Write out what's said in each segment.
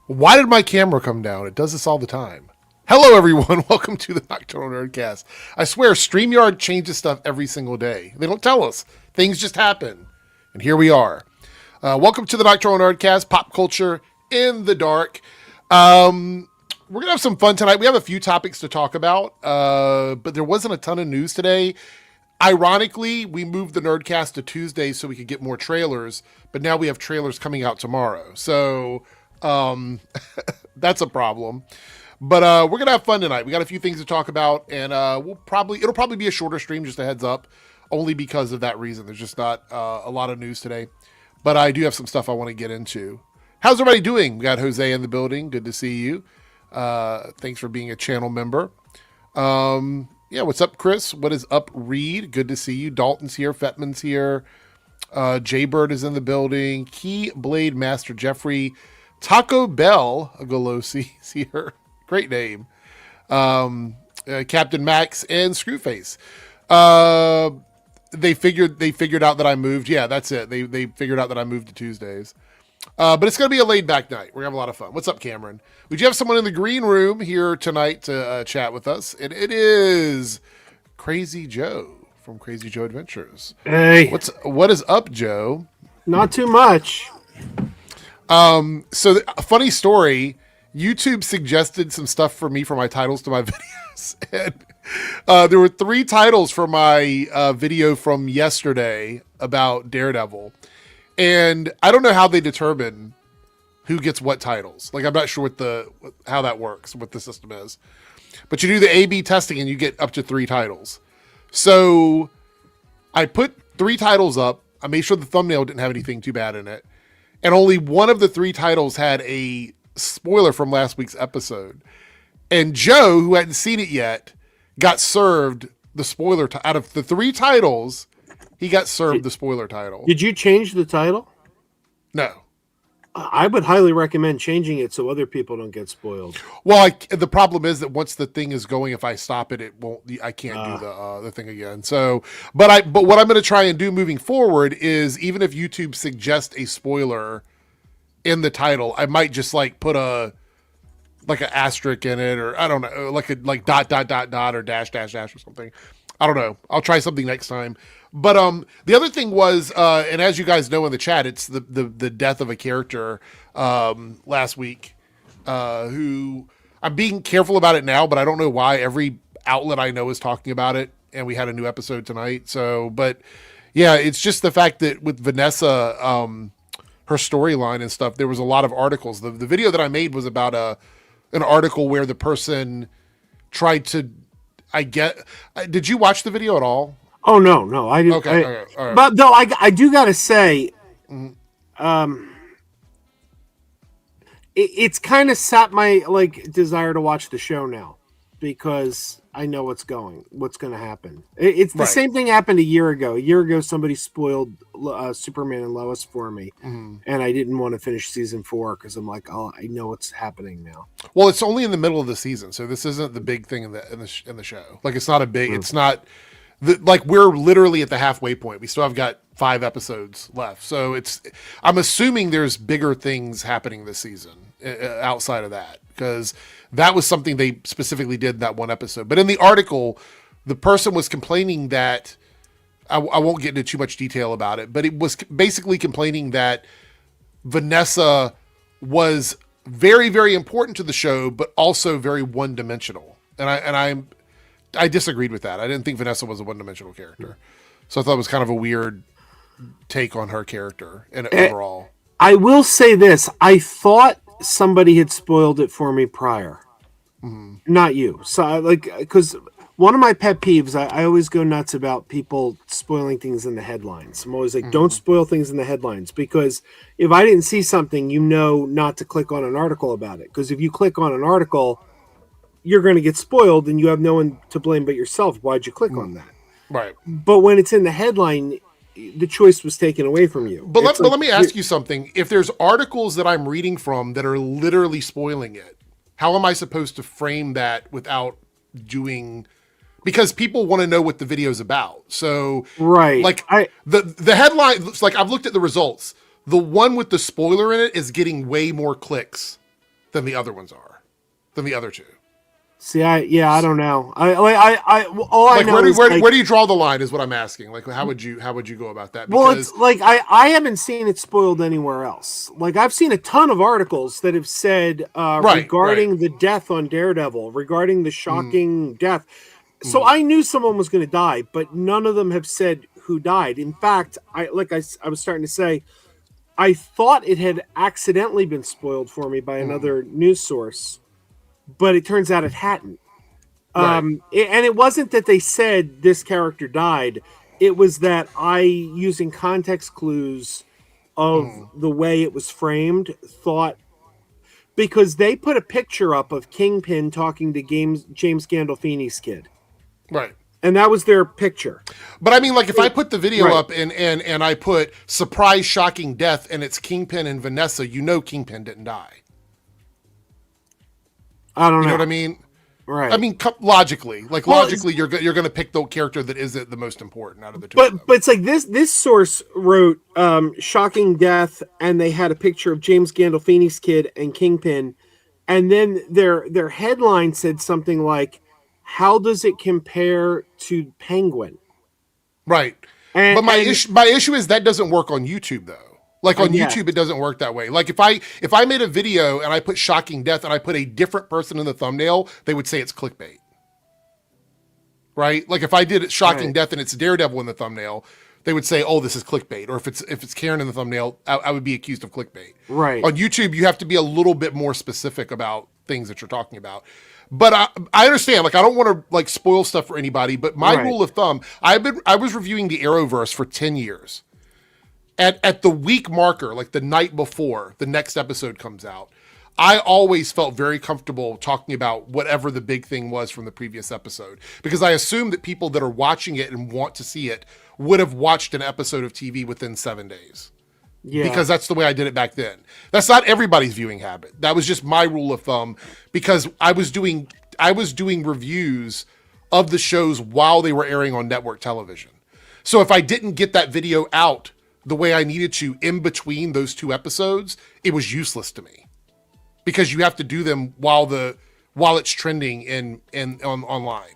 Why did my camera come down? It does this all the time. Hello, everyone. Welcome to the Nocturnal Nerdcast. I swear, StreamYard changes stuff every single day. They don't tell us. Things just happen. And here we are. Welcome to the Nocturnal Nerdcast, pop culture in the dark. We're going to have some fun tonight. We have a few topics to talk about, but there wasn't a ton of news today. Ironically, we moved the Nerdcast to Tuesday so we could get more trailers, but now we have trailers coming out tomorrow. So that's a problem. But we're going to have fun tonight. We got a few things to talk about, and it'll probably be a shorter stream, just a heads up, only because of that reason. There's just not a lot of news today. But I do have some stuff I want to get into. How's everybody doing? We got Jose in the building. Good to see you. Thanks for being a channel member. Yeah, what's up, Chris? What is up, Reed? Good to see you. Dalton's here. Fetman's here. Jaybird is in the building. Keyblade Master Jeffrey. Taco Bell Agolosi is here. Great name. Captain Max and Screwface. They figured out that I moved. Yeah, that's it. They figured out that I moved to Tuesdays. But it's going to be a laid back night. We're going to have a lot of fun. What's up, Cameron? We do have someone in the green room here tonight to chat with us. And it is Crazy Joe from Crazy Joe Adventures. Hey. What is up, Joe? Not too much. So a funny story, YouTube suggested some stuff for me for my titles to my videos. And there were 3 titles for my video from yesterday about Daredevil. And I don't know how they determine who gets what titles. Like, I'm not sure how that works, what the system is. But you do the A/B testing and you get up to 3 titles. So I put 3 titles up. I made sure the thumbnail didn't have anything too bad in it. And only one of the 3 titles had a spoiler from last week's episode. And Joe, who hadn't seen it yet, got served the spoiler. Out of the 3 titles, he got served the spoiler title. Did you change the title? No. I would highly recommend changing it so other people don't get spoiled. Well, the problem is that once the thing is going, if I stop it, it won't. I can't do the thing again. So, but what I'm going to try and do moving forward is, even if YouTube suggests a spoiler in the title, I might just put an asterisk in it, or I don't know, like dot or dash or something. I don't know. I'll try something next time. But the other thing was, and as you guys know in the chat, it's the death of a character last week, who I'm being careful about it now, but I don't know why. Every outlet I know is talking about it, and we had a new episode tonight. So, but yeah, it's just the fact that with Vanessa, her storyline and stuff, there was a lot of articles. The video that I made was about an article where the person tried to, did you watch the video at all? Oh, no, I didn't. Okay, all right. But though I do got to say, it's kind of sat my desire to watch the show now, because I know what's going to happen. It's the same thing happened a year ago. A year ago, somebody spoiled Superman and Lois for me, and I didn't want to finish season 4 because I'm like, oh, I know what's happening now. Well, it's only in the middle of the season, so this isn't the big thing in the show. Like, it's not a big. It's not. We're literally at the halfway point. We still have got 5 episodes left. So I'm assuming there's bigger things happening this season outside of that, because that was something they specifically did in that one episode. But in the article, the person was complaining that, I won't get into too much detail about it, but it was basically complaining that Vanessa was very, very important to the show, but also very one-dimensional. And I disagreed with that. I didn't think Vanessa was a one-dimensional character. So I thought it was kind of a weird take on her character and overall. I will say this. I thought somebody had spoiled it for me prior. Not you. So, because one of my pet peeves, I always go nuts about people spoiling things in the headlines. I'm always like, don't spoil things in the headlines, because if I didn't see something, not to click on an article about it. Because if you click on an article, you're going to get spoiled and you have no one to blame but yourself. Why'd you click on that? Right. But when it's in the headline, the choice was taken away from you. But let me ask you something. If there's articles that I'm reading from that are literally spoiling it, how am I supposed to frame that without doing, because people want to know what the video's about. So right. The headline, I've looked at the results. The one with the spoiler in it is getting way more clicks than the other ones are, than the other two. See, I don't know. All I know is where do you draw the line? Is what I'm asking. Like, how would you go about that? Well, it's like I haven't seen it spoiled anywhere else. Like, I've seen a ton of articles that have said regarding the death on Daredevil, regarding the shocking death. So I knew someone was going to die, but none of them have said who died. In fact, I was starting to say, I thought it had accidentally been spoiled for me by another news source, but it turns out it hadn't. And it wasn't that they said this character died. It was that using context clues of the way it was framed, thought, because they put a picture up of Kingpin talking to James Gandolfini's kid. Right. And that was their picture. But I mean, like, if I put the video up and I put surprise shocking death and it's Kingpin and Vanessa, Kingpin didn't die. I don't know. You know what I mean? Right. I mean, logically, you're going to pick the character that isn't the most important out of the two. But it's like this source wrote shocking death, and they had a picture of James Gandolfini's kid and Kingpin, and then their headline said something like, "How does it compare to Penguin?" Right. But my issue is that doesn't work on YouTube though. Like on YouTube, it doesn't work that way. Like if I made a video and I put shocking death and I put a different person in the thumbnail, they would say it's clickbait. Right? Like if I did shocking death and it's Daredevil in the thumbnail, they would say, "Oh, this is clickbait." Or if it's Karen in the thumbnail, I would be accused of clickbait. Right. On YouTube, you have to be a little bit more specific about things that you're talking about. But I understand. Like I don't want to like spoil stuff for anybody. But my rule of thumb, I was reviewing the Arrowverse for 10 years. At the week marker, like the night before the next episode comes out, I always felt very comfortable talking about whatever the big thing was from the previous episode, because I assume that people that are watching it and want to see it would have watched an episode of TV within 7 days. Yeah. Because that's the way I did it back then. That's not everybody's viewing habit. That was just my rule of thumb, because I was doing reviews of the shows while they were airing on network television. So if I didn't get that video out the way I needed to in between those two episodes, it was useless to me, because you have to do them while it's trending online.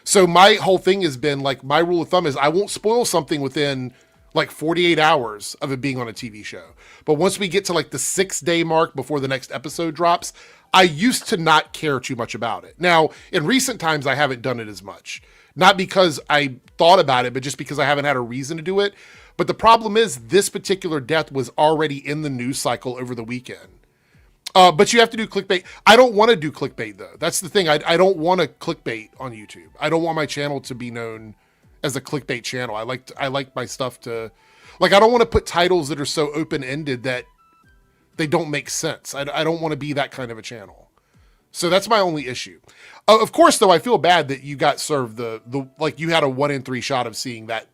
So my whole thing has been like, my rule of thumb is I won't spoil something within like 48 hours of it being on a TV show. But once we get to like the 6-day mark before the next episode drops, I used to not care too much about it. Now, in recent times, I haven't done it as much. Not because I thought about it, but just because I haven't had a reason to do it. But the problem is this particular death was already in the news cycle over the weekend. But you have to do clickbait. I don't want to do clickbait though. That's the thing. I don't want to clickbait on YouTube. I don't want my channel to be known as a clickbait channel. I like my stuff to, like, I don't want to put titles that are so open-ended that they don't make sense. I don't want to be that kind of a channel. So that's my only issue. Of course, though, I feel bad that you got served the like you had a 1 in 3 shot of seeing that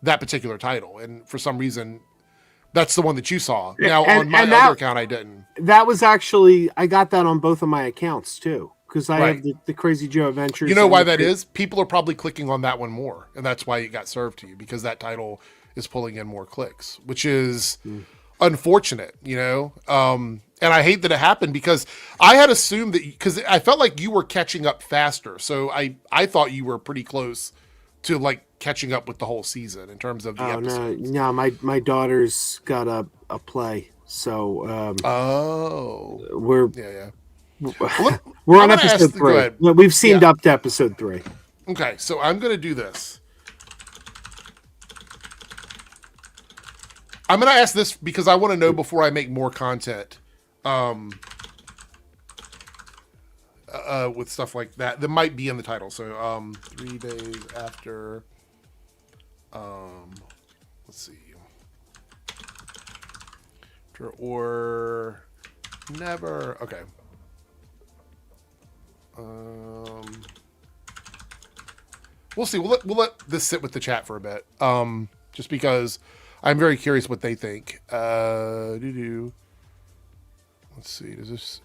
particular title, and for some reason that's the one that you saw. Now on my other account I didn't. That was actually, I got that on both of my accounts too, because I have the Crazy Joe Adventures. You know why that is? People are probably clicking on that one more, and that's why it got served to you, because that title is pulling in more clicks, which is unfortunate, you know. And I hate that it happened, because I had assumed that, because I felt like you were catching up faster, so I thought you were pretty close to like catching up with the whole season in terms of the episodes. No, my daughter's got a play, so we're we're on episode 3. We've seen up to episode 3. Okay, so I'm gonna do this. I'm gonna ask this because I want to know before I make more content with stuff like that might be in the title. So 3 days after, let's see, or never. Okay. We'll see. We'll let this sit with the chat for a bit. Just because I'm very curious what they think. Let's see. Is this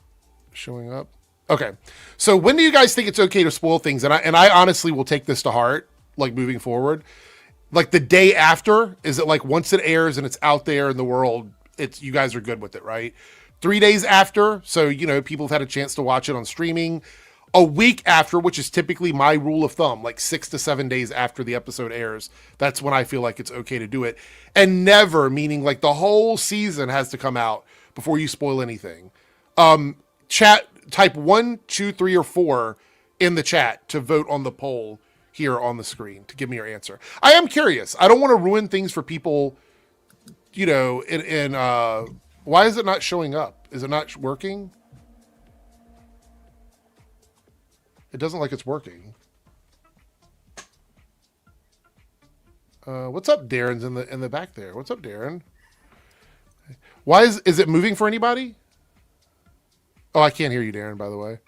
showing up? Okay. So when do you guys think it's okay to spoil things? And I honestly will take this to heart, like moving forward. Like the day after, is it like once it airs and it's out there in the world, you guys are good with it, right? 3 days after, so people have had a chance to watch it on streaming. A week after, which is typically my rule of thumb, like 6 to 7 days after the episode airs, that's when I feel like it's okay to do it. And never, meaning like the whole season has to come out before you spoil anything. Chat, type 1, 2, 3, or 4 in the chat to vote on the poll here on the screen to give me your answer. I am curious. I don't want to ruin things for people, why is it not showing up? Is it not working? It doesn't like it's working. What's up, Darren's in the back there? What's up, Darren? Why is it moving for anybody? Oh, I can't hear you, Darren, by the way.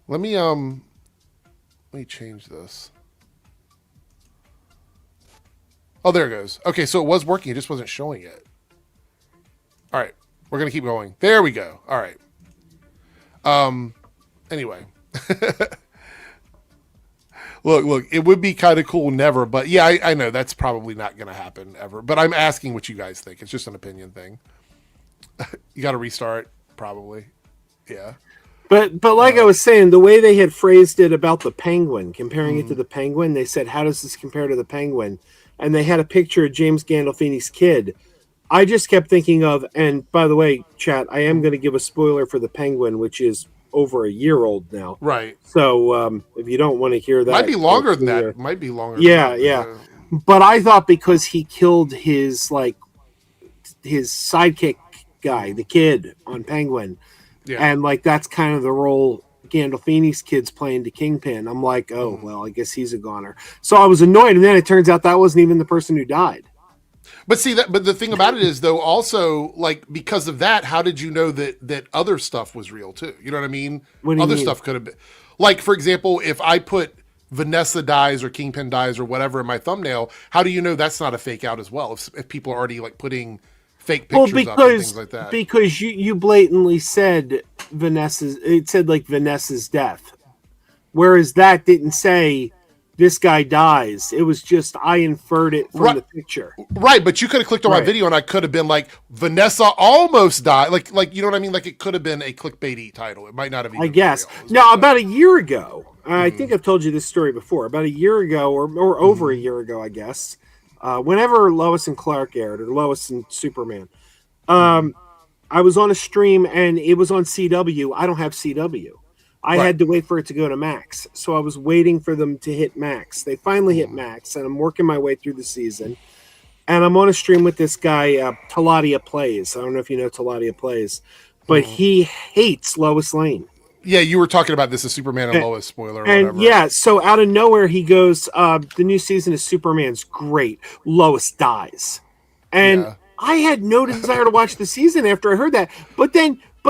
Let me change this. Oh, there it goes. Okay, so it was working. It just wasn't showing it. All right. We're going to keep going. There we go. All right. Anyway. Look, it would be kind of cool never, but yeah, I know that's probably not going to happen ever. But I'm asking what you guys think. It's just an opinion thing. You got to restart, probably. Yeah. But like I was saying, the way they had phrased it about the Penguin, comparing it to the Penguin, they said, how does this compare to the Penguin? And they had a picture of James Gandolfini's kid. I just kept thinking of, and by the way, chat, I am going to give a spoiler for the Penguin, which is over a year old now. Right. So if you don't want to hear that. Might be longer than that. Might be longer. Yeah, yeah. But I thought because he killed his sidekick guy, the kid on Penguin, and that's kind of the role Gandolfini's kid's playing to Kingpin. I'm like, oh, well, I guess he's a goner. So I was annoyed, and then it turns out that wasn't even the person who died. But see but the thing about it is, though, also because of that, how did you know that other stuff was real too? You know what I mean? Other stuff could have been, for example, if I put Vanessa dies or Kingpin dies or whatever in my thumbnail, how do you know that's not a fake out as well? If people are already putting fake pictures up and things like that. Because you blatantly said Vanessa's death, whereas that didn't say this guy dies. It was just I inferred it from the picture. Right, but you could have clicked on my video and I could have been like, Vanessa almost died. Like you know what I mean? Like it could have been a clickbaity title. It might not have even I guess. Now, about a year ago, I think I've told you this story before, about a year ago or over a year ago, I guess, whenever Lois and Clark aired, or Lois and Superman, I was on a stream and it was on CW. I don't have CW. I had to wait for it to go to Max. So I was waiting for them to hit Max. They finally hit Max, and I'm working my way through the season. And I'm on a stream with this guy, Taladia Plays. I don't know if you know Taladia Plays, but he hates Lois Lane. Yeah, you were talking about this, a Superman and Lois spoiler or whatever. Yeah, so out of nowhere, he goes, the new season of Superman's great. Lois dies. And I had no desire to watch the season after I heard that. But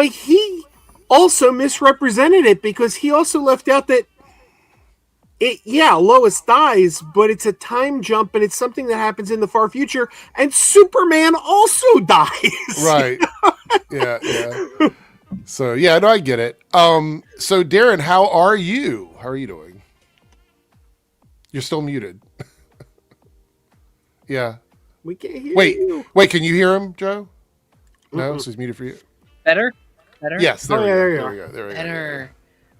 he also misrepresented it, because he also left out that Lois dies, but it's a time jump and it's something that happens in the far future, and Superman also dies. Right. Yeah. So no, I get it. So Darren, how are you? How are you doing? You're still muted. Yeah. We can't hear you. Wait, can you hear him, Joe? No, so he's muted for you. Better? Yes, there you go. Better.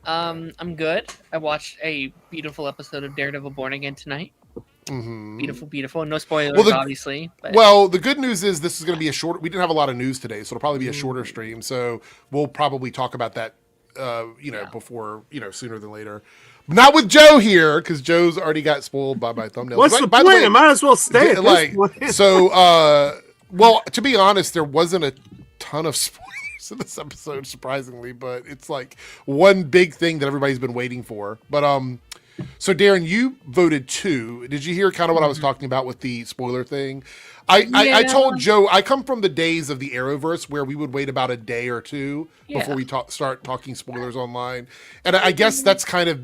I'm good. I watched a beautiful episode of Daredevil Born Again tonight. Beautiful. No spoilers, obviously. But... Well, the good news is this is going to be a short. We didn't have a lot of news today, so it'll probably be a shorter stream. So we'll probably talk about that, before, sooner than later. Not with Joe here, because Joe's already got spoiled by my thumbnails. What's the point? I might as well stay. Well, to be honest, there wasn't a ton of spoilers in this episode, surprisingly, but it's one big thing that everybody's been waiting for. But so Darren, you voted 2. Did you hear kind of what I was talking about with the spoiler thing? I told Joe, I come from the days of the Arrowverse where we would wait about a day or two before we start talking spoilers online, and I guess that's kind of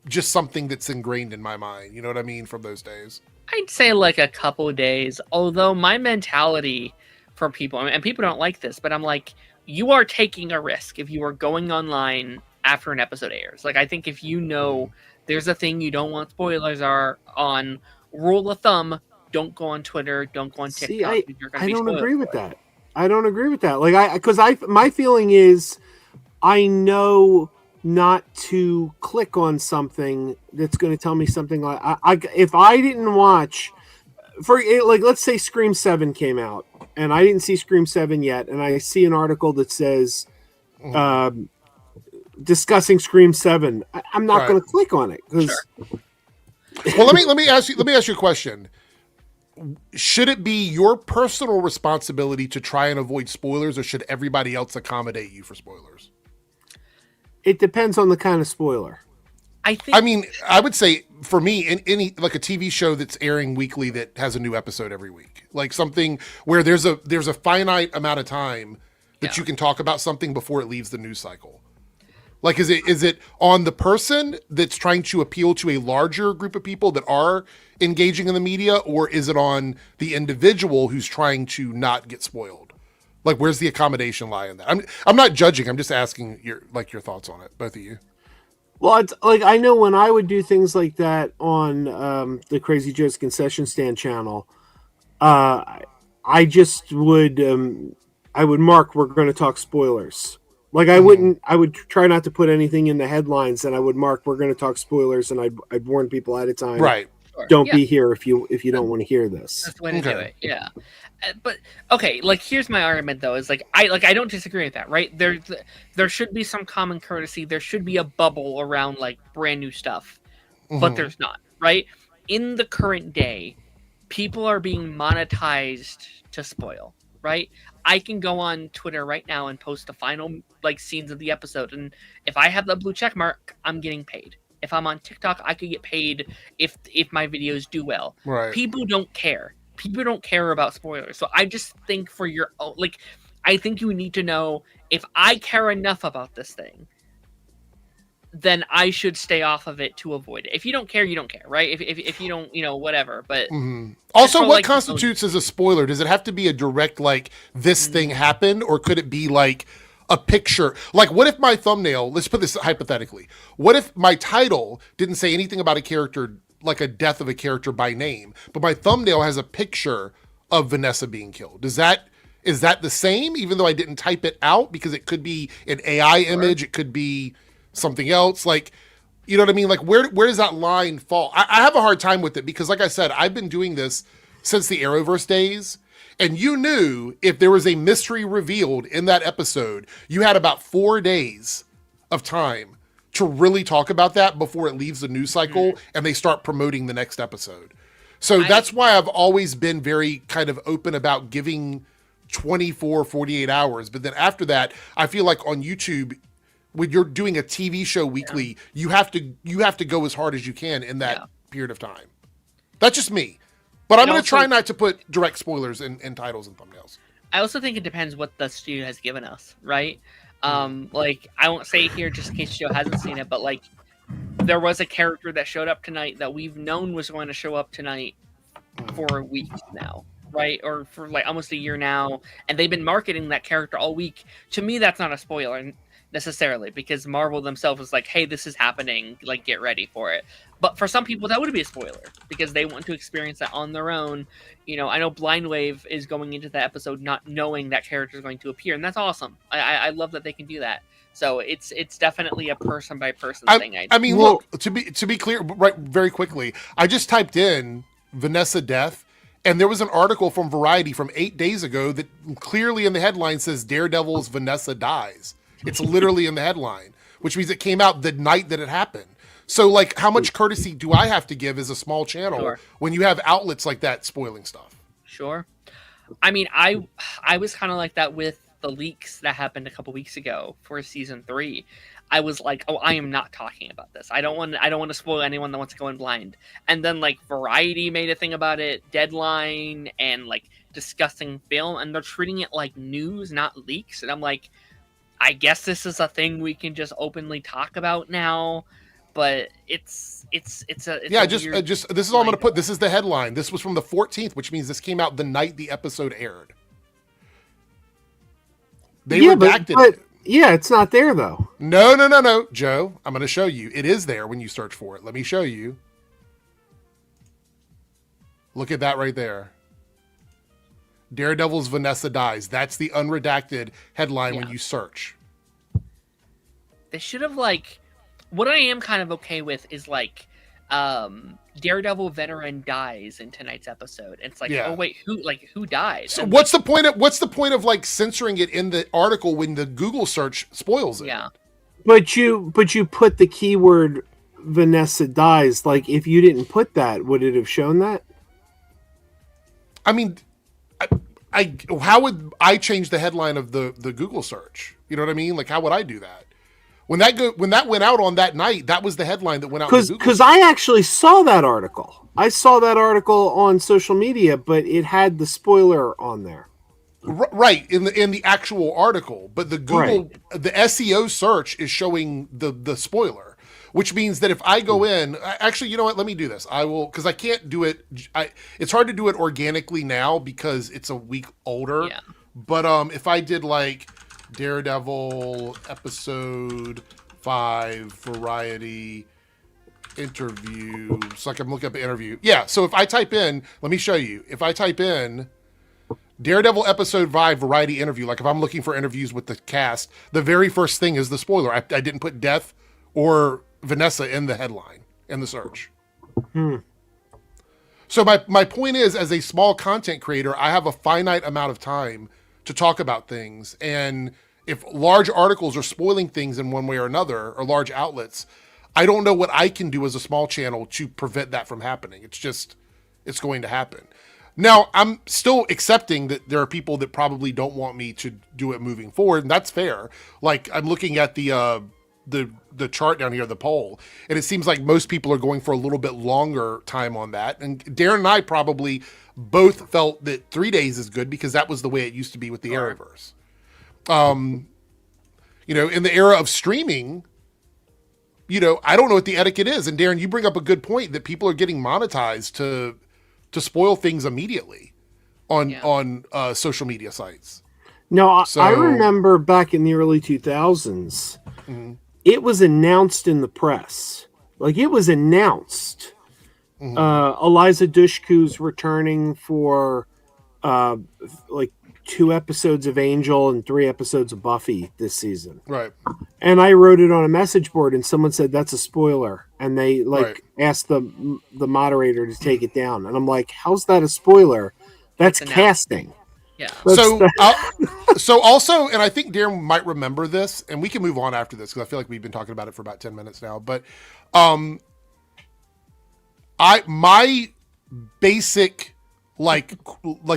just something that's ingrained in my mind. You know what I mean? From those days, I'd say a couple of days. Although my mentality for people, and people don't like this, but I'm like, you are taking a risk if you are going online after an episode airs. I think if there's a thing you don't want spoilers are on, rule of thumb, don't go on Twitter, don't go on See, TikTok. You're going to I be don't spoiled agree for with it. that. I don't agree with that. My feeling is I know not to click on something that's going to tell me something like if I didn't watch let's say Scream 7 came out and I didn't see Scream 7 yet, and I see an article that says discussing Scream 7, I'm not going to click on it because. Well, let me ask you a question. Should it be your personal responsibility to try and avoid spoilers, or should everybody else accommodate you for spoilers? It depends on the kind of spoiler. I mean, I would say for me, in any like a TV show that's airing weekly that has a new episode every week, like something where there's a finite amount of time that you can talk about something before it leaves the news cycle. Like, is it on the person that's trying to appeal to a larger group of people that are engaging in the media, or is it on the individual who's trying to not get spoiled? Like, where's the accommodation lie in that? I'm not judging. I'm just asking your thoughts on it, both of you. Well, it's like I know when I would do things like that on the Crazy Joe's Concession Stand channel, I just would I would mark we're going to talk spoilers. Like I would try not to put anything in the headlines, and I would mark we're going to talk spoilers, and I'd warn people ahead of time. Right. Don't be here if you don't want to hear this. That's the way to do it. Yeah. But okay, like here's my argument though, is I don't disagree with that, right? There should be some common courtesy. There should be a bubble around like brand new stuff. But there's not, right? In the current day, people are being monetized to spoil, right? I can go on Twitter right now and post the final like scenes of the episode, and if I have the blue check mark, I'm getting paid. If I'm on TikTok, I could get paid if my videos do well. Right. People don't care. People don't care about spoilers. So I just think for your own, like, I think you need to know if I care enough about this thing, then I should stay off of it to avoid it. If you don't care, you don't care, right? If you don't, whatever. But also, what like, constitutes as a spoiler? Does it have to be a direct, like, this thing happened, or could it be like a picture? Like, what if my thumbnail, let's put this hypothetically, what if my title didn't say anything about a character, like a death of a character by name, but my thumbnail has a picture of Vanessa being killed? Is that the same, even though I didn't type it out? Because it could be an AI image, it could be something else. Like, you know what I mean? Like, where does that line fall? I have a hard time with it because, like I said, I've been doing this since the Arrowverse days. And you knew if there was a mystery revealed in that episode, you had about 4 days of time to really talk about that before it leaves the news cycle and they start promoting the next episode. So that's why I've always been very kind of open about giving 24, 48 hours. But then after that, I feel like on YouTube, when you're doing a TV show weekly, you have to go as hard as you can in that period of time. That's just me. But I'm going to try not to put direct spoilers in titles and thumbnails. I also think it depends what the studio has given us, right? Like, I won't say it here just in case Joe hasn't seen it, but like, there was a character that showed up tonight that we've known was going to show up tonight for weeks now, right? Or for like almost a year now, and they've been marketing that character all week. To me, that's not a spoiler necessarily, because Marvel themselves is like, hey, this is happening, like, get ready for it. But for some people, that would be a spoiler because they want to experience that on their own. I know Blind Wave is going into the episode not knowing that character is going to appear, and that's awesome. I love that they can do that. So it's definitely a person by person thing. I mean, look, to be clear, right, very quickly, I just typed in Vanessa death, and there was an article from Variety from 8 days ago that clearly in the headline says Daredevil's Vanessa dies. It's literally in the headline, which means it came out the night that it happened. So, like, how much courtesy do I have to give as a small channel when you have outlets like that spoiling stuff? Sure. I mean, I was kind of like that with the leaks that happened a couple weeks ago for season 3. I was like, oh, I am not talking about this. I don't want to spoil anyone that wants to go in blind. And then, like, Variety made a thing about it, Deadline, and, like, discussing film, and they're treating it like news, not leaks. And I'm like, I guess this is a thing we can just openly talk about now, but it's this is all I'm going to put. This is the headline. This was from the 14th, which means this came out the night the episode aired. They redacted it. Yeah, it's not there though. No, Joe. I'm going to show you. It is there when you search for it. Let me show you. Look at that right there. Daredevil's Vanessa dies. That's the unredacted headline when you search. They should have, like, what I am kind of okay with is, like, Daredevil veteran dies in tonight's episode. It's like, oh wait, who died? So what's the point of like censoring it in the article when the Google search spoils it? Yeah. But you put the keyword Vanessa dies. Like, if you didn't put that, would it have shown that? I mean, how would I change the headline of the Google search? You know what I mean? Like, how would I do that? When that went out on that night, that was the headline that went out. Because I actually saw that article. I saw that article on social media, but it had the spoiler on there. Right, in the actual article, but the Google the SEO search is showing the spoiler, which means that if I go in, actually, you know what? Let me do this. I will, because I can't do it. It's hard to do it organically now because it's a week older. Yeah. But if I did like Daredevil episode 5 variety interview, so I can look up an interview. Yeah. So if I type in, let me show you. If I type in Daredevil episode 5 variety interview, like if I'm looking for interviews with the cast, the very first thing is the spoiler. I didn't put death or Vanessa in the headline in the search. So my point is, as a small content creator, I have a finite amount of time to talk about things, and if large articles are spoiling things in one way or another, or large outlets, I don't know what I can do as a small channel to prevent that from happening. It's going to happen. Now, I'm still accepting that there are people that probably don't want me to do it moving forward, and that's fair. Like, I'm looking at the chart down here, the poll, and it seems like most people are going for a little bit longer time on that. And Darren and I probably both felt that 3 days is good because that was the way it used to be with the Arrowverse. You know, in the era of streaming, you know, I don't know what the etiquette is. And Darren, you bring up a good point that people are getting monetized to spoil things immediately on social media sites. No, I remember back in the early 2000s, it was announced in the press. Like, it was announced. Eliza Dushku's returning for like 2 episodes of Angel and 3 episodes of Buffy this season. Right. And I wrote it on a message board, and someone said that's a spoiler, and they asked the moderator to take it down, and I'm like, how's that a spoiler? That's casting. Yeah. So also, and I think Darren might remember this, and we can move on after this because I feel like we've been talking about it for about 10 minutes now. But my basic like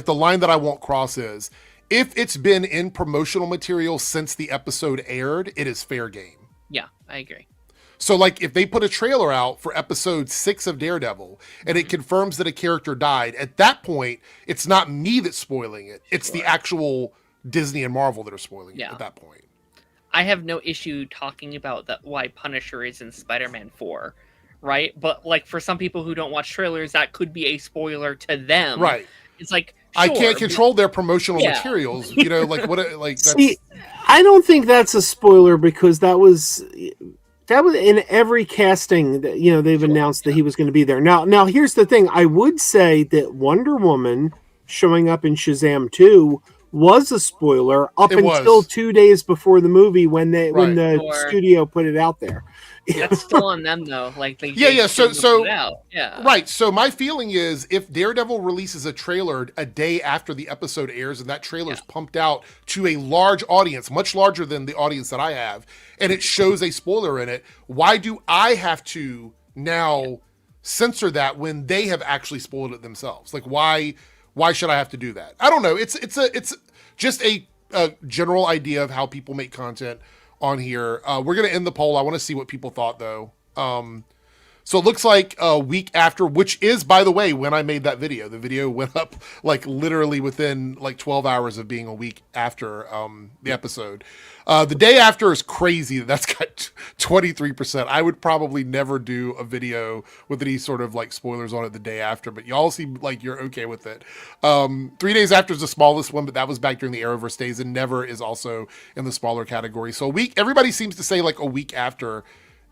the line that I won't cross is, if it's been in promotional material since the episode aired, it is fair game. Yeah, I agree. So, like, if they put a trailer out for episode 6 of Daredevil and it confirms that a character died, at that point, it's not me that's spoiling it. It's the actual Disney and Marvel that are spoiling it at that point. I have no issue talking about why Punisher is in Spider-Man 4, right? But, like, for some people who don't watch trailers, that could be a spoiler to them. Right. It's like, I can't control their promotional materials. You know, like, what, like, that's... See, I don't think that's a spoiler because that was in every casting that, you know, they've announced that he was going to be there. Now here's the thing. I would say that Wonder Woman showing up in Shazam 2 was a spoiler until 2 days before the movie when the studio put it out there. That's still on them though. Like they right. So my feeling is, if Daredevil releases a trailer a day after the episode airs, and that trailer's pumped out to a large audience, much larger than the audience that I have, and it shows a spoiler in it, why do I have to now censor that when they have actually spoiled it themselves? Like, why should I have to do that? I don't know. It's just a general idea of how people make content on here. We're going to end the poll. I want to see what people thought, though. So it looks like a week after, which is, by the way, when I made that video. The video went up like literally within like 12 hours of being a week after the episode. The day after is crazy. That's got 23%. I would probably never do a video with any sort of like spoilers on it the day after, but y'all seem like you're okay with it. 3 days after is the smallest one, but that was back during the Arrowverse days, and never is also in the smaller category. So a week, everybody seems to say like a week after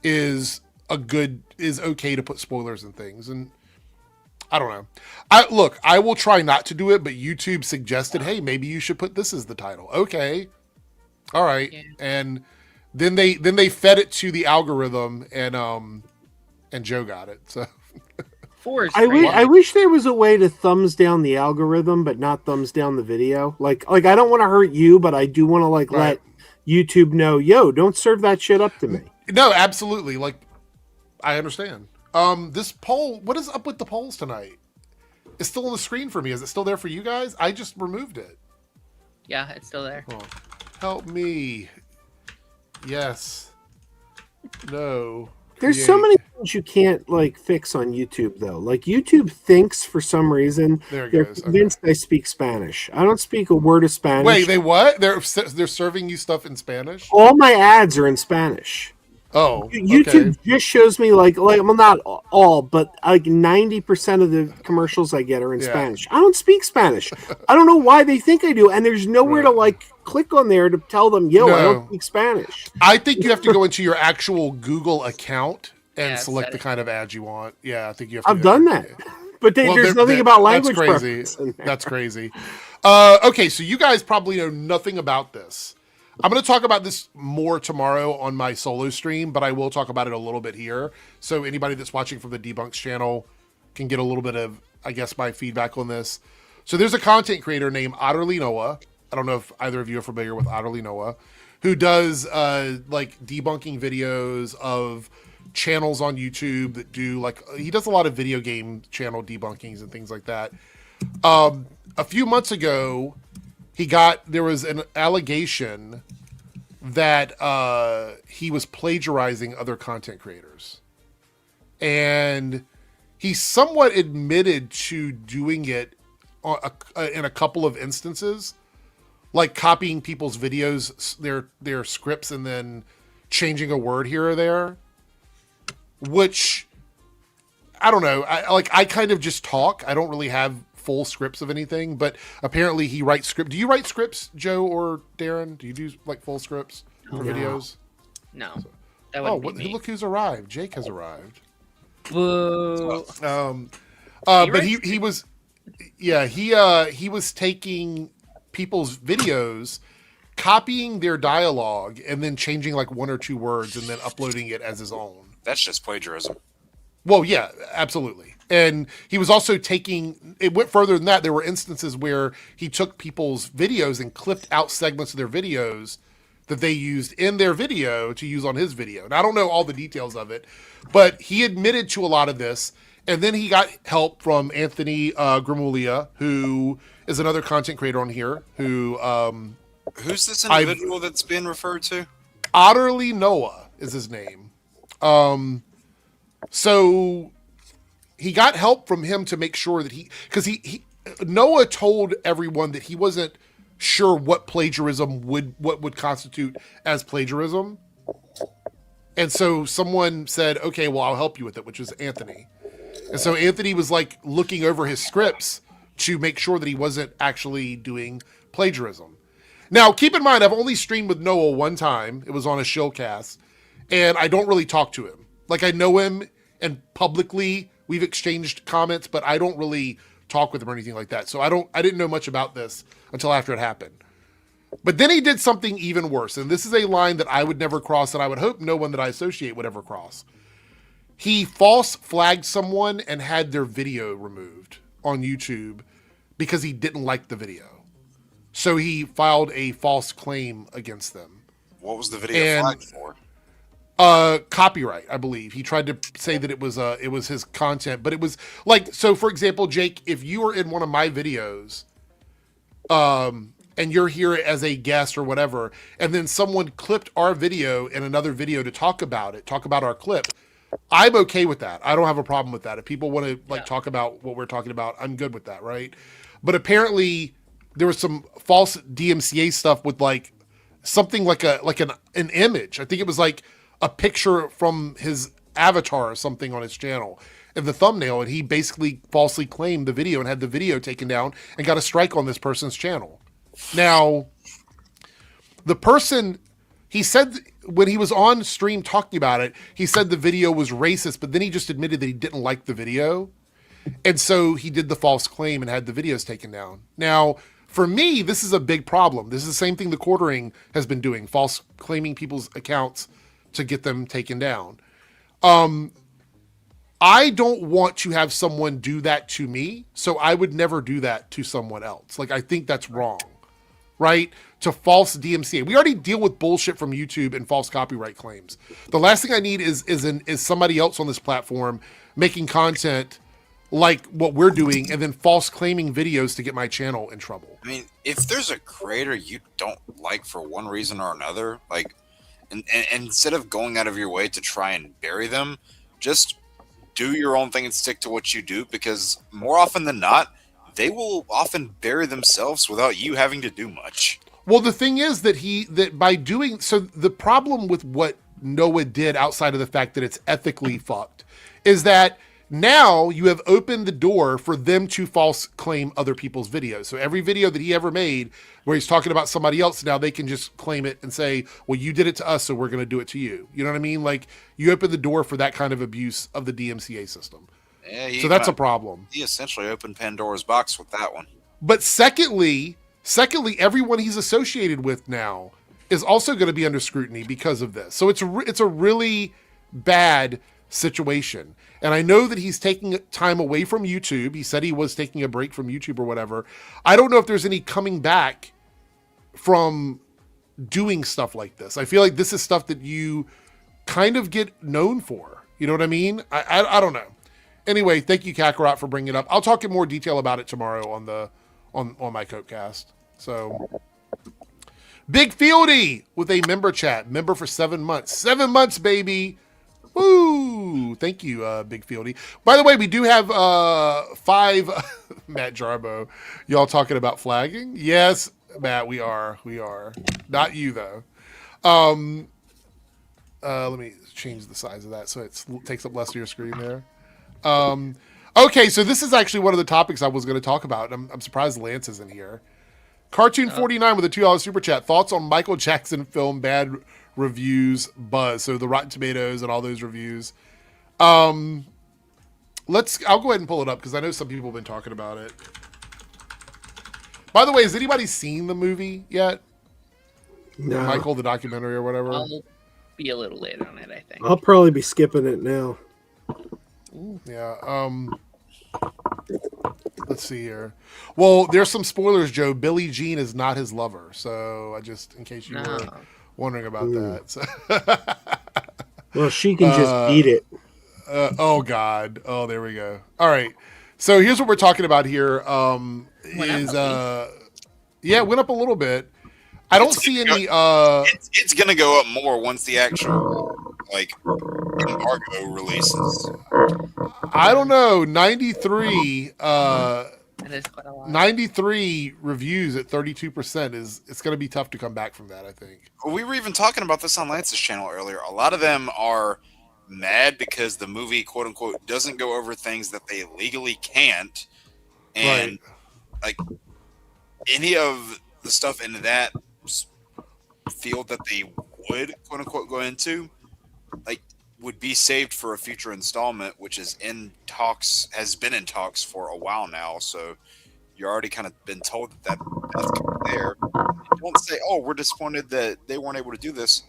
is okay to put spoilers and things. And I don't know. I will try not to do it, but YouTube suggested, hey, maybe you should put this as the title. Okay. All right. Yeah. And then they fed it to the algorithm and Joe got it. So 4 is I crazy. wish there was a way to thumbs down the algorithm, but not thumbs down the video. Like I don't want to hurt you, but I do want to Right. let YouTube know, yo, don't serve that shit up to me. No, absolutely. Like, I understand. This poll, what is up with the polls tonight? It's still on the screen for me. Is it still there for you guys? I just removed it. Yeah, it's still there. Oh, help me. Yes. No. There's so many things you can't like fix on YouTube though. Like YouTube thinks for some reason There it they're goes. convinced I speak Spanish. I don't speak a word of Spanish. Wait, they what? They're serving you stuff in Spanish? All my ads are in Spanish. Oh, YouTube okay. just shows me like well not all, but like 90% of the commercials I get are in Yeah. Spanish. I don't speak Spanish. I don't know why they think I do, and there's nowhere to Right. like click on there to tell them, yo, I No. don't speak Spanish. I think you have to go into your actual Google account and Yeah, select the set it. kind of ad you want. Yeah, I think you have to I've done that. But Well, there's there- nothing that- about language That's crazy. preference in there. That's crazy. Okay, so you guys probably know nothing about this. I'm going to talk about this more tomorrow on my solo stream, but I will talk about it a little bit here. So anybody that's watching from the Debunks channel can get a little bit of, I guess, my feedback on this. So there's a content creator named Otterly Noah. I don't know if either of you are familiar with Otterly Noah, who does like debunking videos of channels on YouTube that do like, he does a lot of video game channel debunkings and things like that. A few months ago, there was an allegation that he was plagiarizing other content creators. And he somewhat admitted to doing it in a couple of instances, like copying people's videos, their scripts, and then changing a word here or there, which I don't know. I kind of just talk. I don't really have full scripts of anything, but apparently he writes script. Do you write scripts, Joe or Darren? Do you do like full scripts for No. videos? No, that Oh, wouldn't be me. look who's arrived. Jake has arrived. Boo. But he was, yeah, he was taking people's videos, copying their dialogue, and then changing like one or two words, and then uploading it as his own. That's just plagiarism. Well, yeah, absolutely. And he was also it went further than that. There were instances where he took people's videos and clipped out segments of their videos that they used in their video to use on his video. And I don't know all the details of it, but he admitted to a lot of this. And then he got help from Anthony Grimuglia, who is another content creator on here, who Who's this individual that's being referred to? Otterly Noah is his name. So he got help from him to make sure that because Noah told everyone that he wasn't sure what would constitute as plagiarism. And so someone said, okay, well, I'll help you with it, which was Anthony. And so Anthony was like looking over his scripts to make sure that he wasn't actually doing plagiarism. Now, keep in mind, I've only streamed with Noah one time. It was on a shillcast, and I don't really talk to him. Like, I know him, and publicly we've exchanged comments, but I don't really talk with him or anything like that. So I didn't know much about this until after it happened. But then he did something even worse, and this is a line that I would never cross, and I would hope no one that I associate would ever cross. He false flagged someone and had their video removed on YouTube because he didn't like the video. So he filed a false claim against them. What was the video flagged for? Copyright, I believe. He tried to say that it was his content, but it was like, so for example, Jake, if you were in one of my videos, and you're here as a guest or whatever, and then someone clipped our video in another video to talk about our clip, I'm okay with that. I don't have a problem with that. If people want to talk about what we're talking about, I'm good with that, right? But apparently there was some false DMCA stuff with like something like an image. I think it was like a picture from his avatar or something on his channel in the thumbnail, and he basically falsely claimed the video and had the video taken down and got a strike on this person's channel. Now, the person, he said when he was on stream talking about it, he said the video was racist, but then he just admitted that he didn't like the video. And so he did the false claim and had the videos taken down. Now, for me, this is a big problem. This is the same thing the quartering has been doing, false claiming people's accounts to get them taken down. I don't want to have someone do that to me, so I would never do that to someone else. Like, I think that's wrong, right? To false DMCA. We already deal with bullshit from YouTube and false copyright claims. The last thing I need is somebody else on this platform making content like what we're doing and then false claiming videos to get my channel in trouble. I mean, if there's a creator you don't like for one reason or another, like, and instead of going out of your way to try and bury them, just do your own thing and stick to what you do, because more often than not, they will often bury themselves without you having to do much. Well, the thing is that by doing so, the problem with what Noah did outside of the fact that it's ethically fucked is that now you have opened the door for them to false claim other people's videos. So every video that he ever made where he's talking about somebody else, now they can just claim it and say, well, you did it to us, so we're going to do it to you. You know what I mean? Like, you open the door for that kind of abuse of the DMCA system. Yeah, so that's a problem. He essentially opened Pandora's box with that one. But secondly, everyone he's associated with now is also going to be under scrutiny because of this. So it's a really bad situation. And I know that he's taking time away from YouTube. He said he was taking a break from YouTube or whatever. I don't know if there's any coming back from doing stuff like this. I feel like this is stuff that you kind of get known for. You know what I mean? I don't know. Anyway, thank you, Kakarot, for bringing it up. I'll talk in more detail about it tomorrow on my Copecast. So, Big Fieldy with a member chat. Member for 7 months. 7 months, baby. Woo! Thank you, Big Fieldy. By the way, we do have 5 Matt Jarbo. Y'all talking about flagging? Yes, Matt, we are. Not you though. Let me change the size of that so it takes up less of your screen there. Okay, so this is actually one of the topics I was going to talk about. I'm surprised Lance isn't here. Cartoon 49 with a $2 super chat. Thoughts on Michael Jackson film bad reviews buzz? So the Rotten Tomatoes and all those reviews. I'll go ahead and pull it up because I know some people have been talking about it. By the way, has anybody seen the movie yet? No. Michael, the documentary or whatever? I'll be a little late on it, I think. I'll probably be skipping it now. Yeah. Let's see here. Well, there's some spoilers, Joe. Billie Jean is not his lover. So in case you were wondering about that. So. Well, she can just eat it. Oh God. Oh, there we go. All right. So here's what we're talking about here. It went up a little bit. I don't see any. It's gonna go up more once the actual embargo releases. I don't know. 93. That is quite a lot. 93 reviews at 32% it's going to be tough to come back from that, I think. We were even talking about this on Lance's channel earlier. A lot of them are mad because the movie, quote unquote, doesn't go over things that they legally can't, and any of the stuff in that field that they would, quote unquote, go into, would be saved for a future installment, which is has been in talks for a while now. So you're already kind of been told that's there. You don't say, "Oh, we're disappointed that they weren't able to do this."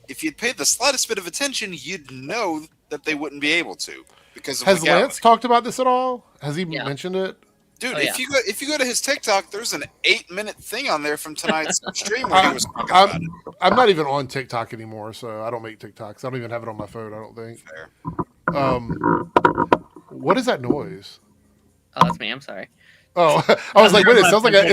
If you'd paid the slightest bit of attention, you'd know that they wouldn't be able to. Because has Lance talked about this at all? Has he mentioned it? Dude, if you go to his TikTok, there's an 8-minute thing on there from tonight's stream where he was talking about it. I'm not even on TikTok anymore, so I don't make TikToks. I don't even have it on my phone, I don't think. Fair. What is that noise? Oh, that's me. I'm sorry. Oh, I was like, wait, it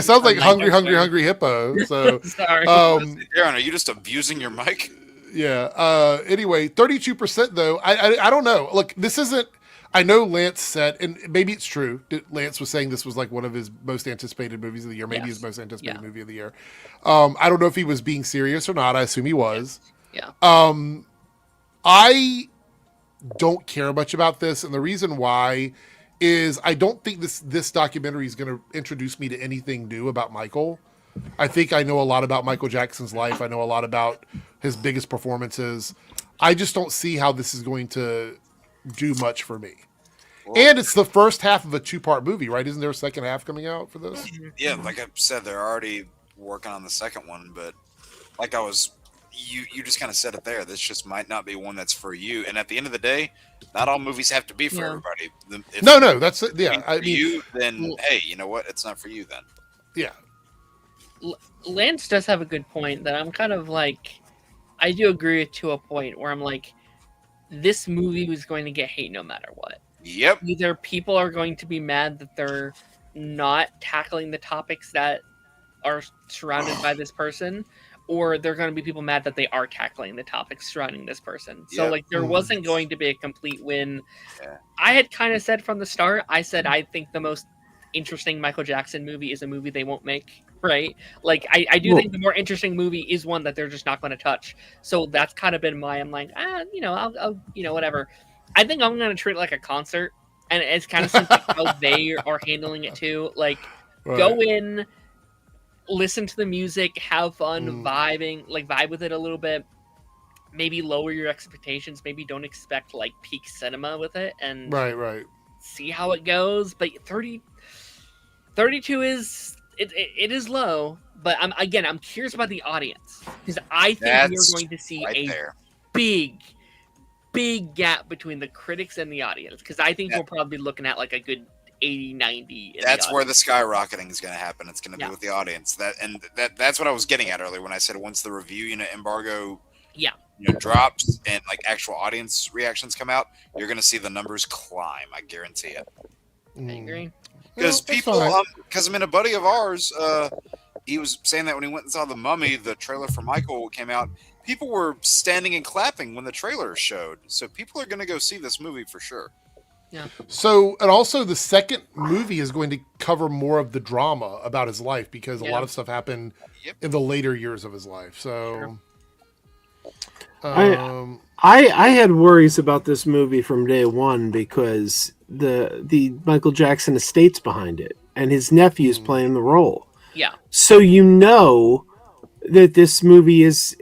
sounds like hungry hippo. So sorry. Aaron, are you just abusing your mic? Yeah. Anyway, 32% though. I don't know. Look, this isn't. I know Lance said, and maybe it's true, that Lance was saying this was like one of his most anticipated movies of the year, maybe his most anticipated movie of the year. I don't know if he was being serious or not. I assume he was. Yeah. I don't care much about this, and the reason why is I don't think this documentary is going to introduce me to anything new about Michael. I think I know a lot about Michael Jackson's life. I know a lot about his biggest performances. I just don't see how this is going to do much for me. And it's the first half of a 2-part movie, right? Isn't there a second half coming out for this? Yeah, like I said, they're already working on the second one, but like I was, you just kind of said it there. This just might not be one that's for you. And at the end of the day, not all movies have to be for everybody. If No, that's it. Yeah, I mean, you, then hey, you know what? It's not for you then. Yeah. Lance does have a good point that I'm kind of like, I do agree with to a point where I'm like, this movie was going to get hate no matter what. Yep. Either people are going to be mad that they're not tackling the topics that are surrounded by this person, or they're going to be people mad that they are tackling the topics surrounding this person. So like there wasn't going to be a complete win. Yeah. I had kind of said from the start, I said I think the most interesting Michael Jackson movie is a movie they won't make, right? Like I do think the more interesting movie is one that they're just not going to touch. So that's kind of been I'm like, I'll whatever. I think I'm going to treat it like a concert, and it's kind of seems like how they are handling it too. Like go in, listen to the music, have fun, vibe with it a little bit. Maybe lower your expectations. Maybe don't expect like peak cinema with it, and right. see how it goes. But 32 is it is low. But I'm curious about the audience, because I think we are going to see big gap between the critics and the audience, because I think we'll probably be looking at like a good 80-90. That's where the skyrocketing is going to happen. It's going to be with the audience. That's what I was getting at earlier when I said once the review unit embargo drops and like actual audience reactions come out, you're going to see the numbers climb. I guarantee it. I agree. Because because I mean, a buddy of ours, he was saying that when he went and saw The Mummy, the trailer for Michael came out, people were standing and clapping when the trailer showed. So people are going to go see this movie for sure. Yeah. So, and also the second movie is going to cover more of the drama about his life, because a lot of stuff happened in the later years of his life. So, I had worries about this movie from day one, because the Michael Jackson estate's behind it, and his nephew's playing the role. Yeah. So that this movie is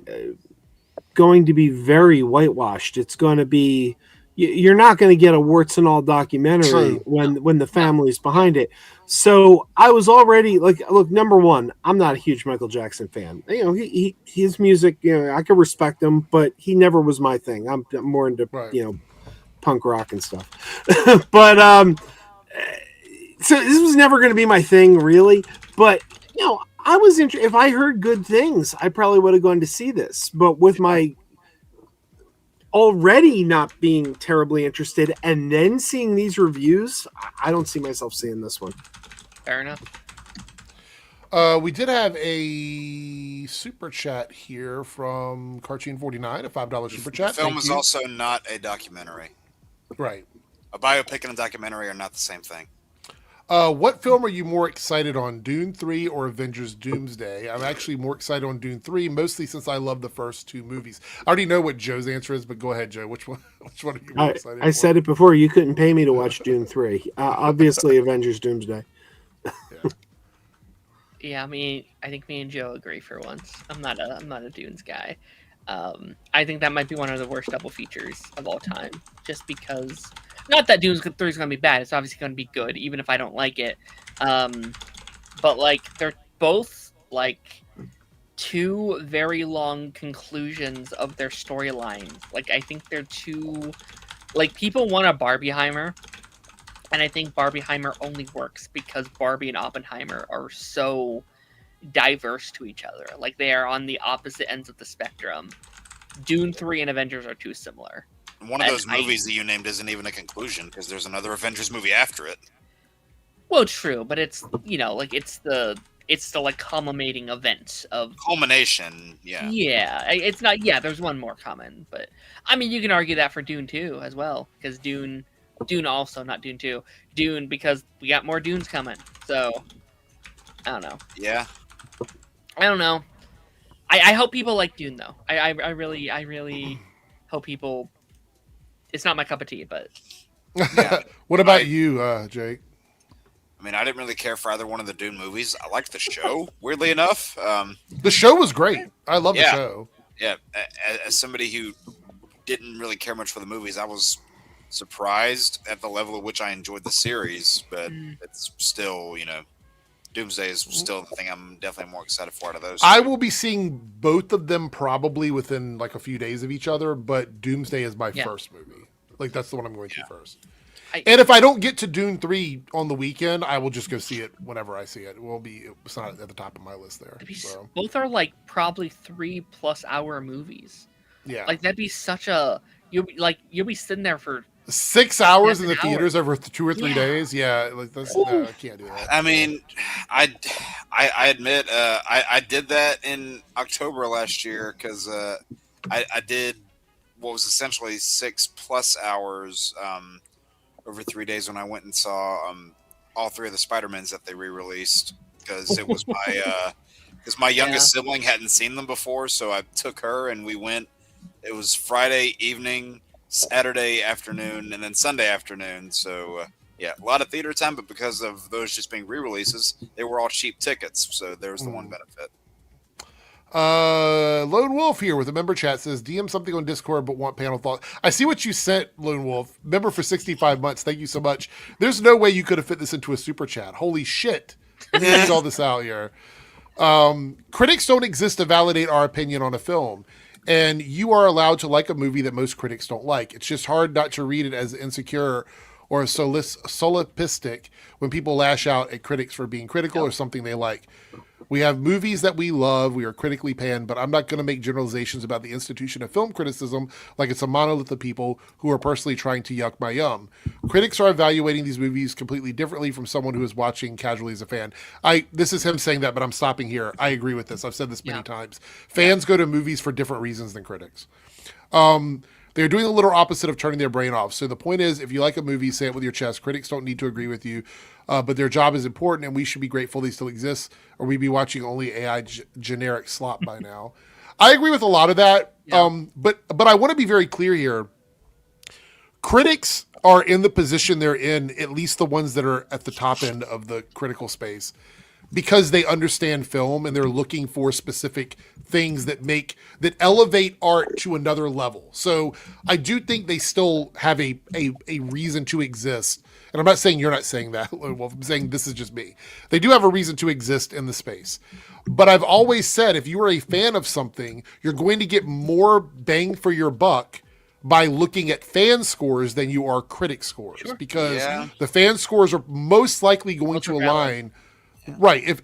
going to be very whitewashed. It's going to be, you're not going to get a warts and all documentary when the family's behind it. So I was already like, look, number one, I'm not a huge Michael Jackson fan. You know, his music, I can respect him, but he never was my thing. I'm more into punk rock and stuff. But so this was never going to be my thing, really. But I was if I heard good things, I probably would have gone to see this. But with my already not being terribly interested, and then seeing these reviews, I don't see myself seeing this one. Fair enough. We did have a super chat here from Cartoon49, a $5 super chat. The film is also not a documentary. Right. A biopic and a documentary are not the same thing. What film are you more excited on, Dune 3 or Avengers Doomsday? I'm actually more excited on Dune 3, mostly since I love the first two movies. I already know what Joe's answer is, but go ahead, Joe. Which one are you more excited for? I said it before. You couldn't pay me to watch Dune 3. Obviously, Avengers Doomsday. Yeah, I think me and Joe agree for once. I'm not a Dunes guy. I think that might be one of the worst double features of all time, just because. Not that Dune 3 is going to be bad. It's obviously going to be good, even if I don't like it. But like they're both like two very long conclusions of their storylines. Like I think they're two. Like people want a Barbieheimer, and I think Barbieheimer only works because Barbie and Oppenheimer are so diverse to each other. Like they are on the opposite ends of the spectrum. Dune 3 and Avengers are too similar. One of those movies that you named isn't even a conclusion, because there's another Avengers movie after it. Well, true, but it's it's the like culminating event of culmination. Yeah. Yeah, it's not. Yeah, there's one more coming, but I mean, you can argue that for Dune 2 as well, because Dune also, not Dune 2, Dune, because we got more Dunes coming. So I don't know. Yeah. I don't know. I hope people like Dune though. I really hope people. It's not my cup of tea, but yeah. What about you, Jake? I mean, I didn't really care for either one of the Dune movies. I liked the show, weirdly enough. The show was great. I love the show. Yeah, as somebody who didn't really care much for the movies, I was surprised at the level at which I enjoyed the series, but it's still, Doomsday is still the thing I'm definitely more excited for out of those. I will be seeing both of them probably within like a few days of each other, but Doomsday is my first movie. Like that's the one I'm going to first. And if I don't get to Dune 3 on the weekend, I will just go see it whenever I see it. It's not at the top of my list there. So. Both are like probably 3+ hour movies. Yeah. Like that'd be such a you'll be sitting there for 6 hours in the theaters over 2 or 3 days. Yeah, like I can't do that. I mean, I admit I did that in October last year because I did what was essentially 6+ hours over 3 days when I went and saw all 3 of the Spider-Mans that they re-released because it was my youngest sibling hadn't seen them before, so I took her and we went. It was Friday evening, Saturday afternoon, and then Sunday afternoon. So, a lot of theater time, but because of those just being re-releases, they were all cheap tickets. So there's the one benefit. Lone Wolf here with a member chat says, DM something on Discord, but want panel thoughts. I see what you sent, Lone Wolf. Member for 65 months. Thank you so much. There's no way you could have fit this into a super chat. Holy shit. Let me read all this out here. Critics don't exist to validate our opinion on a film. And you are allowed to like a movie that most critics don't like. It's just hard not to read it as insecure or solipsistic when people lash out at critics for being critical or something they like. We have movies that we love, we are critically panned, but I'm not going to make generalizations about the institution of film criticism like it's a monolith of people who are personally trying to yuck my yum. Critics are evaluating these movies completely differently from someone who is watching casually as a fan. This is him saying that, but I'm stopping here. I agree with this. I've said this many times. Fans go to movies for different reasons than critics. They're doing a little opposite of turning their brain off. So the point is, if you like a movie, say it with your chest. Critics don't need to agree with you, but their job is important, and we should be grateful they still exist, or we'd be watching only AI generic slop by now. I agree with a lot of that, but I want to be very clear here. Critics are in the position they're in, at least the ones that are at the top end of the critical space, because they understand film and they're looking for specific things that elevate art to another level. So I do think they still have a reason to exist. And I'm not saying you're not saying that. Well, I'm saying this is just me. They do have a reason to exist in the space. But I've always said, if you are a fan of something, you're going to get more bang for your buck by looking at fan scores than you are critic scores. Sure. Because the fan scores are most likely going to align. Right. If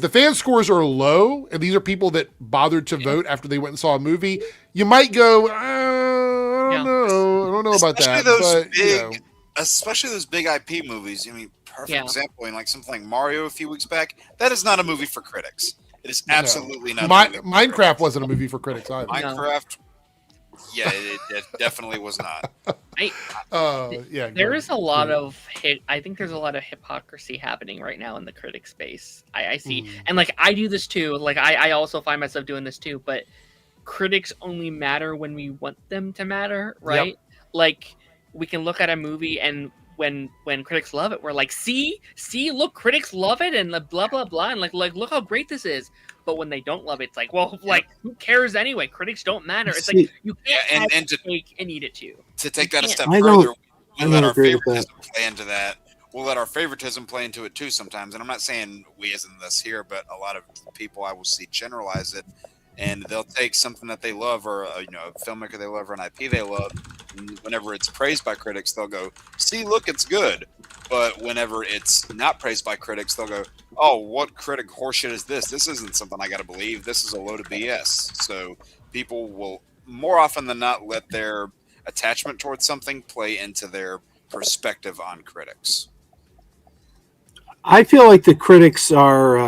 the fan scores are low, and these are people that bothered to vote after they went and saw a movie, you might go, I don't know about that. Especially those big IP movies. I mean, perfect example in like something like Mario a few weeks back. That is not a movie for critics. It is absolutely not. Minecraft wasn't a movie for critics either. Minecraft, it definitely was not. There is a lot of I think there's a lot of hypocrisy happening right now in the critic space. I see, and like I do this too. Like I also find myself doing this too. But critics only matter when we want them to matter, right? Yep. Like we can look at a movie and when critics love it, we're like, see, look, critics love it and blah blah blah, and like look how great this is. But when they don't love it, it's like, well, like who cares anyway? Critics don't matter. It's like you can't have cake and eat it too. To take that a step further, we let our favoritism play into that. We'll let our favoritism play into it too sometimes. And I'm not saying we as in this here, but a lot of people I will see generalize it, and they'll take something that they love or a filmmaker they love or an IP they love. And whenever it's praised by critics, they'll go, "See, look, it's good." But whenever it's not praised by critics, they'll go, "Oh, what critic horseshit is this? This isn't something I got to believe. This is a load of BS." So people will more often than not let their attachment towards something play into their perspective on critics. I feel like the critics are.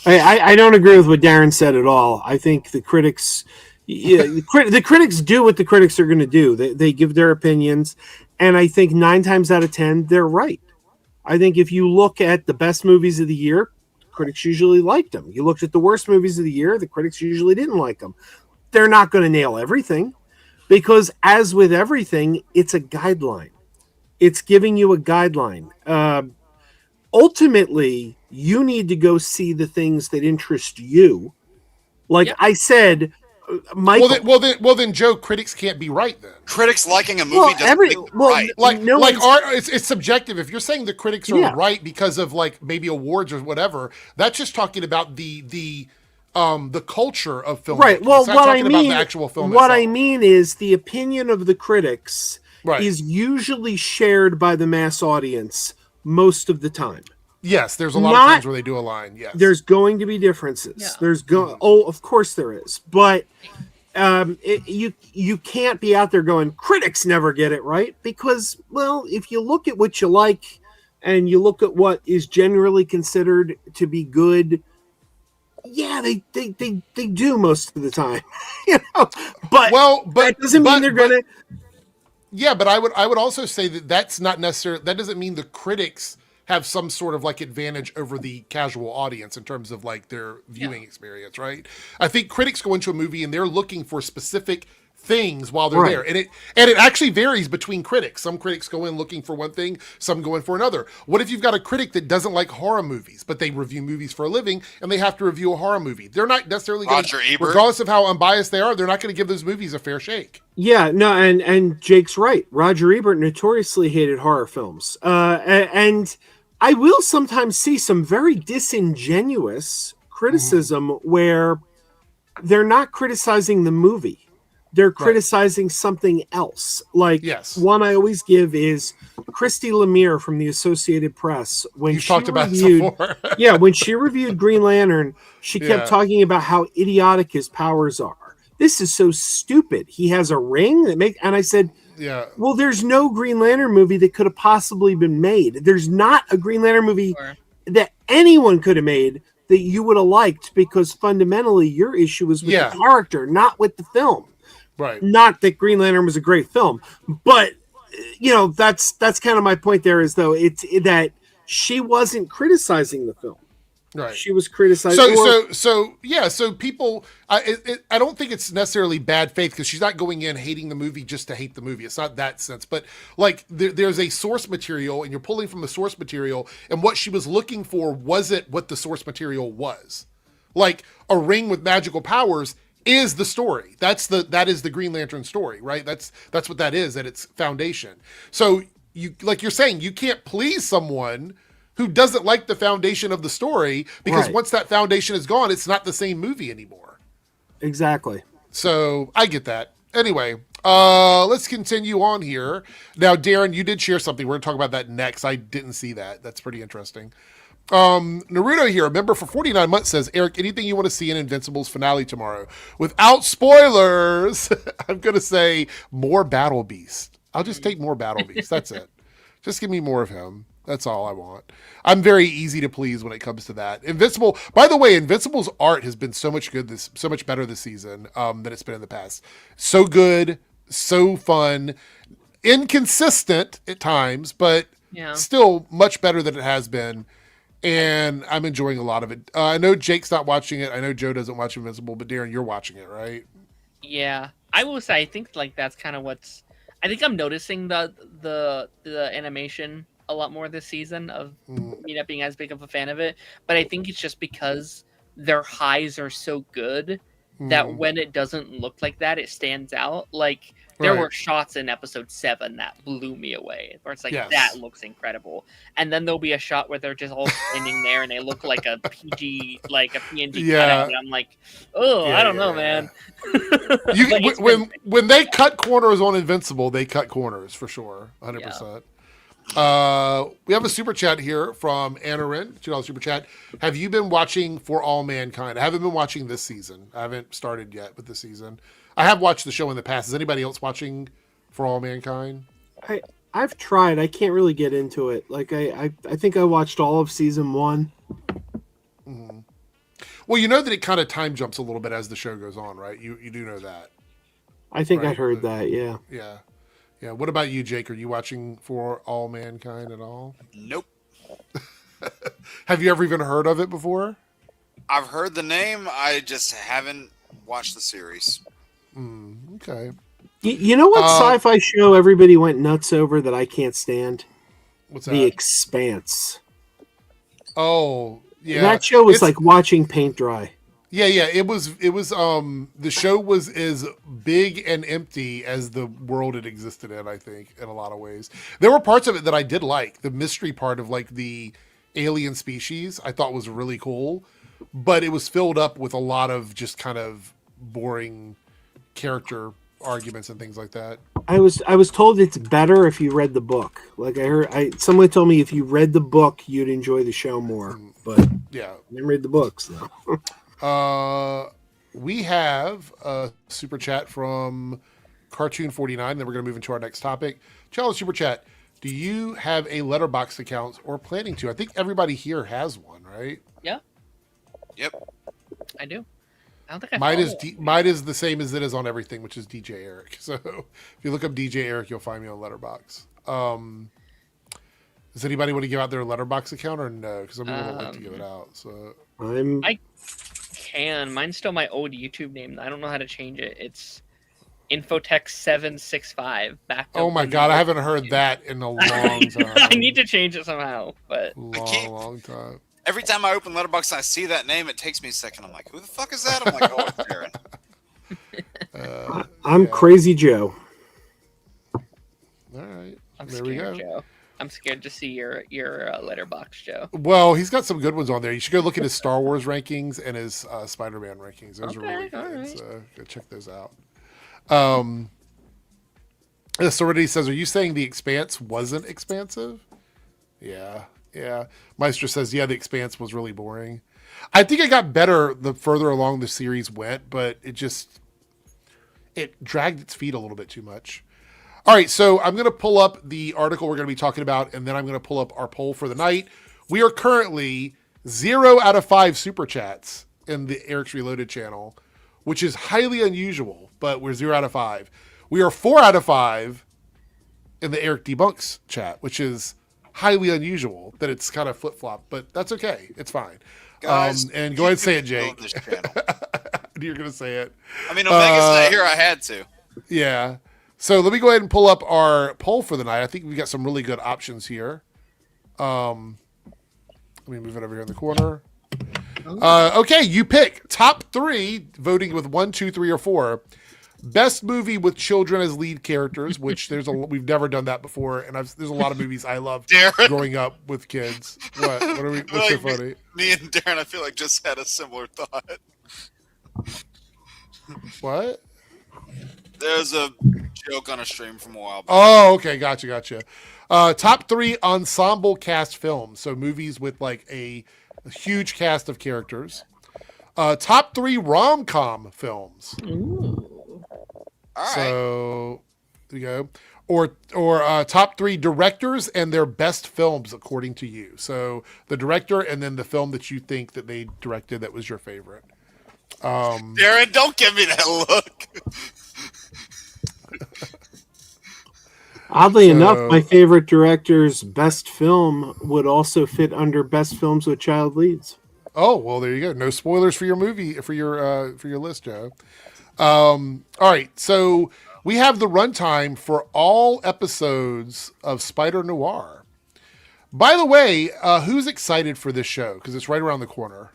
I don't agree with what Darren said at all. I think the critics, the critics do what the critics are going to do. They give their opinions, and I think 9 times out of 10 they're right. I think if you look at the best movies of the year, critics usually liked them. You looked at the worst movies of the year, the critics usually didn't like them. They're not going to nail everything, because as with everything, it's a guideline. It's giving you a guideline. Ultimately, you need to go see the things that interest you. Like I said, Michael. Well, then, Joe, critics can't be right then. Critics liking a movie doesn't make them right. It's subjective. If you're saying the critics are right because of like maybe awards or whatever, that's just talking about the culture of film. Right. Well, what I mean, about the actual film. What I mean is the opinion of the critics is usually shared by the mass audience most of the time. Yes, there's a lot of times where they do align. Yes, there's going to be differences. Yeah. Of course there is, but you can't be out there going critics never get it right, because if you look at what you like and you look at what is generally considered to be good, they do most of the time, But that doesn't mean they're gonna. Yeah, but I would also say that's not necessarily. That doesn't mean the critics have some sort of like advantage over the casual audience in terms of like their viewing experience, right? I think critics go into a movie and they're looking for specific things while they're there. And it actually varies between critics. Some critics go in looking for one thing, some go in for another. What if you've got a critic that doesn't like horror movies, but they review movies for a living and they have to review a horror movie? They're not necessarily going to, regardless of how unbiased they are, they're not going to give those movies a fair shake. Yeah, no, and Jake's right. Roger Ebert notoriously hated horror films. And I will sometimes see some very disingenuous criticism where they're not criticizing the movie. They're criticizing something else. Like, one I always give is Christy Lemire from the Associated Press. When You've talked about this before. when she reviewed Green Lantern, she kept talking about how idiotic his powers are. This is so stupid. He has a ring and I said, well, there's no Green Lantern movie that could have possibly been made. There's not a Green Lantern movie that anyone could have made that you would have liked, because fundamentally your issue was with the character, not with the film. Right. Not that Green Lantern was a great film, but that's kind of my point there, is though it's that she wasn't criticizing the film. Right. She was criticizing. So people, I don't think it's necessarily bad faith, because she's not going in hating the movie just to hate the movie. It's not that sense, but like there's a source material and you're pulling from the source material, and what she was looking for wasn't what the source material was. Like a ring with magical powers is the story. That is the Green Lantern story, right? That's what that is at its foundation. So you, like you're saying, you can't please someone who doesn't like the foundation of the story, because once that foundation is gone, it's not the same movie anymore. Exactly. So I get that. Anyway, let's continue on here. Now, Darren, you did share something. We're going to talk about that next. I didn't see that. That's pretty interesting. Naruto here, a member for 49 months, says, Eric, anything you want to see in Invincible's finale tomorrow? Without spoilers, I'm going to say more Battle Beast. I'll just take more Battle Beast. That's it. Just give me more of him. That's all I want. I'm very easy to please when it comes to that. Invincible, by the way, Invincible's art has been so much better this season than it's been in the past. So good, so fun, inconsistent at times, but still much better than it has been. And I'm enjoying a lot of it. I know Jake's not watching it. I know Joe doesn't watch Invincible, but Darren, you're watching it, right? Yeah, I will say I think like that's kind of what's. I think I'm noticing the animation a lot more this season of me not being as big of a fan of it, but I think it's just because their highs are so good that when it doesn't look like that, it stands out. Like there were shots in episode 7 that blew me away, where it's like that looks incredible, and then there'll be a shot where they're just all standing there and they look like a PG, like a PNG cutout, and I'm like, I don't know, man. When they cut corners on Invincible, they cut corners for sure, 100%. We have a super chat here from Anarin, $2 super chat. Have you been watching For All Mankind? I haven't been watching this season. I haven't started yet with this season. I have watched the show in the past. Is anybody else watching For All Mankind? I've tried. I can't really get into it. Like I think I watched all of season 1. Mm-hmm. Well, you know that it kind of time jumps a little bit as the show goes on, right? You do know that. I think I heard that. Yeah. Yeah. Yeah. What about you, Jake? Are you watching For All Mankind at all? Nope. Have you ever even heard of it before? I've heard the name. I just haven't watched the series. Okay. You know what sci-fi show everybody went nuts over that I can't stand? What's that? The Expanse. Oh, yeah. That show was like watching paint dry. Yeah, yeah. It was. The show was as big and empty as the world it existed in. I think in a lot of ways, there were parts of it that I did like. The mystery part of like the alien species, I thought was really cool, but it was filled up with a lot of just kind of boring character arguments and things like that. I was told it's better if you read the book. Like somebody told me if you read the book, you'd enjoy the show more. But Yeah. I didn't read the books though. We have a super chat from Cartoon 49. Then we're going to move into our next topic. Challenge super chat. Do you have a Letterboxd account or planning to? I think everybody here has one, right? Yeah, Yep. I do. I don't think I Mine is the same as it is on everything, which is DJ Eric. So if you look up DJ Eric, you'll find me on Letterboxd. Does anybody want to give out their Letterboxd account or no? Because I'm going to like to give it out. So I can. Mine's still my old YouTube name. I don't know how to change it. It's Infotech765. Oh my god, I haven't heard that in a long time. I need to change it somehow, but long time. Every time I open Letterboxd and I see that name, it takes me a second. I'm like, who the fuck is that? I'm like, oh, it's Darren. I'm Crazy Joe. All right. I'm there scared, we go. Joe. I'm scared to see your Letterboxd, Joe. Well, he's got some good ones on there. You should go look at his Star Wars rankings and his Spider-Man rankings. Those are really good. Right. So go check those out. Serenity says, are you saying The Expanse wasn't expansive? Yeah. Meister says, yeah, The Expanse was really boring. I think it got better the further along the series went, but it dragged its feet a little bit too much. All right, so I'm going to pull up the article we're going to be talking about, and then I'm going to pull up our poll for the night. We are currently 0 out of 5 super chats in the Eric's Reloaded channel, which is highly unusual, but we're 0 out of 5. We are 4 out of 5 in the Eric Debunks chat, which is highly unusual that it's kind of flip-flop, but that's okay. It's fine. Guys, and go ahead and say it, Jake. This channel. You're going to say it. I mean, Omega's not here. I had to. Yeah. So let me go ahead and pull up our poll for the night. I think we've got some really good options here. Let me move it over here in the corner. Okay, you pick top 3, voting with 1, 2, 3, or 4. Best movie with children as lead characters, which we've never done that before, and there's a lot of movies I love growing up with kids. What's so funny? Me and Darren, I feel like just had a similar thought. What? There's a joke on a stream from a while back. Oh, okay, gotcha. Top 3 ensemble cast films, so movies with like a huge cast of characters. Top 3 rom-com films. Ooh. All right. So there you go. Or top 3 directors and their best films according to you. So the director and then the film that you think that they directed that was your favorite. Darren, don't give me that look. Oddly enough, my favorite director's best film would also fit under best films with child leads. Oh, well, there you go. No spoilers for your movie, for your list, Joe. All right. So we have the runtime for all episodes of Spider-Noir. By the way, who's excited for this show? Because it's right around the corner.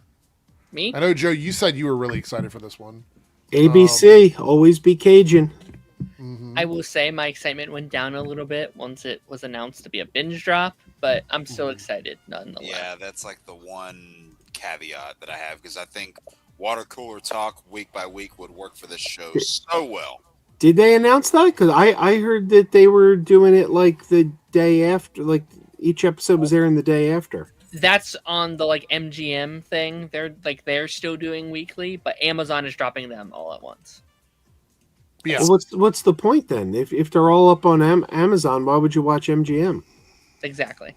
Me? I know, Joe, you said you were really excited for this one. ABC, always be Cajun. I will say my excitement went down a little bit once it was announced to be a binge drop, but I'm still excited nonetheless. Yeah, that's like the one caveat that I have, because I think water cooler talk week by week would work for this show so well. Did they announce that? Because I heard that they were doing it like the day after, like each episode was airing the day after. That's on the like MGM thing. They're still doing weekly, but Amazon is dropping them all at once. Yeah. Well, what's the point then? If they're all up on Amazon, why would you watch MGM? Exactly.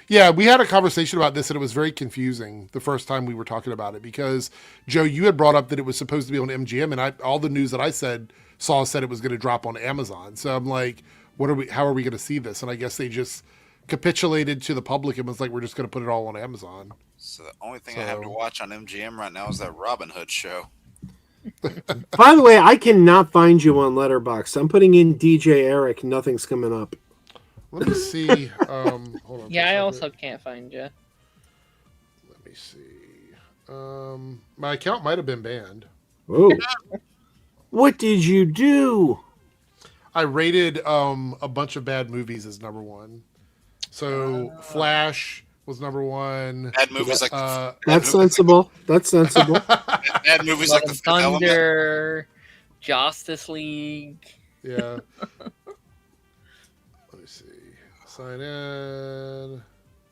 Yeah, we had a conversation about this, and it was very confusing the first time we were talking about it because, Joe, you had brought up that it was supposed to be on MGM, and all the news that I said it was going to drop on Amazon. So I'm like, how are we going to see this? And I guess they just capitulated to the public and was like, we're just going to put it all on Amazon. So the only thing I have to watch on MGM right now is that Robin Hood show. By the way, I cannot find you on Letterboxd. I'm putting in DJ Eric. Nothing's coming up. Let me see. Hold on. Yeah, I also can't find you. Let me see. My account might have been banned. Oh. What did you do? I rated a bunch of bad movies as number one. So Flash was number one. Bad movies like That's sensible. That's sensible. bad movies Love like the and Fifth Element. Thunder, Justice League. Yeah. Let me see. Sign in.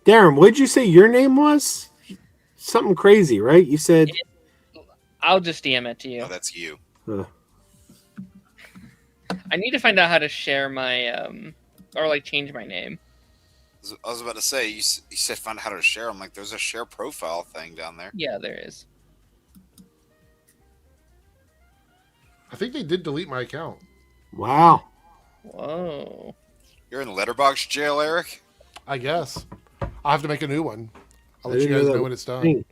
Darren, what did you say your name was? Something crazy, right? You said. I'll just DM it to you. Oh, that's you. I need to find out how to share my or like change my name. I was about to say, you said find out how to share. I'm like, there's a share profile thing down there. Yeah, there is. I think they did delete my account. Wow. Whoa. You're in Letterboxd jail, Eric? I guess. I'll have to make a new one. I'll I let you didn't guys know that know when it's done. thing.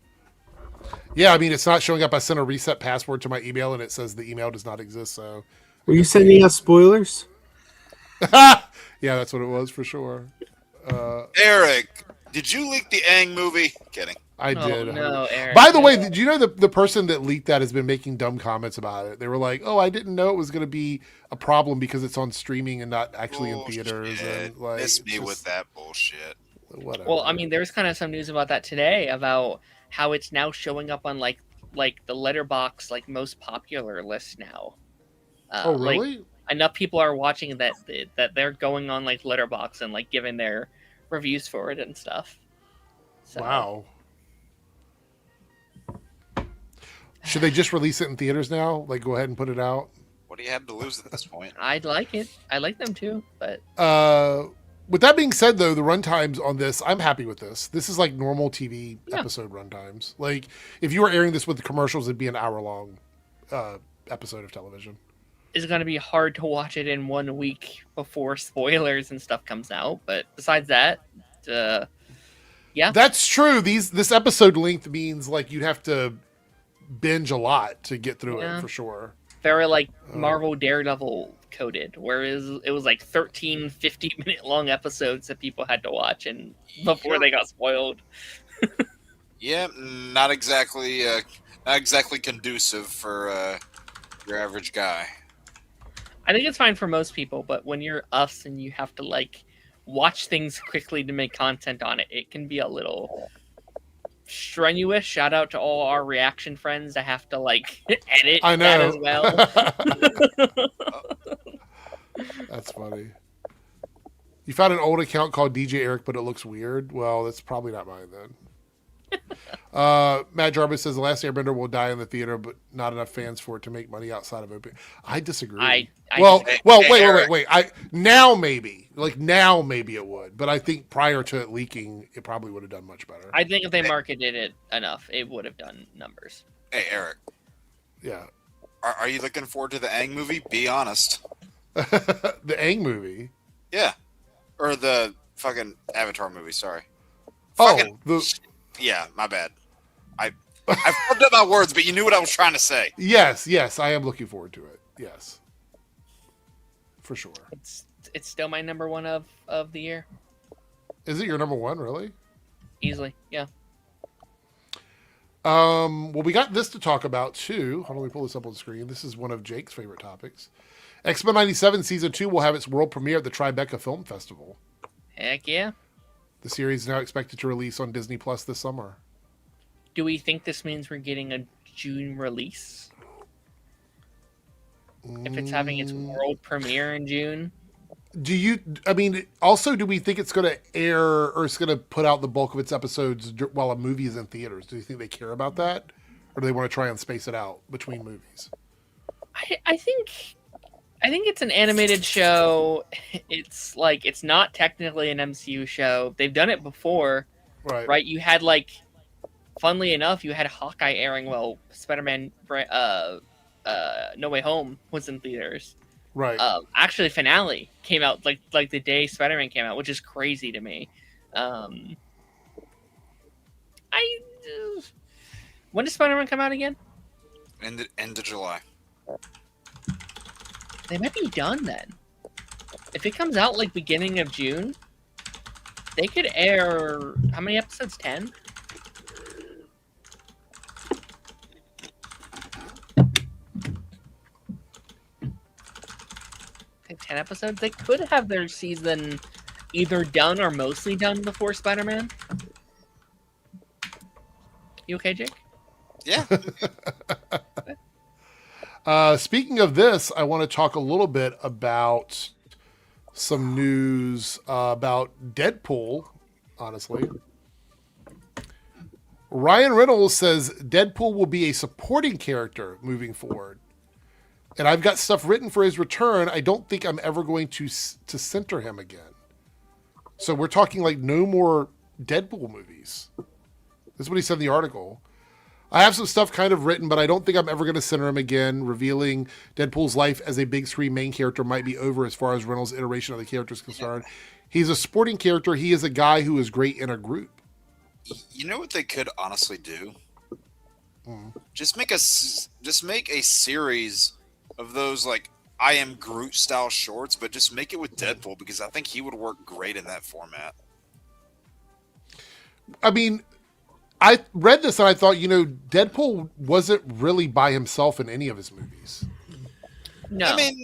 Yeah, I mean, it's not showing up. I sent a reset password to my email, and it says the email does not exist. So, Were you sending us spoilers? yeah, that's what it was for sure. Eric, did you leak the Aang movie? Kidding. I Oh, did. no, Eric. By the way, did you know the person that leaked that has been making dumb comments about it? They were like, "Oh, I didn't know it was going to be a problem because it's on streaming and not actually in theaters." And like, Miss it's me just- with that bullshit. Whatever. Well, I mean, there's kind of some news about that today about how it's now showing up on like the Letterboxd like most popular list now. oh, Like, really? enough people are watching that they're going on like Letterboxd and like giving their reviews for it and stuff. So, Wow. Should they just release it in theaters now? Like, go ahead and put it out. What do you have to lose at this point? I'd like it. I like them too, but With that being said, though, the runtimes on this, I'm happy with this. This is like normal TV Yeah. episode runtimes. Like, if you were airing this with the commercials, it'd be an hour-long episode of television. it's going to be hard to watch it in 1 week before spoilers and stuff comes out. But besides that, yeah, That's true. This episode length means like you'd have to binge a lot to get through Yeah. it for sure. very like Marvel Daredevil coded, whereas it was like 13 50-minute long episodes that people had to watch and before they got spoiled. Yeah, not exactly conducive for your average guy. I think it's fine for most people, but when you're us and you have to like watch things quickly to make content on it, it can be a little strenuous. Shout out to all our reaction friends that have to like edit I that know. as well. That's funny. You found an old account called DJ Eric, but it looks weird. Well, that's probably not mine then. Matt Jarvis says the last Airbender will die in the theater, but not enough fans for it to make money outside of open. I disagree. I well, disagree. wait. Now maybe it would, but I think prior to it leaking, it probably would have done much better. I think if they marketed it enough, it would have done numbers. Hey, Eric, Yeah, are you looking forward to the Aang movie? Be honest. the Aang movie. Yeah, or the fucking Avatar movie. Sorry. Oh, Fucking- Yeah, my bad. I fucked up my words, but you knew what I was trying to say. yes, I am looking forward to it. Yes, for sure. It's still my number one of the year, Is it your number one, really? easily. Yeah. Well, we got this to talk about too. Hold on, let me pull this up on the screen. This is one of Jake's favorite topics. X-Men 97 Season 2 will have its world premiere at the Tribeca Film Festival. Heck yeah. The series is now expected to release on Disney Plus this summer. Do we think this means we're getting a June release? If it's having its world premiere in June? Also, do we think it's going to air or it's going to put out the bulk of its episodes while a movie is in theaters? Do you think they care about that? Or do they want to try and space it out between movies? I think it's an animated show. It's like it's not technically an MCU show. They've done it before, right? You had like, funnily enough, you had Hawkeye airing while Spider-Man No Way Home was in theaters. Right. Actually, finale came out like the day Spider-Man came out, which is crazy to me. When does Spider-Man come out again? End of July. They might be done then. If it comes out like beginning of June, they could air how many episodes? 10? 10 episodes. They could have their season either done or mostly done before Spider-Man. You okay, Jake? Yeah. Speaking of this, I want to talk a little bit about some news about Deadpool, honestly. Ryan Reynolds says Deadpool will be a supporting character moving forward. And I've got stuff written for his return. I don't think I'm ever going to center him again. So we're talking like no more Deadpool movies. This is what he said in the article. I have some stuff kind of written, but I don't think I'm ever going to center him again. Revealing Deadpool's life as a big screen main character might be over as far as Reynolds' iteration of the character is concerned. He's a supporting character. He is a guy who is great in a group. You know what they could honestly do? Just make a series of those like I Am Groot style shorts, but just make it with Deadpool because I think he would work great in that format. I mean, I read this and I thought, Deadpool wasn't really by himself in any of his movies. No, I mean,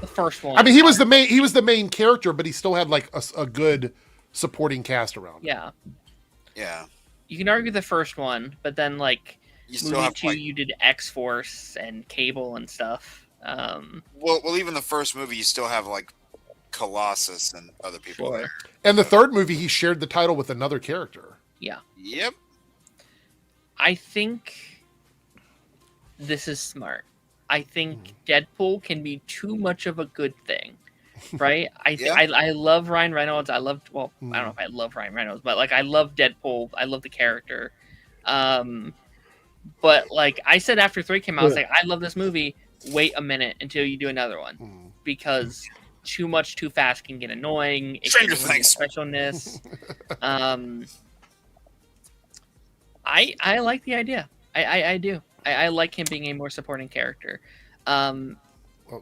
the first one. I mean, he was the main character, but he still had like a good supporting cast around him. Yeah. Yeah. You can argue the first one, but then like You still movie have 2, you did X-Force and Cable and stuff. Well, even the first movie, you still have like Colossus and other people Sure. there. And the third movie, he shared the title with another character. Yeah. Yep. I think this is smart. I think Deadpool can be too much of a good thing, right? I love Ryan Reynolds. I don't know if I love Ryan Reynolds, but like I love Deadpool. I love the character. But like I said after 3 came out, I was like, I love this movie. Wait a minute until you do another one because too much too fast can get annoying. It Stranger can lose Things. specialness. I like the idea. I do. I like him being a more supporting character. Oh,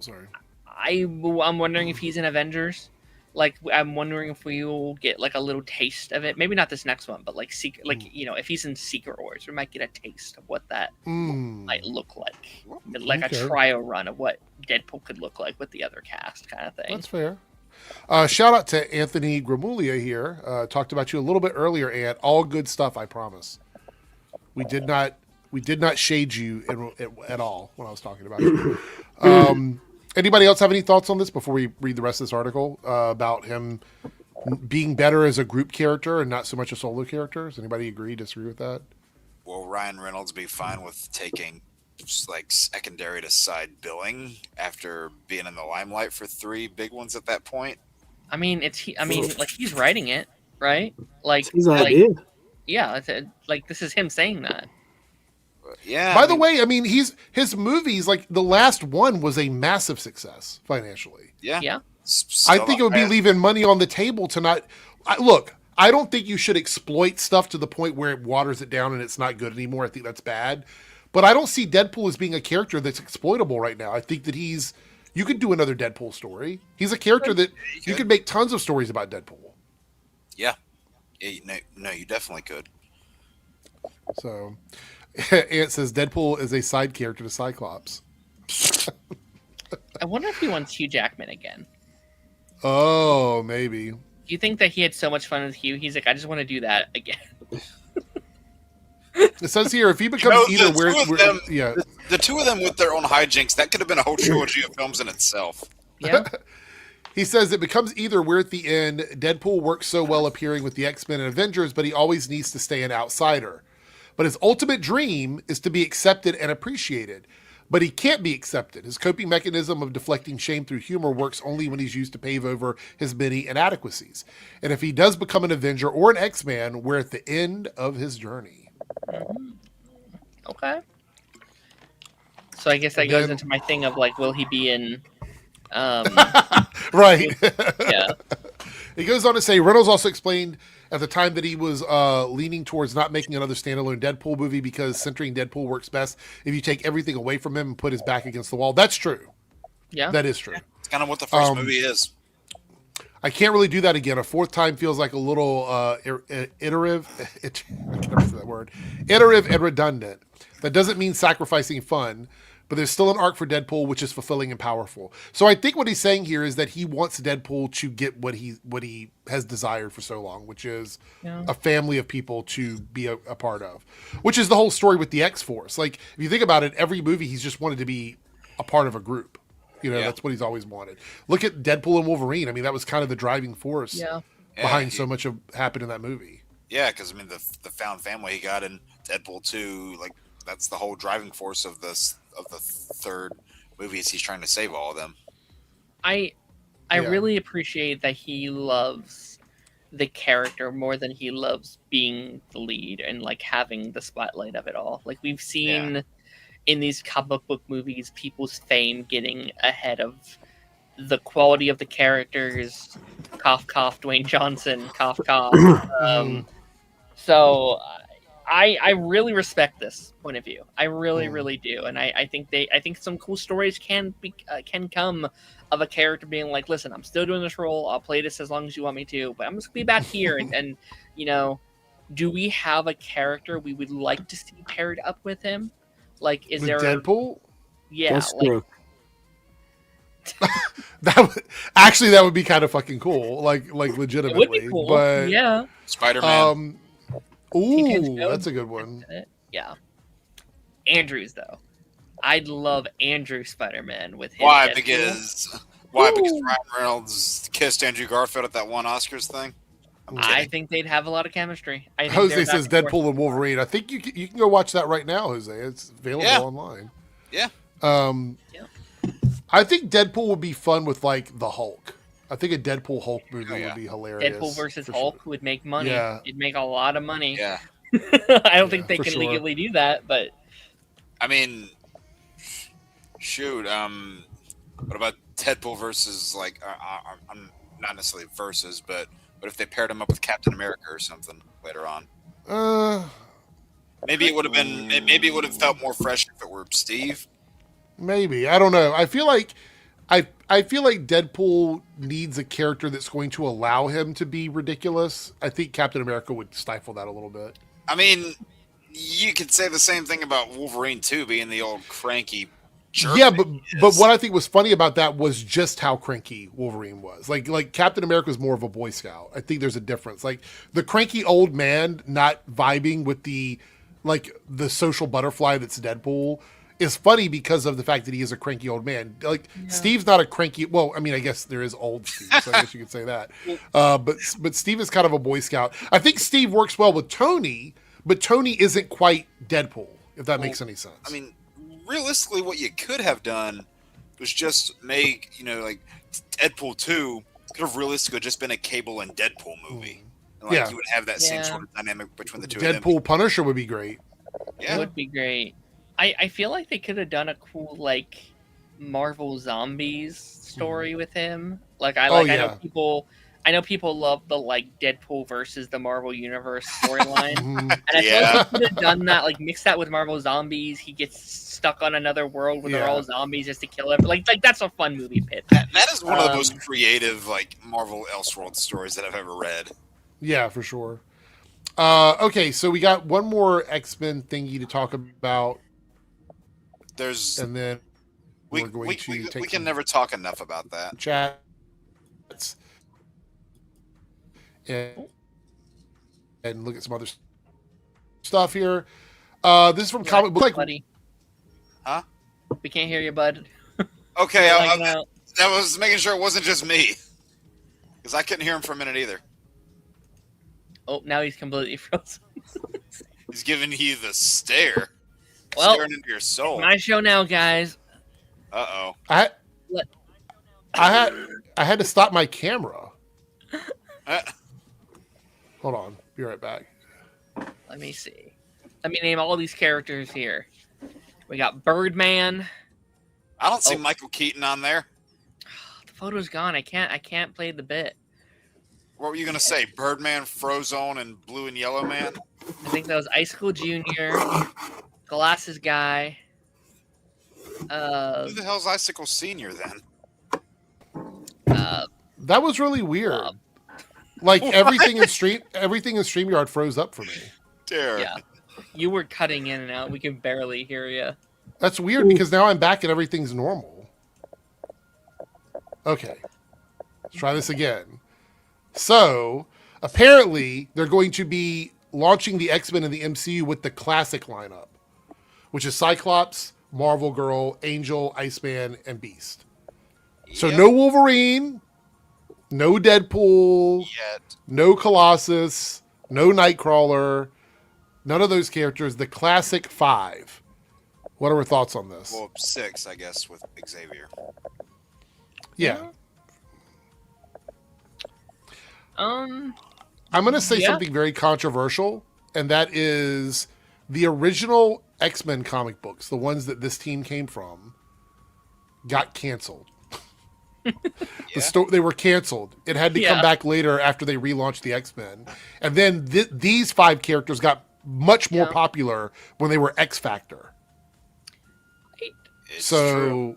sorry. I'm wondering if he's in Avengers. Like, I'm wondering if we will get like a little taste of it. Maybe not this next one, but like if he's in Secret Wars, we might get a taste of what that might look like. Like Okay. a trial run of what Deadpool could look like with the other cast, kind of thing. That's fair. Shout out to Anthony Gramulia here. Talked about you a little bit earlier, Ant. All good stuff, I promise. We did not shade you at all when I was talking about you. Anybody else have any thoughts on this before we read the rest of this article about him being better as a group character and not so much a solo character? Does anybody agree, disagree with that? Will Ryan Reynolds be fine with taking just like secondary to side billing after being in the limelight for 3 big ones at that point? I mean, like he's writing it, right? Like, It's his idea. yeah, like this is him saying that. Yeah. By the way, I mean, his movies, like the last one was a massive success financially. Yeah. Yeah. I think it would be leaving money on the table to not look. I don't think you should exploit stuff to the point where it waters it down and it's not good anymore. I think that's bad. But I don't see Deadpool as being a character that's exploitable right now. I think that you could do another Deadpool story. He's a character that you could make tons of stories about Deadpool. Yeah. No, you definitely could. So, Ant says Deadpool is a side character to Cyclops. I wonder if he wants Hugh Jackman again. Oh, maybe. Do you think that he had so much fun with Hugh? He's like, I just want to do that again. It says here if he becomes either The two of them with their own hijinks, that could have been a whole trilogy of films in itself. Yeah. He says it becomes either we're at the end. Deadpool works so well appearing with the X-Men and Avengers, but he always needs to stay an outsider. But his ultimate dream is to be accepted and appreciated. But he can't be accepted. His coping mechanism of deflecting shame through humor works only when he's used to pave over his many inadequacies. And if he does become an Avenger or an X-Man, we're at the end of his journey. Okay. So I guess that goes into my thing of like, will he be in? Right. Yeah. He goes on to say Reynolds also explained at the time that he was leaning towards not making another standalone Deadpool movie because centering Deadpool works best if you take everything away from him and put his back against the wall. That's true. Yeah. That is true. It's kind of what the first movie is. I can't really do that again. A fourth time feels like a little iterative. I can't remember that word. Iterative and redundant. That doesn't mean sacrificing fun, but there's still an arc for Deadpool, which is fulfilling and powerful. So I think what he's saying here is that he wants Deadpool to get what he has desired for so long, which is a family of people to be a part of, which is the whole story with the X-Force. Like, if you think about it, every movie he's just wanted to be a part of a group. You know, that's what he's always wanted. Look at Deadpool and Wolverine. I mean, that was kind of the driving force behind so much of happened in that movie. Yeah, because I mean, the found family he got in Deadpool 2, like that's the whole driving force of the third movie. Is he's trying to save all of them. I really appreciate that he loves the character more than he loves being the lead and like having the spotlight of it all. Like we've seen in these comic book movies, people's fame getting ahead of the quality of the characters. Cough, cough, Dwayne Johnson. Cough, cough. So I really respect this point of view. I really, really do, and I think some cool stories can come of a character being like, listen, I'm still doing this role. I'll play this as long as you want me to, but I'm just gonna be back here. and you know, do we have a character we would like to see paired up with him? Like, is there Deadpool? Yeah, Deathstroke. That would be kind of fucking cool. Like legitimately. It would be cool. But yeah. Spider-Man. Ooh, that's a good one. Yeah. Andrew's though. I'd love Andrew Spider-Man with him. Why? Because Ryan Reynolds kissed Andrew Garfield at that one Oscars thing? I think they'd have a lot of chemistry. Jose says Deadpool and Wolverine. I think you can go watch that right now, Jose. It's available online. Yeah. I think Deadpool would be fun with like the Hulk. I think a Deadpool Hulk movie would be hilarious. Deadpool versus Hulk would make money. Yeah. It'd make a lot of money. Yeah. I don't think they can legally do that, but I mean, shoot. What about Deadpool versus like? I'm not necessarily versus, but if they paired him up with Captain America or something later on? Maybe it would have been. Maybe it would have felt more fresh if it were Steve. Maybe, I don't know. I feel like Deadpool needs a character that's going to allow him to be ridiculous. I think Captain America would stifle that a little bit. I mean, you could say the same thing about Wolverine too, being the old cranky jerk. Yeah, but what I think was funny about that was just how cranky Wolverine was. Like Captain America was more of a Boy Scout. I think there's a difference. Like the cranky old man not vibing with the social butterfly that's Deadpool is funny because of the fact that he is a cranky old man. Like Steve's not a cranky. Well, I mean, I guess there is old Steve, so I guess you could say that. But Steve is kind of a Boy Scout. I think Steve works well with Tony, but Tony isn't quite Deadpool. If that makes any sense. I mean, realistically, what you could have done was just make like Deadpool 2 could have realistically just been a Cable and Deadpool movie. And, you would have that same sort of dynamic between the two of them. Deadpool Punisher would be great. Yeah. It would be great. I feel like they could have done a cool Marvel Zombies story with him. I know people love the Deadpool versus the Marvel Universe storyline. And I feel like they could have done that, mix that with Marvel Zombies. He gets stuck on another world where they're all zombies just to kill him. That's a fun movie pitch. That is one of the most creative Marvel Elseworld stories that I've ever read. Yeah, for sure. Okay, so we got one more X-Men thingy to talk about. And then we can never talk enough about that. Chats and look at some other stuff here. This is from comic book. Buddy. Huh? We can't hear you, bud. Okay, that was making sure it wasn't just me, because I couldn't hear him for a minute either. Oh, now he's completely frozen. He's giving you the stare. Well, staring into your soul. My show now, guys. Uh-oh. I had to stop my camera. Hold on. Be right back. Let me see. Let me name all these characters here. We got Birdman. I don't see Michael Keaton on there. The photo's gone. I can't play the bit. What were you gonna say? Birdman, Frozone, and Blue and Yellow Man? I think that was Icicle Jr., Glasses Guy. Who the hell's Icicle Senior then? That was really weird. Everything in StreamYard froze up for me. Dear. Yeah. You were cutting in and out. We can barely hear you. That's weird because now I'm back and everything's normal. Okay. Let's try this again. So, apparently, they're going to be launching the X-Men in the MCU with the classic lineup, which is Cyclops, Marvel Girl, Angel, Iceman, and Beast. So Yep. no Wolverine, no Deadpool, Yet. no Colossus, no Nightcrawler, none of those characters. The classic 5. What are our thoughts on this? Well, 6, I guess, with Xavier. Yeah. Um. I'm going to say Yeah. something very controversial, and that is the original X-Men comic books, the ones that this team came from, got canceled. Yeah. They were canceled. It had to come Yeah. back later after they relaunched the X-Men. And then these 5 characters got much more Yeah. popular when they were X Factor. It's So, true.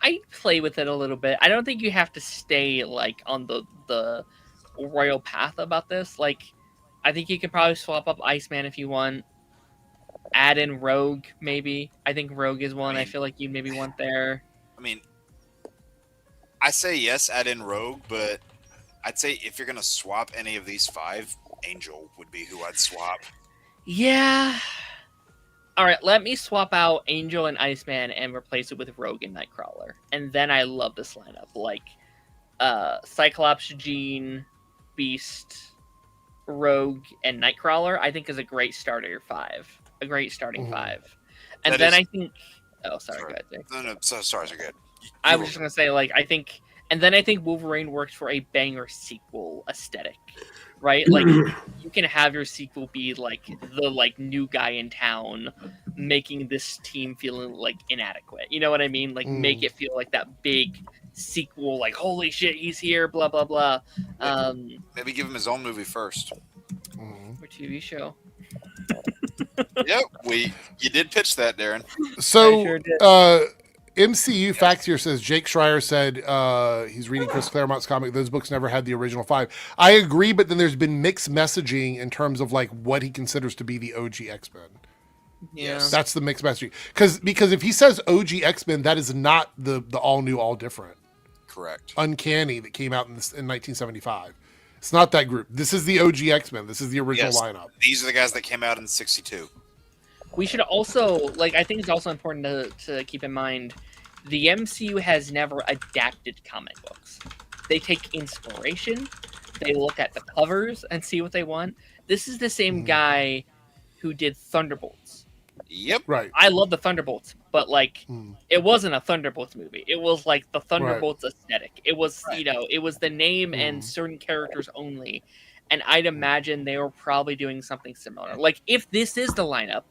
I play with it a little bit. I don't think you have to stay like on the royal path about this. Like, I think you could probably swap up Iceman if you want. Add in Rogue, maybe. I think Rogue is one I feel like you maybe want there. I mean, I say yes, add in Rogue, but I'd say if you're going to swap any of these 5, Angel would be who I'd swap. Yeah. All right, let me swap out Angel and Iceman and replace it with Rogue and Nightcrawler. And then I love this lineup. Like, Cyclops, Jean, Beast, Rogue, and Nightcrawler, I think is a great starter 5. A great starting 5. And That then is- I think... Oh, sorry, go ahead, Jay. No, so sorry, so good. I was just going to say, like, I think Wolverine works for a banger sequel aesthetic, right? Like, you can have your sequel be, like, the, like, new guy in town making this team feeling, like, inadequate. You know what I mean? Like, make it feel like that big sequel, like, holy shit, he's here, blah, blah, blah. Maybe give him his own movie first. Or TV show. Yep, you did pitch that, Darren. So, I sure did. MCU Facts here says Jake Schreier said he's reading Chris Claremont's comic. Those books never had the original 5. I agree, but then there's been mixed messaging in terms of like what he considers to be the OG X-Men. Yeah. That's the mixed messaging. Because if he says OG X-Men, that is not the all new, all different. Correct. Uncanny that came out in 1975. It's not that group. This is the OG X-Men. This is the original Yes. lineup. These are the guys that came out in 62. We should also, like, I think it's also important to keep in mind, the MCU has never adapted comic books. They take inspiration, they look at the covers and see what they want. This is the same guy who did Thunderbolts. Yep. Right. I love the Thunderbolts, but, like, it wasn't a Thunderbolts movie. It was, like, the Thunderbolts aesthetic. It was, you know, it was the name and certain characters only. And I'd imagine they were probably doing something similar. Like, if this is the lineup,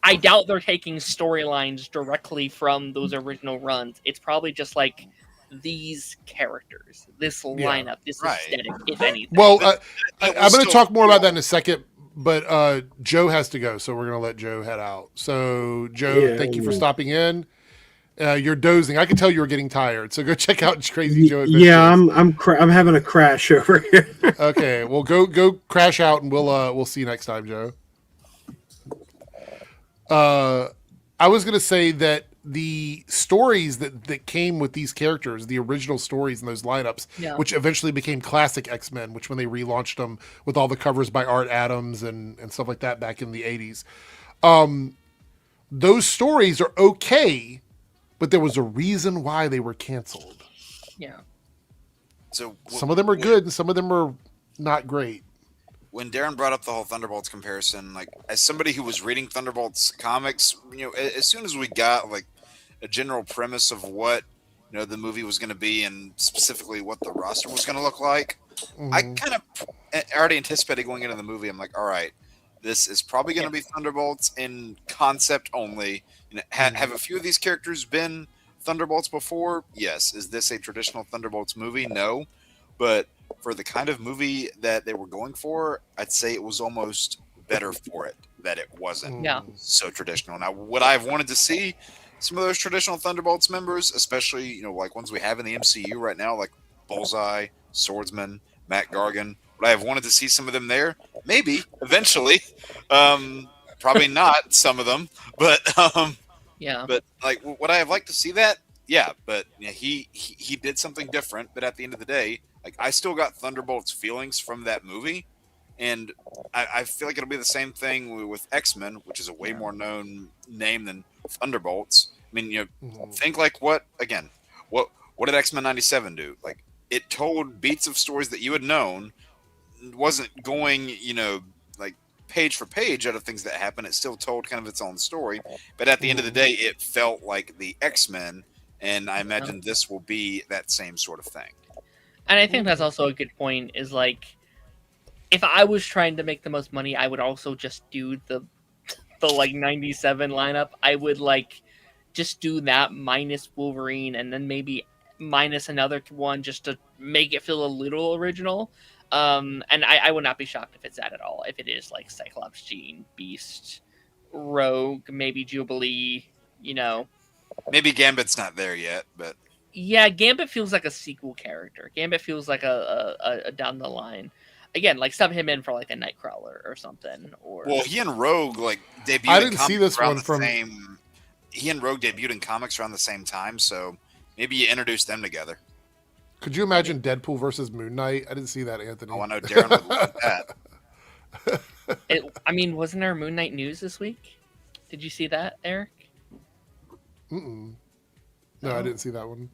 I doubt they're taking storylines directly from those original runs. It's probably just like these characters, this lineup, this aesthetic, if anything. Well, That I'm was going to still talk more about cool. that in a second, but Joe has to go, so we're going to let Joe head out. So, Joe, thank you for stopping in. You're dozing. I can tell you were getting tired, so go check out Crazy Joe Adventures. Yeah, I'm having a crash over here. Okay, well, go crash out, and we'll see you next time, Joe. I was going to say that the stories that came with these characters, the original stories in those lineups, which eventually became classic X-Men, which when they relaunched them with all the covers by Art Adams and stuff like that back in the 80s, those stories are okay, but there was a reason why they were canceled. Yeah. So Some of them are good and some of them are not great. when Darren brought up the whole Thunderbolts comparison, like as somebody who was reading Thunderbolts comics, you know, as soon as we got like a general premise of what, you know, the movie was going to be and specifically what the roster was going to look like, I kind of already anticipated going into the movie. I'm like, all right, this is probably going to be Thunderbolts in concept only. You know, have a few of these characters been Thunderbolts before? Yes. Is this a traditional Thunderbolts movie? No. But for the kind of movie that they were going for, I'd say it was almost better for it that it wasn't so traditional. Now, would I have wanted to see some of those traditional Thunderbolts members, especially, you know, like ones we have in the MCU right now, like Bullseye, Swordsman, Matt Gargan? Would I have wanted to see some of them there? Maybe, eventually. Probably not some of them, but Yeah. But like, would I have liked to see that? Yeah, but he did something different. But at the end of the day, like I still got Thunderbolt's feelings from that movie, and I feel like it'll be the same thing with X-Men, which is a way more known name than Thunderbolts. I mean, think like what did X-Men '97 do? Like it told beats of stories that you had known, wasn't going like page for page out of things that happen. It still told kind of its own story, but at the end of the day, it felt like the X-Men, and I imagine this will be that same sort of thing. And I think that's also a good point. Is like, if I was trying to make the most money, I would also just do the like '97 lineup. I would like just do that minus Wolverine, and then maybe minus another one just to make it feel a little original. And I would not be shocked if it's that at all. If it is like Cyclops, Jean, Beast, Rogue, maybe Jubilee, Maybe Gambit's not there yet, but yeah, Gambit feels like a sequel character. Gambit feels like a down the line. Again, like sub him in for like a Nightcrawler or something. Or well, he and Rogue like debuted. I didn't see this one from. He and Rogue debuted in comics around the same time, so maybe you introduce them together. Could you imagine Deadpool versus Moon Knight? I didn't see that, Anthony. Oh, I know Darren would love that. I mean, wasn't there Moon Knight news this week? Did you see that, Eric? No, I didn't see that one.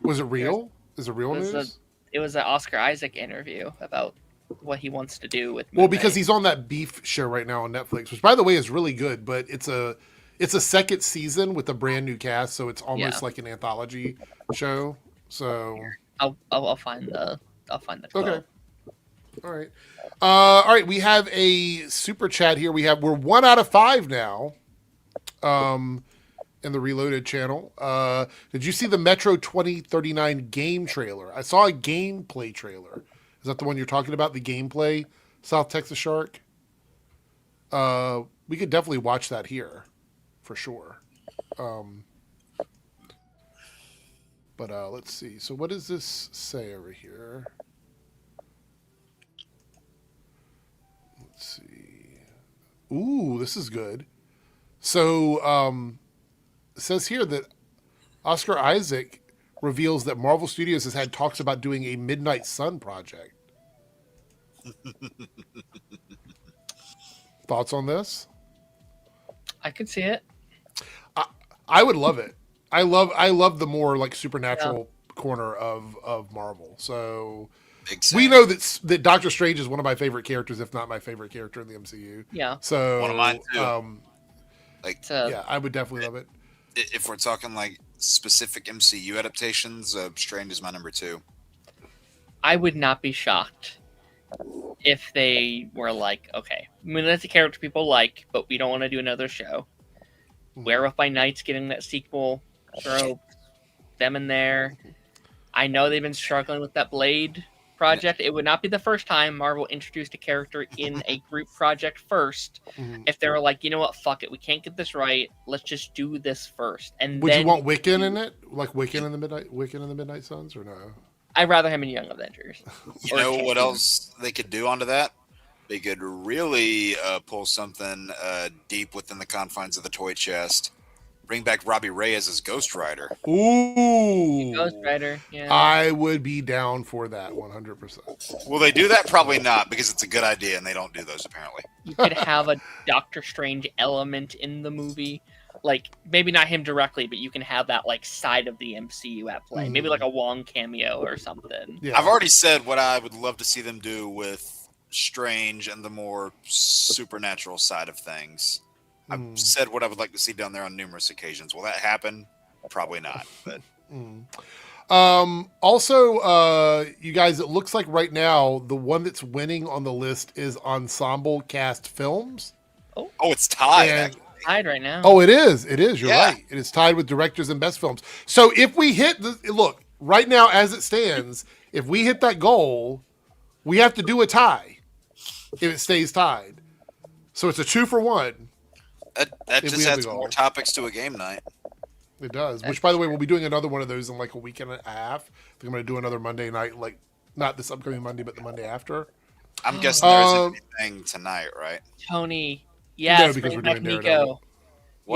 Was it real? Is it real news? It was an Oscar Isaac interview about what he wants to do with Moon Knight. Because he's on that Beef show right now on Netflix, which, by the way, is really good, but it's a second season with a brand new cast, so it's almost like an anthology show. So I'll find the quote. Okay. All right. We have a super chat here. We're 1 out of 5 now. In the Reloaded channel. Did you see the Metro 2039 game trailer? I saw a gameplay trailer. Is that the one you're talking about? The gameplay, South Texas Shark? We could definitely watch that here, for sure. But let's see. So what does this say over here? Let's see. Ooh, this is good. So, it says here that Oscar Isaac reveals that Marvel Studios has had talks about doing a Midnight Sun project. Thoughts on this? I could see it. I would love it. I love the more like supernatural corner of Marvel. So we know that Doctor Strange is one of my favorite characters, if not my favorite character in the MCU. Yeah. So one of mine too. Yeah, I would definitely love it. If we're talking like specific MCU adaptations, Strange is my number 2. I would not be shocked if they were like, okay, I mean, that's a character people like, but we don't want to do another show. Werewolf by Night's getting that sequel. Throw them in there. I know they've been struggling with that Blade project. It would not be the first time Marvel introduced a character in a group project first. If they were like, you know what, fuck it, we can't get this right. Let's just do this first. And would you want Wiccan in it, like Wiccan in the Midnight Suns, or no? I'd rather him in Young Avengers. You know what else they could do onto that? They could really pull something deep within the confines of the toy chest. Bring back Robbie Reyes as Ghost Rider. Ooh, Ghost Rider. Yeah, I would be down for that 100%. Will they do that? Probably not, because it's a good idea, and they don't do those apparently. You could have a Doctor Strange element in the movie, like maybe not him directly, but you can have that like side of the MCU at play. Maybe like a Wong cameo or something. Yeah. I've already said what I would love to see them do with Strange and the more supernatural side of things. I've said what I would like to see down there on numerous occasions. Will that happen? Probably not. But also, you guys, it looks like right now the one that's winning on the list is Ensemble Cast Films. Oh, it's tied. And, tied right now. Oh, it is. It is. You're right. It is tied with directors and best films. So if we hit look right now as it stands, if we hit that goal, we have to do a tie. If it stays tied, so it's a 2-for-1. That just adds more topics to a game night. It does. Which, by the way, we'll be doing another one of those in like a week and a half. I think I'm going to do another Monday night, like not this upcoming Monday, but the Monday after. I'm guessing there isn't anything tonight, right? Tony, yes, no, because bring we're back doing Nico. Daredevil.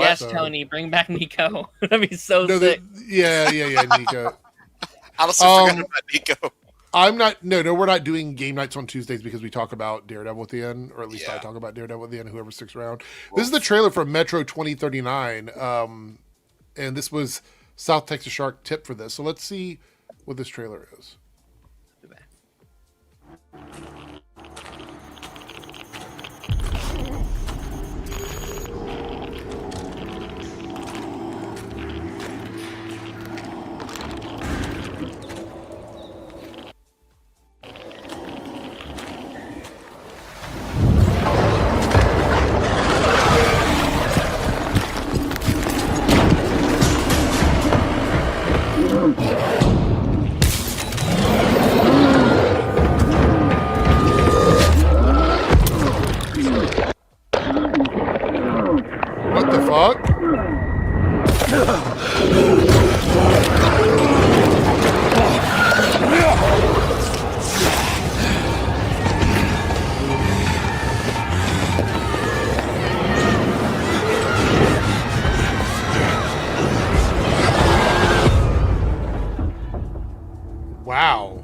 Yes, So- Tony, bring back Nico. That'd be so No, sick. yeah, Nico. I also forgot about Nico. I'm not. No, we're not doing game nights on Tuesdays because we talk about Daredevil at the end, or at least I Yeah. talk about Daredevil at the end. Whoever sticks around. This is the trailer for Metro 2039, and this was South Texas Shark tip for this. So let's see what this trailer is. What the fuck? Wow.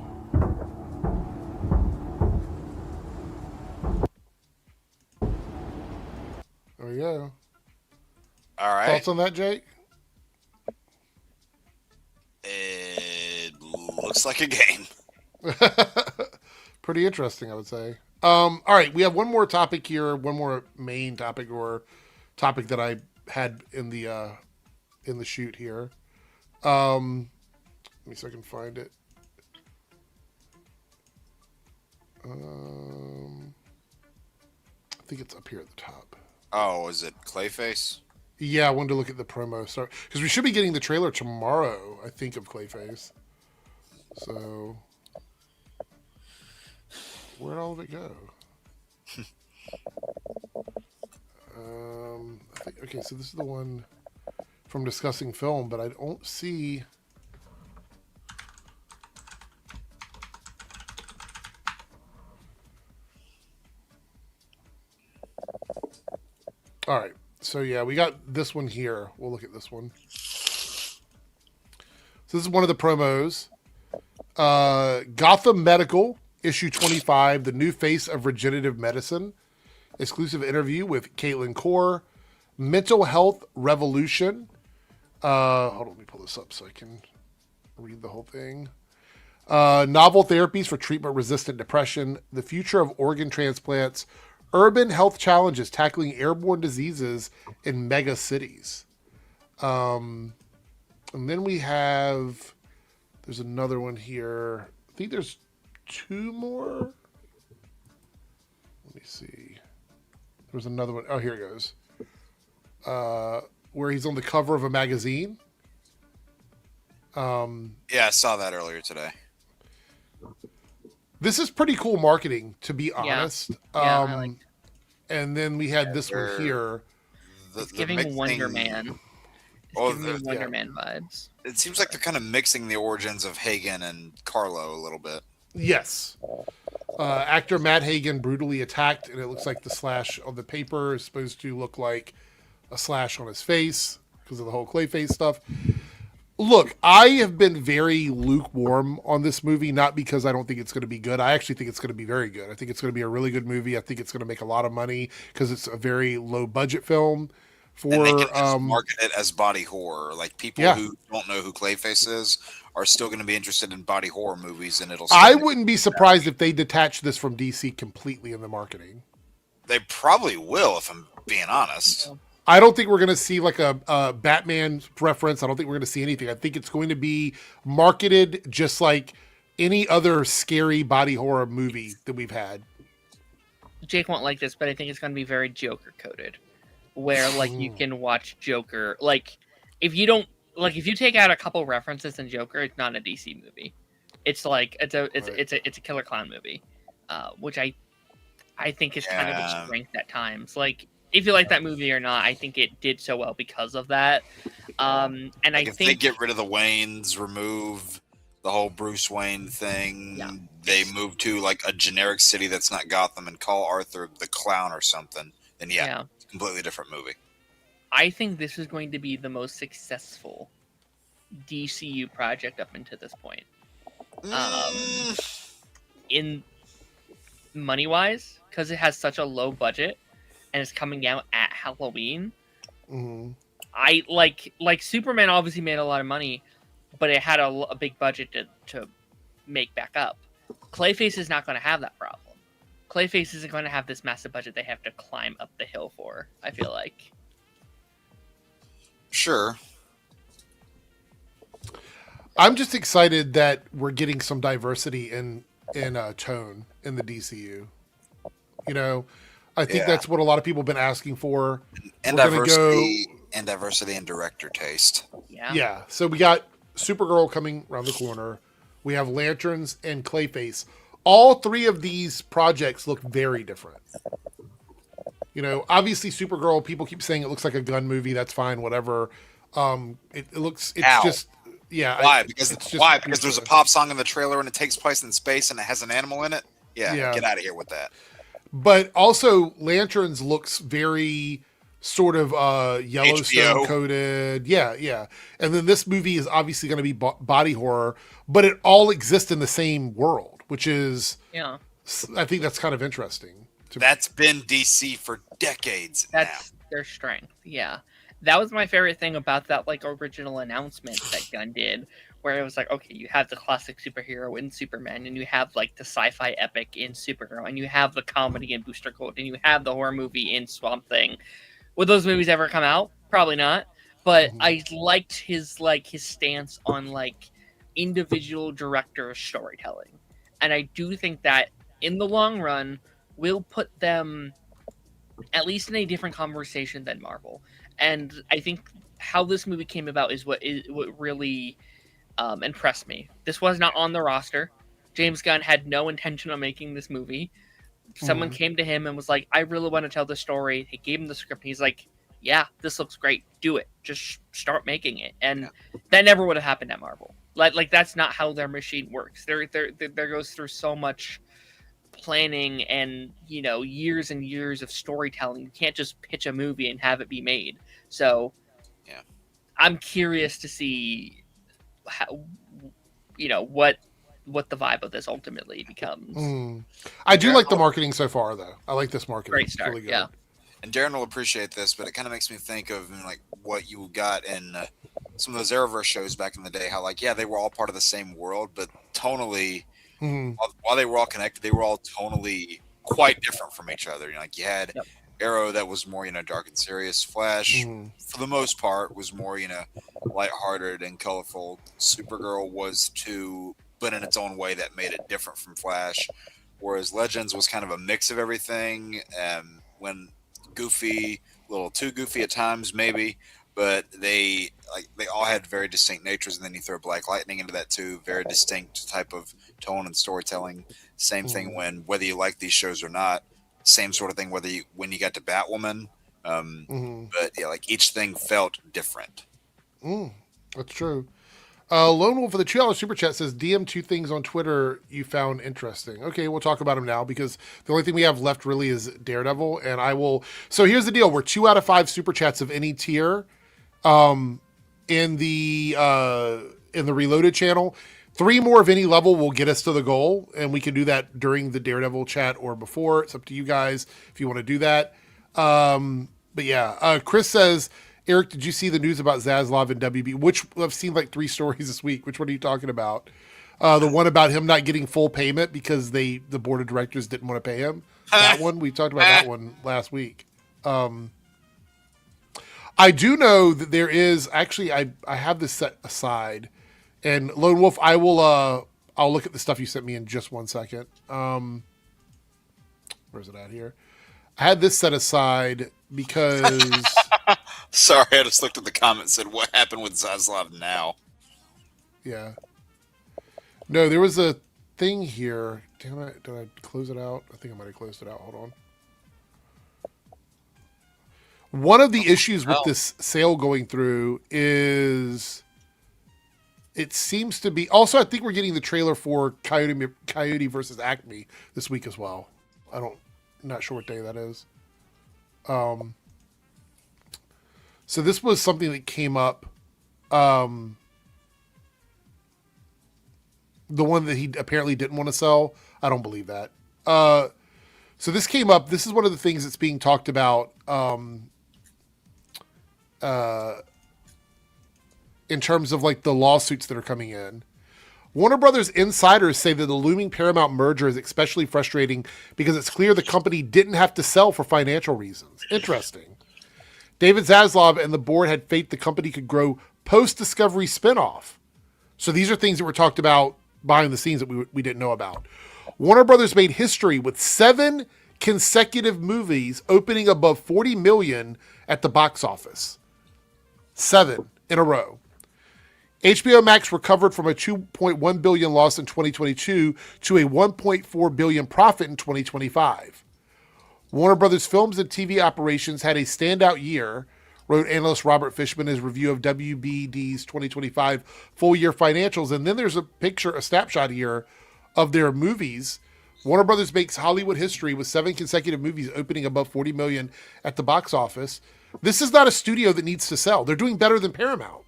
There we go. All right. Thoughts on that, Jake? It looks like a game. Pretty interesting, I would say. All right, we have one more topic here, one more main topic or topic that I had in the shoot here. Let me see if I can find it. I think it's up here at the top. Oh, is it Clayface? Yeah, I wanted to look at the promo. Sorry, because we should be getting the trailer tomorrow, I think, of Clayface. So, where'd all of it go? I think, okay, so this is the one from Discussing Film, but I don't see... All right. So yeah, we got this one here. We'll look at this one. So this is one of the promos. Gotham Medical, issue 25, the new face of regenerative medicine. Exclusive interview with Caitlin Core. Mental Health Revolution. Hold on, let me pull this up so I can read the whole thing. Novel therapies for treatment-resistant depression. The future of organ transplants. Urban health challenges tackling airborne diseases in mega cities. And then we have, there's another one here. I think there's two more. Let me see. There's another one. Oh, here it goes. Where he's on the cover of a magazine. Yeah, I saw that earlier today. This is pretty cool marketing, to be honest. Yeah, I like it. And then we had this one here. It's giving Wonder Man. It's giving me Wonder Man vibes. It seems like they're kind of mixing the origins of Hagen and Carlo a little bit. Yes. Actor Matt Hagen brutally attacked, and it looks like the slash on the paper is supposed to look like a slash on his face because of the whole Clayface stuff. Look, I have been very lukewarm on this movie, not because I don't think it's going to be good. I actually think it's going to be very good. I think it's going to be a really good movie. I think it's going to make a lot of money because it's a very low budget film. For And they can just market it as body horror. Like people who don't know who Clayface is are still going to be interested in body horror movies, and it'll. I wouldn't be surprised if they detach this from DC completely in the marketing. They probably will, if I'm being honest. I don't think we're going to see like a Batman reference. I don't think we're going to see anything. I think it's going to be marketed just like any other scary body horror movie that we've had. Jake won't like this, but I think it's going to be very Joker coded, where like you can watch Joker. Like if you don't like, if you take out a couple references in Joker, it's not a DC movie. It's like it's a killer clown movie, which I think is kind of a strength at times. Like if you like that movie or not, I think it did so well because of that. And like I if think they get rid of the Waynes, remove the whole Bruce Wayne thing, they move to like a generic city that's not Gotham and call Arthur the Clown or something, then it's a completely different movie. I think this is going to be the most successful DCU project up until this point. In money wise, because it has such a low budget and it's coming out at Halloween. I like Superman obviously made a lot of money, but it had a big budget to make back up. Clayface is not going to have that problem. Clayface isn't going to have this massive budget they have to climb up the hill for, I feel like. Sure. I'm just excited that we're getting some diversity in tone in the DCU. You know, I think that's what a lot of people have been asking for. And We're diversity in director taste. Yeah. So we got Supergirl coming around the corner. We have Lanterns and Clayface. All three of these projects look very different. You know, obviously Supergirl, people keep saying it looks like a gun movie. That's fine, whatever. It's just, yeah. Why? Because there's a pop song in the trailer and it takes place in space and it has an animal in it? Yeah. Get out of here with that. But also Lanterns looks very sort of Yellowstone coded. Yeah. And then this movie is obviously going to be body horror, but it all exists in the same world, which is, I think that's kind of interesting. That's been DC for decades. That's their strength. Yeah. That was my favorite thing about that like original announcement that Gunn did, where it was like, okay, you have the classic superhero in Superman, and you have like the sci-fi epic in Supergirl, and you have the comedy in Booster Gold, and you have the horror movie in Swamp Thing. Would those movies ever come out? Probably not. But I liked his stance on like individual director storytelling. And I do think that in the long run will put them at least in a different conversation than Marvel. And I think how this movie came about is what really impressed me. This was not on the roster. James Gunn had no intention of making this movie. Someone came to him and was like, I really want to tell the story. He gave him the script. And he's like, yeah, this looks great. Do it. Just start making it. And that never would have happened at Marvel. Like that's not how their machine works. There goes through so much planning and, you know, years and years of storytelling. You can't just pitch a movie and have it be made. So I'm curious to see how, you know, what the vibe of this ultimately becomes. I do like the marketing so far, though. I like this marketing. Great start, really good. yeah. And Darren will appreciate this, but it kind of makes me think of like what you got in some of those Arrowverse shows back in the day. How like they were all part of the same world, but tonally, while they were all connected, they were all tonally quite different from each other. You know, like you had Arrow that was more dark and serious. Flash, for the most part, was more lighthearted and colorful. Supergirl was too, but in its own way that made it different from Flash. Whereas Legends was kind of a mix of everything. When goofy, a little too goofy at times, maybe, but they all had very distinct natures. And then you throw Black Lightning into that too, very distinct type of tone and storytelling. Same thing whether you like these shows or not. Same sort of thing when you got to Batwoman. But like each thing felt different. That's true. Lone Wolf for the $2 super chat says, DM 2 things on Twitter you found interesting. Okay, we'll talk about them now because the only thing we have left really is Daredevil. And I will. So here's the deal. We're 2 out of 5 super chats of any tier in the Reloaded channel. 3 more of any level will get us to the goal. And we can do that during the Daredevil chat or before. It's up to you guys if you want to do that. But yeah, Chris says, Eric, did you see the news about Zaslav and WB? Which I've seen like 3 stories this week. Which one are you talking about? The one about him not getting full payment because the board of directors didn't want to pay him. That one, we talked about that one last week. I do know that there is actually, I have this set aside, and Lone Wolf, I will, I'll look at the stuff you sent me in just 1 second. Where's it at here? I had this set aside because. Sorry, I just looked at the comments and said, what happened with Zaslav now? Yeah. No, there was a thing here. Damn it. Did I close it out? I think I might have closed it out. Hold on. One of the issues with this sale going through is it seems to be... Also, I think we're getting the trailer for Coyote versus Acme this week as well. I'm not sure what day that is. So this was something that came up. The one that he apparently didn't want to sell. I don't believe that. So this came up. This is one of the things that's being talked about in terms of like the lawsuits that are coming in. Warner Brothers insiders say that the looming Paramount merger is especially frustrating because it's clear the company didn't have to sell for financial reasons. Interesting. David Zaslav and the board had faith the company could grow post-Discovery spinoff. So these are things that were talked about behind the scenes that we didn't know about. Warner Brothers made history with 7 consecutive movies opening above 40 million at the box office. 7 in a row. HBO Max recovered from a $2.1 billion loss in 2022 to a $1.4 billion profit in 2025. Warner Brothers Films and TV operations had a standout year, wrote analyst Robert Fishman in his review of WBD's 2025 full-year financials. And then there's a snapshot here of their movies. Warner Brothers makes Hollywood history with 7 consecutive movies opening above 40 million at the box office. This is not a studio that needs to sell. They're doing better than Paramount.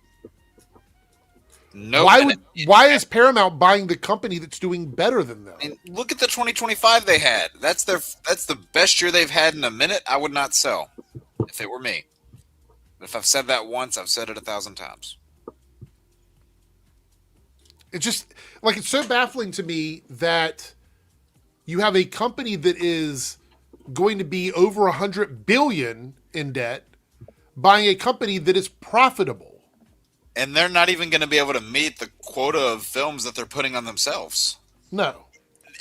No. Why is Paramount buying the company that's doing better than them? I mean, look at the 2025 they had. That's the best year they've had in a minute. I would not sell if it were me. If I've said that once, I've said it 1,000 times. It's just like, it's so baffling to me that you have a company that is going to be over 100 billion in debt buying a company that is profitable. And they're not even going to be able to meet the quota of films that they're putting on themselves. No.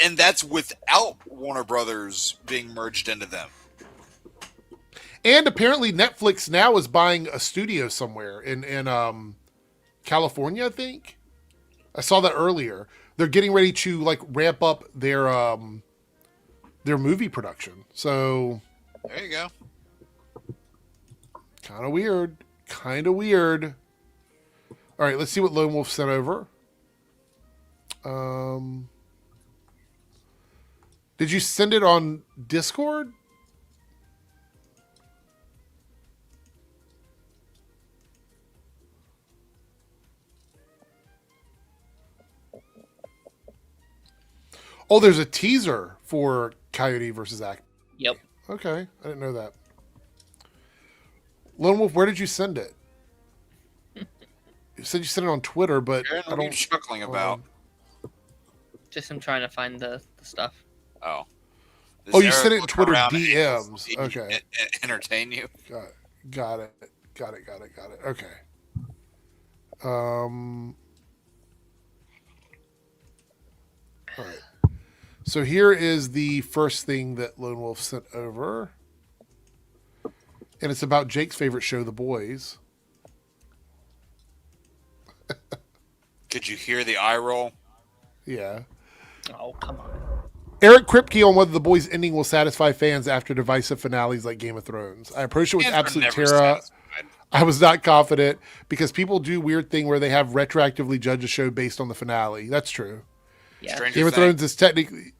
And that's without Warner Brothers being merged into them. And apparently Netflix now is buying a studio somewhere in California, I think. I saw that earlier. They're getting ready to like ramp up their movie production. So there you go. Kind of weird. All right, let's see what Lone Wolf sent over. Did you send it on Discord? Oh, there's a teaser for Coyote versus Act. Yep. Okay, I didn't know that. Lone Wolf, where did you send it? You said you sent it on Twitter, but Aaron, what are you chuckling about? Just him trying to find the stuff. Oh. You sent it in Twitter DMs. Okay. Entertain you? Got it. Okay. All right. So here is the first thing that Lone Wolf sent over. And it's about Jake's favorite show, The Boys. Could you hear the eye roll? Yeah. Oh, come on. Eric Kripke on whether The Boys ending will satisfy fans after divisive finales like Game of Thrones. I approached it with absolute terror. I was not confident because people do weird thing where they have retroactively judged a show based on the finale. That's true. Yeah. Game of Thrones is technically,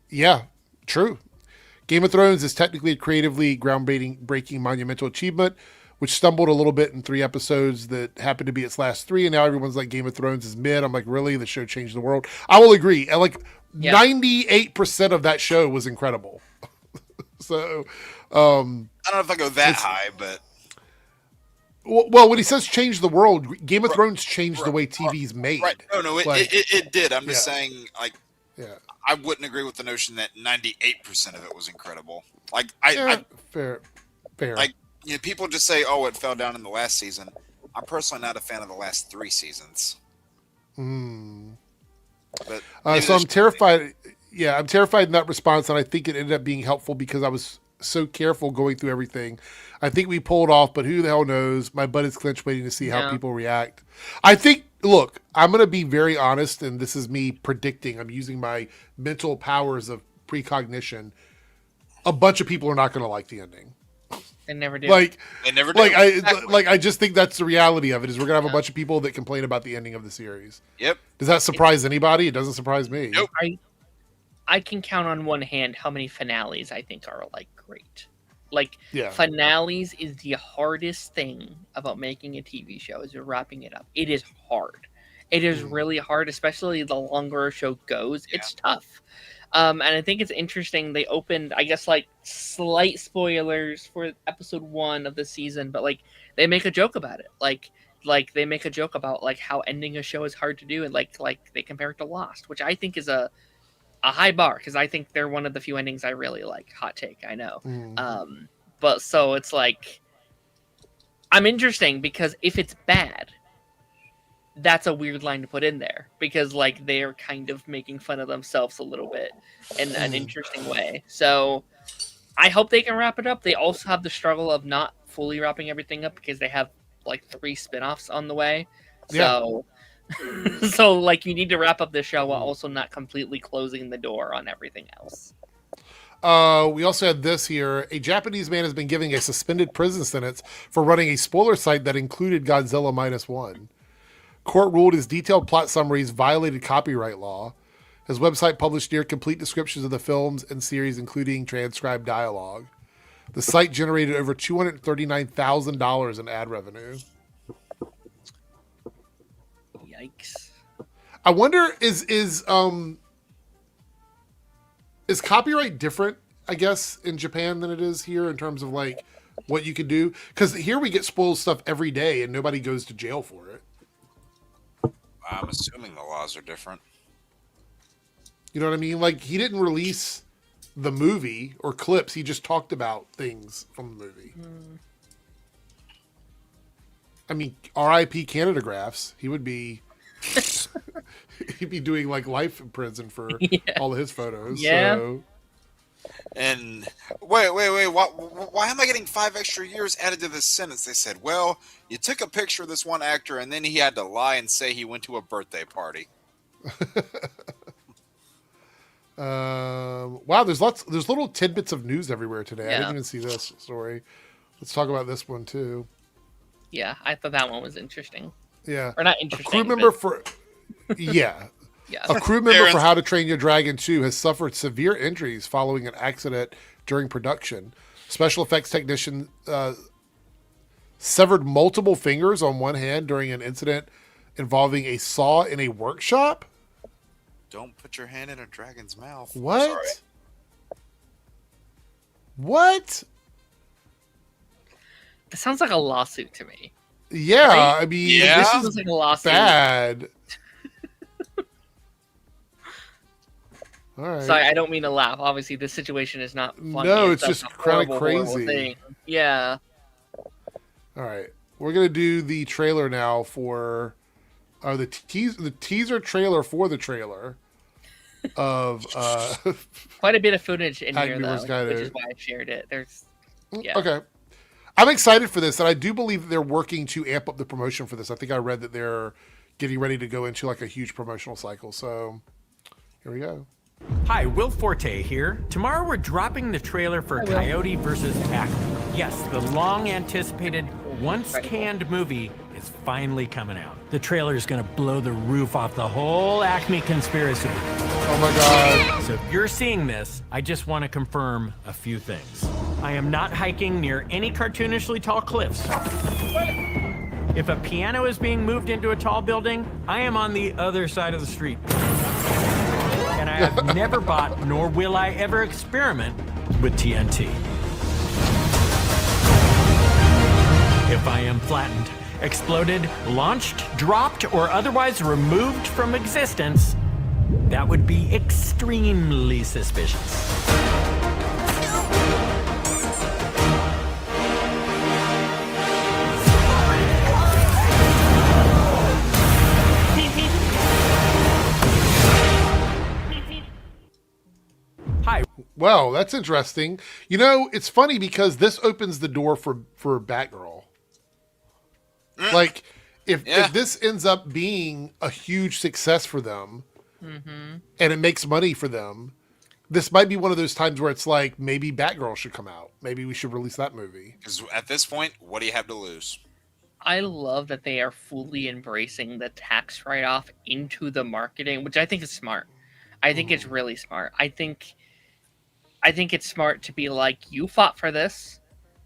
true. Game of Thrones is technically a creatively groundbreaking monumental achievement, which stumbled a little bit in 3 episodes that happened to be its last 3, and now everyone's like, Game of Thrones is mid. I'm like, really? The show changed the world? I will agree. And 98% of that show was incredible. So, I don't know if I go that high, but... Well, when he says change the world, Game of Thrones changed the way TV's made. Right. No, it did. I'm just saying, yeah. I wouldn't agree with the notion that 98% of it was incredible. Fair. Like, people just say, "Oh, it fell down in the last season." I'm personally not a fan of the last 3 seasons. But so I'm terrified. Yeah, I'm terrified in that response, and I think it ended up being helpful because I was so careful going through everything. I think we pulled off, but who the hell knows? My butt is clenched waiting to see how people react. I think, look, I'm going to be very honest, and this is me predicting. I'm using my mental powers of precognition. A bunch of people are not going to like the ending. They never do. They never do. I just think that's the reality of it, is we're going to have a bunch of people that complain about the ending of the series. Yep. Does that surprise anybody? It doesn't surprise me. Nope. I can count on one hand how many finales I think are great. Like Yeah. finales is the hardest thing about making a TV show is wrapping it up. It is hard. It is really hard, especially the longer a show goes. It's tough. And I think it's interesting. They opened, I guess, like slight spoilers for episode 1 of the season, but like they make a joke about it. Like they make a joke about like how ending a show is hard to do, and like they compare it to Lost, which I think is a high bar because I think they're one of the few endings I really like. Hot take, I know. But so it's like I'm interesting because if it's bad, that's a weird line to put in there because like they're kind of making fun of themselves a little bit in an interesting way. So I hope they can wrap it up. They also have the struggle of not fully wrapping everything up because they have like 3 spin-offs on the way. So so like you need to wrap up the show while also not completely closing the door on everything else. We also had this here. A Japanese man has been given a suspended prison sentence for running a spoiler site that included Godzilla -1. Court ruled his detailed plot summaries violated copyright law. His website published near complete descriptions of the films and series, including transcribed dialogue. The site generated over $239,000 in ad revenue. Yikes. I wonder, is copyright different, I guess, in Japan than it is here in terms of like what you could do? Because here we get spoiled stuff every day and nobody goes to jail for it. I'm assuming the laws are different. You know what I mean? Like, he didn't release the movie or clips. He just talked about things from the movie. I mean, R.I.P. Canada Graphs. He would be... he'd be doing, like, life in prison for all of his photos. Yeah. So. And wait. Why am I getting 5 extra years added to this sentence? They said, well, you took a picture of this one actor and then he had to lie and say he went to a birthday party. Wow, there's little tidbits of news everywhere today. I didn't even see this story. Let's talk about this one too. Yeah, I thought that one was interesting. Yeah. Or not interesting. A crew member A crew member for How to Train Your Dragon 2 has suffered severe injuries following an accident during production. Special effects technician severed multiple fingers on one hand during an incident involving a saw in a workshop. Don't put your hand in a dragon's mouth. What? Sorry. What? That sounds like a lawsuit to me. Yeah, Right? I mean, Yeah. this Sounds is like a lawsuit. bad. All right. Sorry, I don't mean to laugh. Obviously, this situation is not funny. No, it's That's just a kinda horrible, horrible crazy. thing. Yeah. All right, we're gonna do the trailer now for the teaser trailer for the trailer of Quite a bit of footage in here, Agnew vs. though, Guido. which is why I shared it. There's, yeah. Okay. I'm excited for this, and I do believe that they're working to amp up the promotion for this. I think I read that they're getting ready to go into like a huge promotional cycle. So here we go. Hi, Will Forte here. Tomorrow we're dropping the trailer for Coyote vs. Acme. Yes, the long-anticipated, once-canned movie is finally coming out. The trailer is going to blow the roof off the whole Acme conspiracy. Oh my God. So if you're seeing this, I just want to confirm a few things. I am not hiking near any cartoonishly tall cliffs. If a piano is being moved into a tall building, I am on the other side of the street. And I have never bought, nor will I ever experiment with TNT. If I am flattened, exploded, launched, dropped, or otherwise removed from existence, that would be extremely suspicious. Hi. Well, that's interesting. You know, it's funny because this opens the door for Batgirl. Like, if this ends up being a huge success for them, and it makes money for them, this might be one of those times where it's like, maybe Batgirl should come out. Maybe we should release that movie. Because at this point, what do you have to lose? I love that they are fully embracing the tax write-off into the marketing, which I think is smart. I think it's really smart. I think it's smart to be like, you fought for this.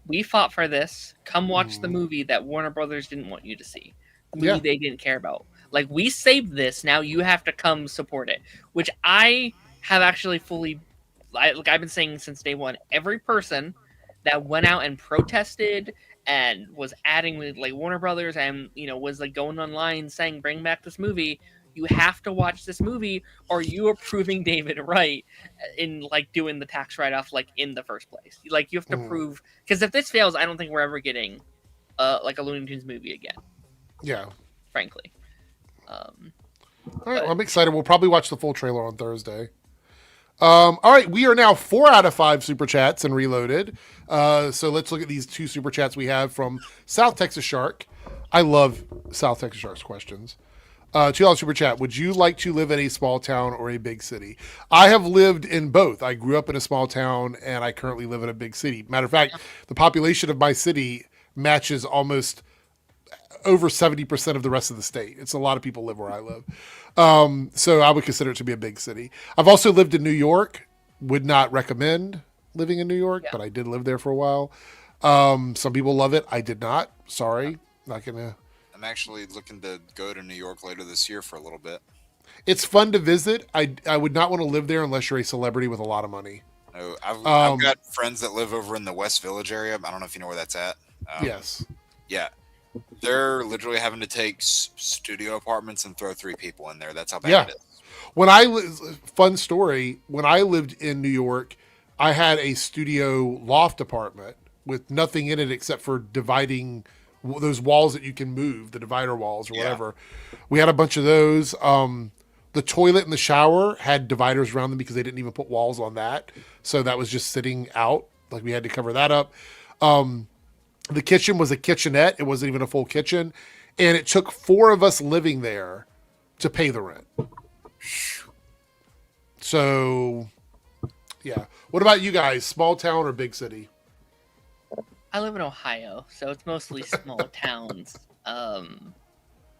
we fought for this. Come watch the movie that Warner Brothers didn't want you to see. The movie Yeah. they didn't care about. Like, we saved this. Now you have to come support it. Which I have actually fully, like I've been saying since day one, every person that went out and protested and was adding with like Warner Brothers and was like going online saying bring back this movie, you have to watch this movie or you are proving David right in like doing the tax write-off like in the first place. Like, you have to prove, because if this fails, I don't think we're ever getting like a Looney Tunes movie again, Yeah. frankly. All right, well, I'm excited. We'll probably watch the full trailer on Thursday. All right, we are now 4 out of 5 super chats and reloaded. So let's look at these 2 super chats we have from South Texas Shark. I love South Texas Shark's questions. $2 super chat. Would you like to live in a small town or a big city? I have lived in both. I grew up in a small town and I currently live in a big city. Matter of fact, the population of my city matches almost over 70% of the rest of the state. It's a lot of people live where I live. So I would consider it to be a big city. I've also lived in New York. Would not recommend living in New York, but I did live there for a while. Some people love it. I did not. Sorry. Not gonna. I'm actually looking to go to New York later this year for a little bit. It's fun to visit. I would not want to live there unless you're a celebrity with a lot of money. No, I've got friends that live over in the West Village area. I don't know if you know where that's at. Yes. Yeah. They're literally having to take studio apartments and throw 3 people in there. That's how bad Yeah. it is. Fun story. When I lived in New York, I had a studio loft apartment with nothing in it except for dividing those walls that you can move, the divider walls or whatever. We had a bunch of those. The toilet and the shower had dividers around them because they didn't even put walls on that. So that was just sitting out. Like, we had to cover that up. The kitchen was a kitchenette. It wasn't even a full kitchen. And it took 4 of us living there to pay the rent. So, yeah. What about you guys? Small town or big city? I live in Ohio, so it's mostly small towns.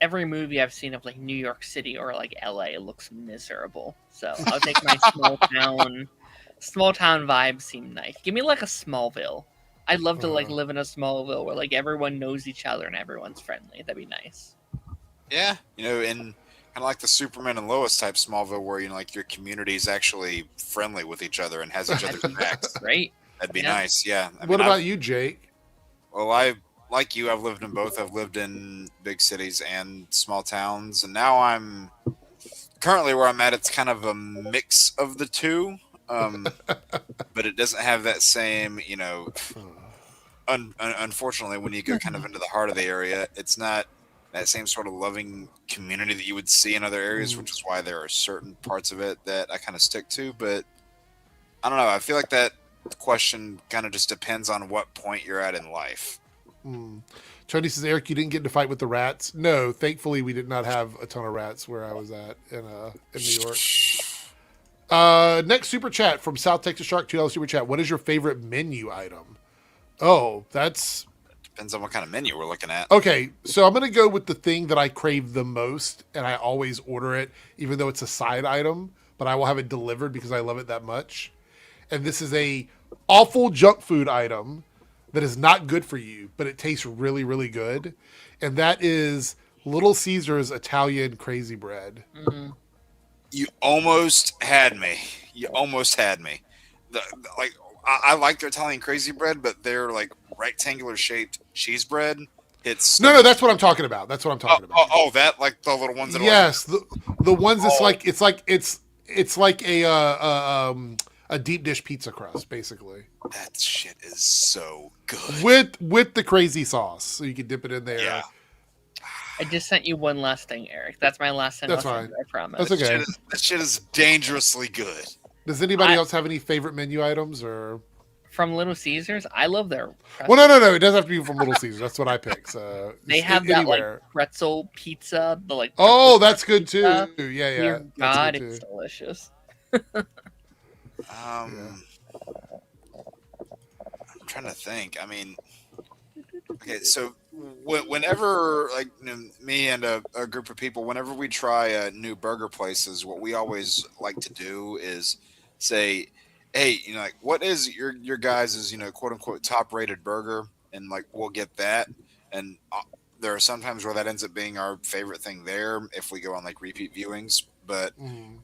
Every movie I've seen of like New York City or like LA looks miserable. So I'll take my small town. Small town vibes seem nice. Give me like a Smallville. I'd love to like live in a Smallville where like everyone knows each other and everyone's friendly. That'd be nice. Yeah, in kind of like the Superman and Lois type Smallville, where like your community is actually friendly with each other and has each other's backs. Great. That'd be nice. Yeah. What about you, Jake? Well, I've lived in both. I've lived in big cities and small towns, and now I'm currently where I'm at. It's kind of a mix of the two, but it doesn't have that same, unfortunately, when you go kind of into the heart of the area, it's not that same sort of loving community that you would see in other areas, which is why there are certain parts of it that I kind of stick to. But I don't know. I feel like that question kind of just depends on what point you're at in life. Tony says, Eric, you didn't get into fight with the rats. No, thankfully we did not have a ton of rats where I was at in New York. Next super chat from South Texas Shark, $2 super chat. What is your favorite menu item? Oh, that's... Depends on what kind of menu we're looking at. Okay, so I'm going to go with the thing that I crave the most, and I always order it, even though it's a side item, but I will have it delivered because I love it that much. And this is a awful junk food item that is not good for you, but it tastes really, really good. And that is Little Caesar's Italian crazy bread. Mm-hmm. You almost had me. I like their Italian crazy bread, but their like rectangular shaped cheese bread. No, that's what I'm talking about. That's what I'm talking about. Oh, that like the little ones that yes, the ones that's it's like a deep dish pizza crust, basically. That shit is so good. With the crazy sauce, so you can dip it in there. Yeah. I just sent you one last thing, Eric. That's my last sentence. That's fine. I promise. That's okay. That shit is dangerously good. Does anybody else have any favorite menu items or from Little Caesars? I love their pretzel. Well, no. It doesn't have to be from Little Caesars. That's what I pick. So they have that like pretzel pizza. The like. Oh, that's good too. Pizza. Yeah. Dear God, it's delicious. I'm trying to think. I mean, okay, so whenever like me and a group of people, whenever we try new burger places, what we always like to do is say, hey, like, what is your guys' quote unquote top rated burger, and like we'll get that, and there are sometimes where that ends up being our favorite thing there if we go on like repeat viewings, but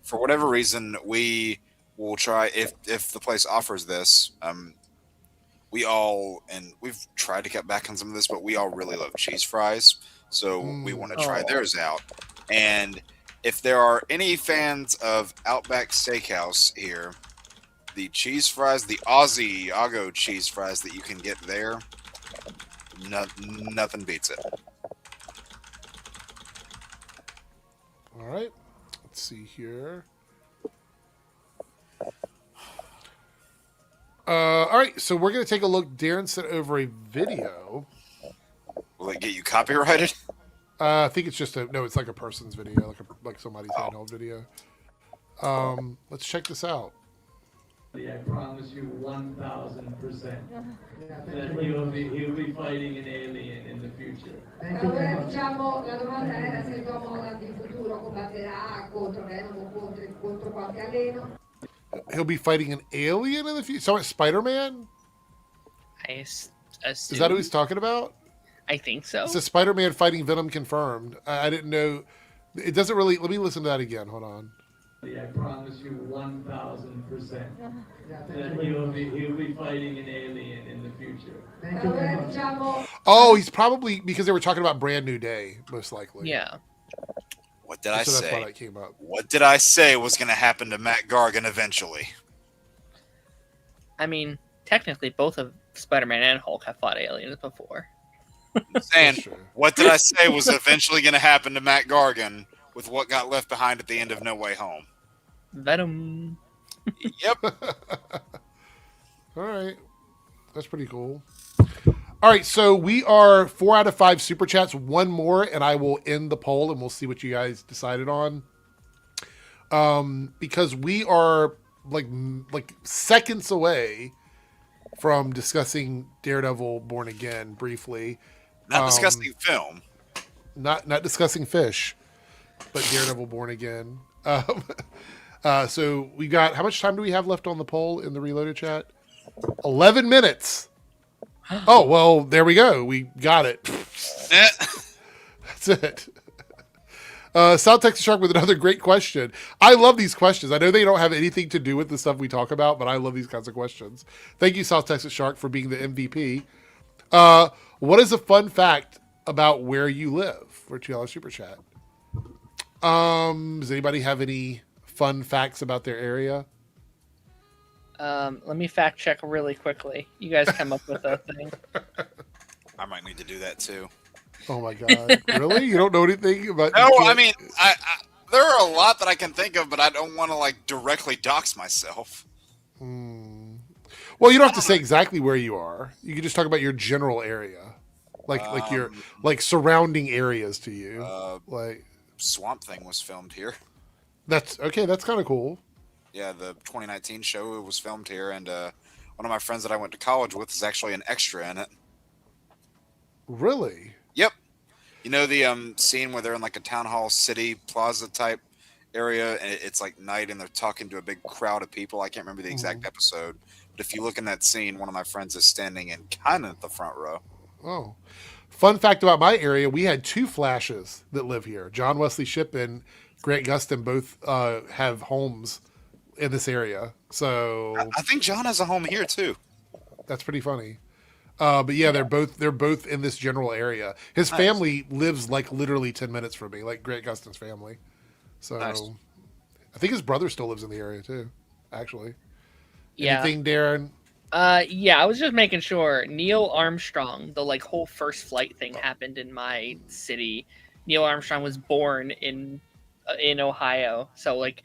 for whatever reason we will try if the place offers this. We've tried to cut back on some of this, but we all really love cheese fries, so we want to try theirs out. And if there are any fans of Outback Steakhouse here, the cheese fries, the Aussie cheese fries that you can get there, nothing beats it. All right. Let's see here. All right, so we're going to take a look. Darren sent over a video. Will it get you copyrighted? I think it's just it's like a person's video, like somebody's handheld video. Let's check this out. I promise you 1,000% that he'll be fighting an alien in the future. Allora diciamo la domanda era se Tom Holland in futuro combatterà contro Venom o contro qualche alieno. He'll be fighting an alien in the future. So Spider-Man? I assume. Is that who he's talking about? I think so. It says Spider-Man fighting Venom confirmed. I didn't know. It doesn't really. Let me listen to that again. Hold on. I promise you 1,000% that he'll be fighting an alien in the future. Allora diciamo Oh, he's probably because they were talking about Brand New Day, most likely. Yeah. What did I So that's why say? that came up. What did I say was going to happen to Matt Gargan eventually? I mean, technically, both of Spider-Man and Hulk have fought aliens before. I'm saying, That's true. what did I say was eventually going to happen to Matt Gargan with what got left behind at the end of No Way Home? Venom. Yep. All right. That's pretty cool. All right, so we are 4 out of 5 super chats. One more, and I will end the poll, and we'll see what you guys decided on. Because we are like seconds away from discussing Daredevil Born Again briefly. Not discussing film. Not discussing fish, but Daredevil Born Again. So we got, how much time do we have left on the poll in the Reloaded chat? 11 minutes. Oh, well, there we go. We got it. That's it. South Texas Shark with another great question. I love these questions. I know they don't have anything to do with the stuff we talk about, but I love these kinds of questions. Thank you, South Texas Shark, for being the MVP. What is a fun fact about where you live? For $2 super chat. Does anybody have any fun facts about their area? Let me fact check really quickly. You guys come up with a thing. I might need to do that too. Oh my god! Really? You don't know anything about? No, I mean, I there are a lot that I can think of, but I don't want to like directly dox myself. Well, you don't have to say exactly where you are. You can just talk about your general area, like your surrounding areas to you. Like Swamp Thing was filmed here. that's okay. That's kind of cool. Yeah, the 2019 show was filmed here, and one of my friends that I went to college with is actually an extra in it. Really? Yep. You know the scene where they're in like a town hall city plaza type area, and it's like night, and they're talking to a big crowd of people. I can't remember the exact episode, but if you look in that scene, one of my friends is standing in kind of at the front row. Oh, fun fact about my area: we had 2 Flashes that live here. John Wesley Shipp and Grant Gustin both have homes in this area. So I think John has a home here too. that's pretty funny. But yeah, they're both in this general area. His family lives like literally 10 minutes from me, like Grant Gustin's family. So Nice. I think his brother still lives in the area too, actually. Yeah. Anything, Darren? Yeah, I was just making sure. Neil Armstrong, the like whole first flight thing happened in my city. Neil Armstrong was born in Ohio, so like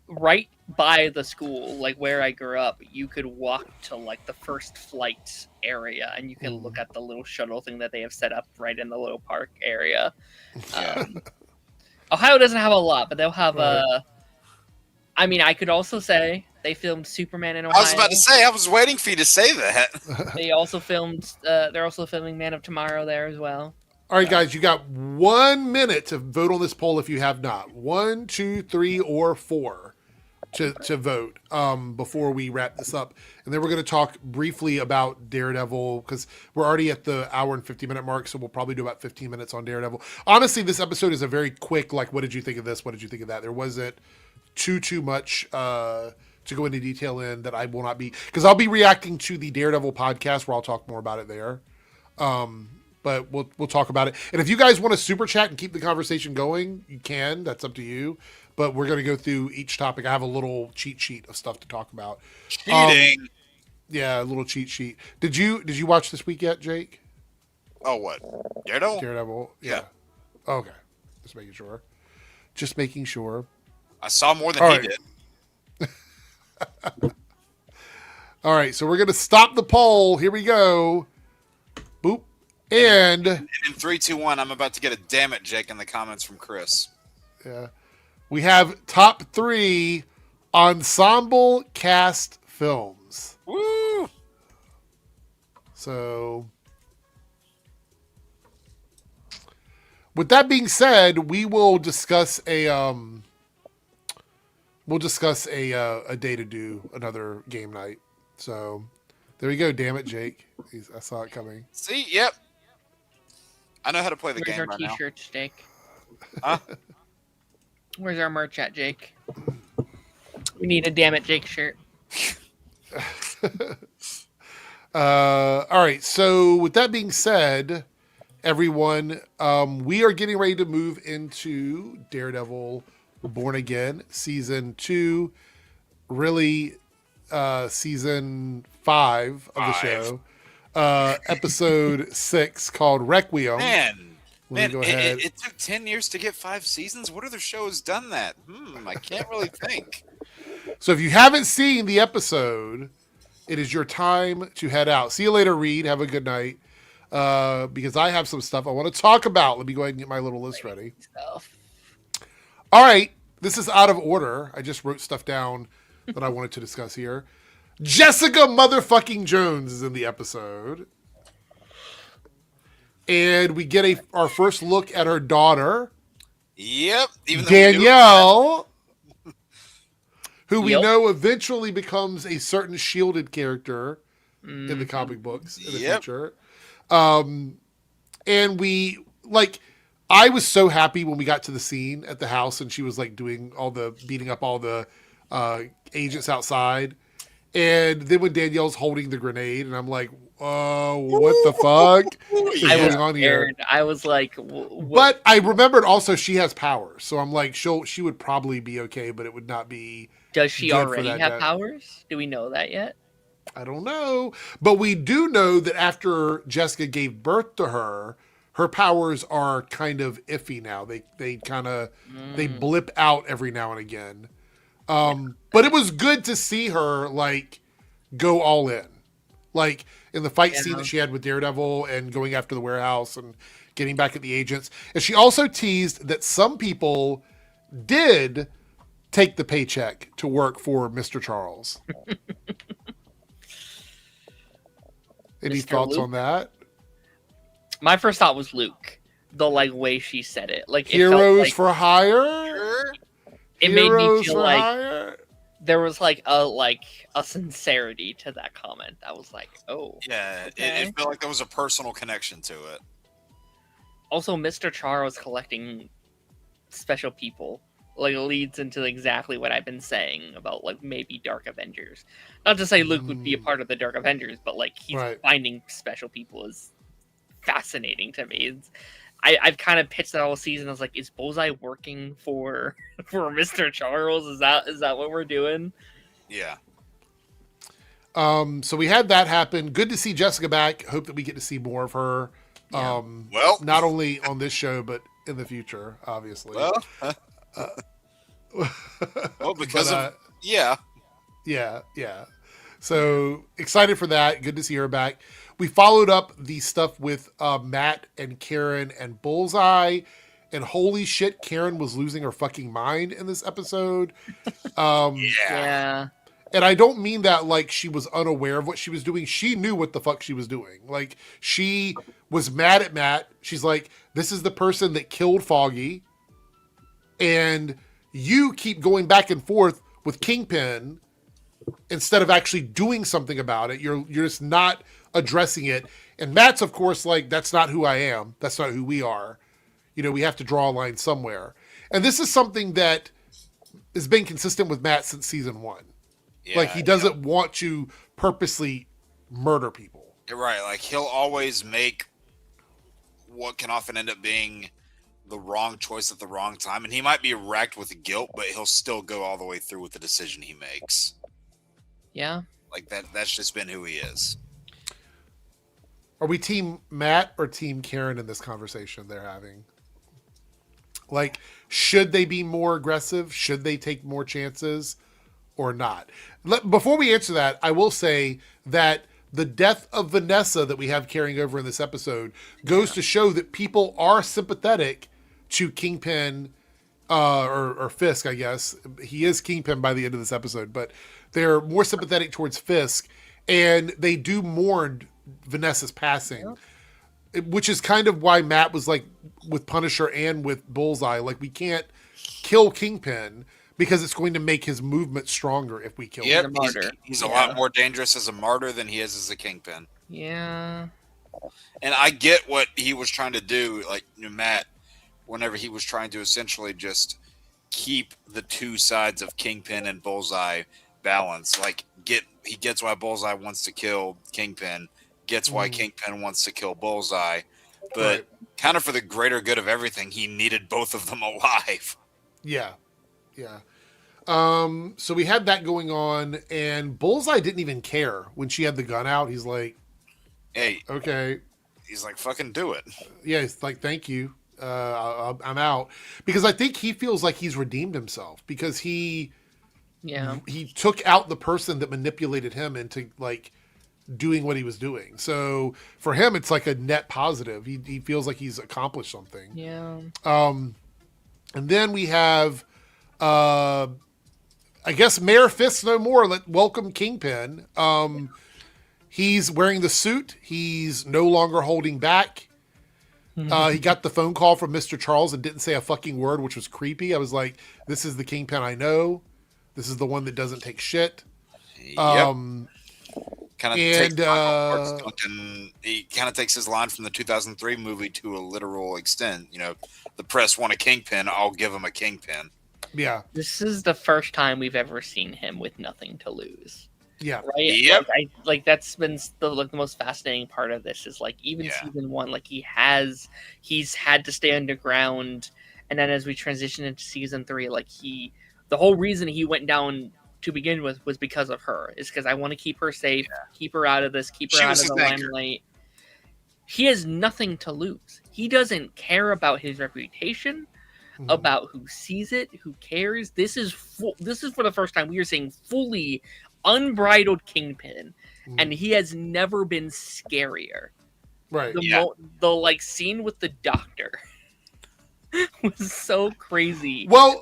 right by the school, like where I grew up, you could walk to like the first flight area, and you can look at the little shuttle thing that they have set up right in the little park area. Ohio doesn't have a lot, but they'll have I mean, I could also say they filmed Superman in Ohio. I was about to say, I was waiting for you to say that. They also filmed. They're also filming Man of Tomorrow there as well. All right, guys, you got 1 minute to vote on this poll if you have not. 1, 2, 3, or 4. to vote before we wrap this up, and then we're going to talk briefly about Daredevil because we're already at the hour and 50-minute mark, so we'll probably do about 15 minutes on Daredevil. Honestly, this episode is a very quick, like, what did you think of this? What did you think of that? There wasn't too much to go into detail in that I will not be, because I'll be reacting to the Daredevil podcast where I'll talk more about it there. But we'll talk about it. And if you guys want to super chat and keep the conversation going, you can. That's up to you. But we're going to go through each topic. I have a little cheat sheet of stuff to talk about. Cheating. Yeah, a little cheat sheet. Did you watch this week yet, Jake? Oh, what? Daredevil? Daredevil. Yeah. Okay. Just making sure. I saw more than All he right. did. All right, so we're going to stop the poll. Here we go. Boop. And in 3, 2, 1, I'm about to get a damn it, Jake, in the comments from Chris. yeah, we have top 3 ensemble cast films. Woo! So, with that being said, we will discuss a day to do another game night. So, there you go. Damn it, Jake. I saw it coming. See? Yep. I know how to play the Where's game our right now. t-shirts, Jake? Huh? Where's our merch at, Jake? We need a damn it, Jake shirt. All right. So with that being said, everyone, we are getting ready to move into Daredevil Born Again season 2, really season 5 of the show, episode 6 called Requiem. Man, go ahead. it took 10 years to get 5 seasons. What other shows done that? I can't really think. So if you haven't seen the episode, it is your time to head out. See you later, Reed. Have a good night. Because I have some stuff I want to talk about. Let me go ahead and get my little list ready. All right. This is out of order. I just wrote stuff down that I wanted to discuss here. Jessica motherfucking Jones is in the episode. And we get our first look at her daughter. Yep. Even though Danielle, who we Yep. know eventually becomes a certain shielded character in the comic books in the future. And we, like, I was so happy when we got to the scene at the house and she was like beating up all the agents outside. And then when Danielle's holding the grenade and I'm like, what the fuck is going on here? I was like, But I remembered also she has powers. So I'm like, she would probably be okay, but it would not be. does she good for already that have guy. powers? Do we know that yet? I don't know. But we do know that after Jessica gave birth to her, her powers are kind of iffy now. They kind of they blip out every now and again. But it was good to see her like go all in. Like in the fight scene that she had with Daredevil and going after the warehouse and getting back at the agents. And she also teased that some people did take the paycheck to work for Mr. Charles. Any Mr. thoughts Luke? on that? My first thought was Luke. The like way she said it, like it Heroes felt like, for hire? it made me Heroes feel for like hire? there was like a sincerity to that comment. I was like, oh. Yeah, Okay. it felt like there was a personal connection to it. Also, Mr. Charles collecting special people like leads into exactly what I've been saying about like maybe Dark Avengers. Not to say Luke would be a part of the Dark Avengers, but like he's Right. finding special people is fascinating to me. I've kind of pitched that all season. I was like, is Bullseye working for Mr. Charles? Is that what we're doing? Yeah. So we had that happen. Good to see Jessica back. Hope that we get to see more of her. Well, Not only on this show, but in the future, obviously. well, because But, of yeah. Yeah. So excited for that. Good to see her back. We followed up the stuff with Matt and Karen and Bullseye. And holy shit, Karen was losing her fucking mind in this episode. Yeah. And I don't mean that like she was unaware of what she was doing. She knew what the fuck she was doing. Like, she was mad at Matt. She's like, this is the person that killed Foggy. And you keep going back and forth with Kingpin, instead of actually doing something about it, you're just not addressing it. And Matt's, of course, like, that's not who I am. That's not who we are. You know, we have to draw a line somewhere. And this is something that has been consistent with Matt since season 1. Yeah, Like, he doesn't want to purposely murder people. Right. Like, he'll always make what can often end up being the wrong choice at the wrong time. And he might be racked with guilt, but he'll still go all the way through with the decision he makes. Yeah. Like, that's just been who he is. Are we team Matt or team Karen in this conversation they're having? Like, should they be more aggressive? Should they take more chances or not? Before we answer that, I will say that the death of Vanessa that we have carrying over in this episode goes to show that people are sympathetic to Kingpin, or Fisk, I guess. He is Kingpin by the end of this episode, but they're more sympathetic towards Fisk, and they do mourn Vanessa's passing, which is kind of why Matt was like, with Punisher and with Bullseye, like, we can't kill Kingpin because it's going to make his movement stronger if we kill him. He's a lot more dangerous as a martyr than he is as a Kingpin. Yeah. And I get what he was trying to do, like, Matt, whenever he was trying to essentially just keep the two sides of Kingpin and Bullseye balanced. Like, he gets why Bullseye wants to kill Kingpin, gets why Kingpin wants to kill Bullseye, but kind of for the greater good of everything, he needed both of them alive. Yeah. Yeah. So we had that going on, and Bullseye didn't even care when she had the gun out. He's like, hey, okay. He's like, fucking do it. Yeah. He's like, thank you. I'm out, because I think he feels like he's redeemed himself, because he took out the person that manipulated him into, like, doing what he was doing. So for him, it's like a net positive. He feels like he's accomplished something. Yeah. And then we have, I guess, Mayor Fisk no more. Welcome Kingpin. He's wearing the suit. He's no longer holding back. He got the phone call from Mr. Charles and didn't say a fucking word, which was creepy. I was like, this is the Kingpin I know. This is the one that doesn't take shit. Yep. He kind of takes his line from the 2003 movie to a literal extent. You know, the press want a Kingpin, I'll give him a Kingpin. Yeah. This is the first time we've ever seen him with nothing to lose. Yeah. Right? Yep. Like that's been the most fascinating part of this is, like, even season 1, like, he's had to stay underground, and then as we transition into season 3, like, the whole reason he went down to begin with was because of her. Is because I want to keep her safe, keep her out of this, keep her out of the limelight. He has nothing to lose. He doesn't care about his reputation, about who sees it, who cares. This is for the first time we are seeing fully unbridled Kingpin, and he has never been scarier. Right. The like scene with the doctor was so crazy. Well,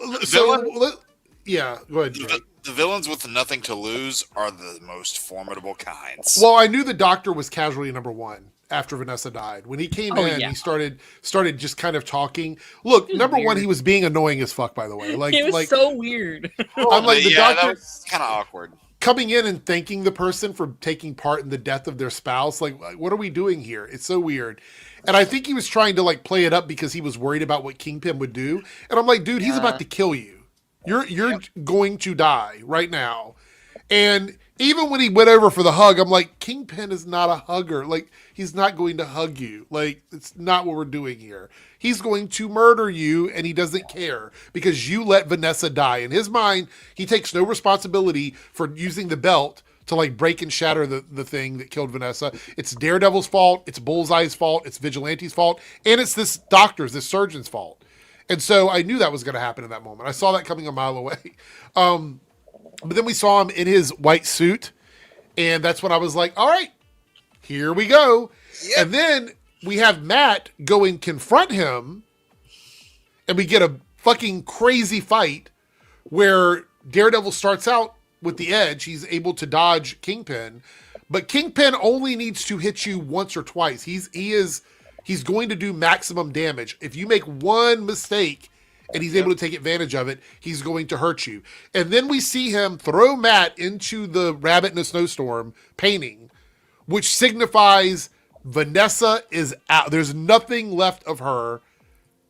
yeah, go ahead, Jake. The villains with nothing to lose are the most formidable kinds. Well, I knew the doctor was casualty number 1 after Vanessa died. When he came in, he started just kind of talking. Look, number weird. 1, he was being annoying as fuck, by the way. Like, it was so weird. I'm like, the doctor, that was kind of awkward. Coming in and thanking the person for taking part in the death of their spouse. Like, what are we doing here? It's so weird. And I think he was trying to, like, play it up because he was worried about what Kingpin would do. And I'm like, dude, he's about to kill you. You're going to die right now. And even when he went over for the hug, I'm like, Kingpin is not a hugger. Like, he's not going to hug you. Like, it's not what we're doing here. He's going to murder you, and he doesn't care because you let Vanessa die. In his mind, he takes no responsibility for using the belt to, like, break and shatter the thing that killed Vanessa. It's Daredevil's fault. It's Bullseye's fault. It's Vigilante's fault. And it's this surgeon's fault. And so I knew that was going to happen in that moment. I saw that coming a mile away. But then we saw him in his white suit, and that's when I was like, all right, here we go. Yep. And then we have Matt go and confront him, and we get a fucking crazy fight where Daredevil starts out with the edge. He's able to dodge Kingpin, but Kingpin only needs to hit you once or twice. He's going to do maximum damage. If you make one mistake and he's able to take advantage of it, he's going to hurt you. And then we see him throw Matt into the rabbit in a snowstorm painting, which signifies Vanessa is out. There's nothing left of her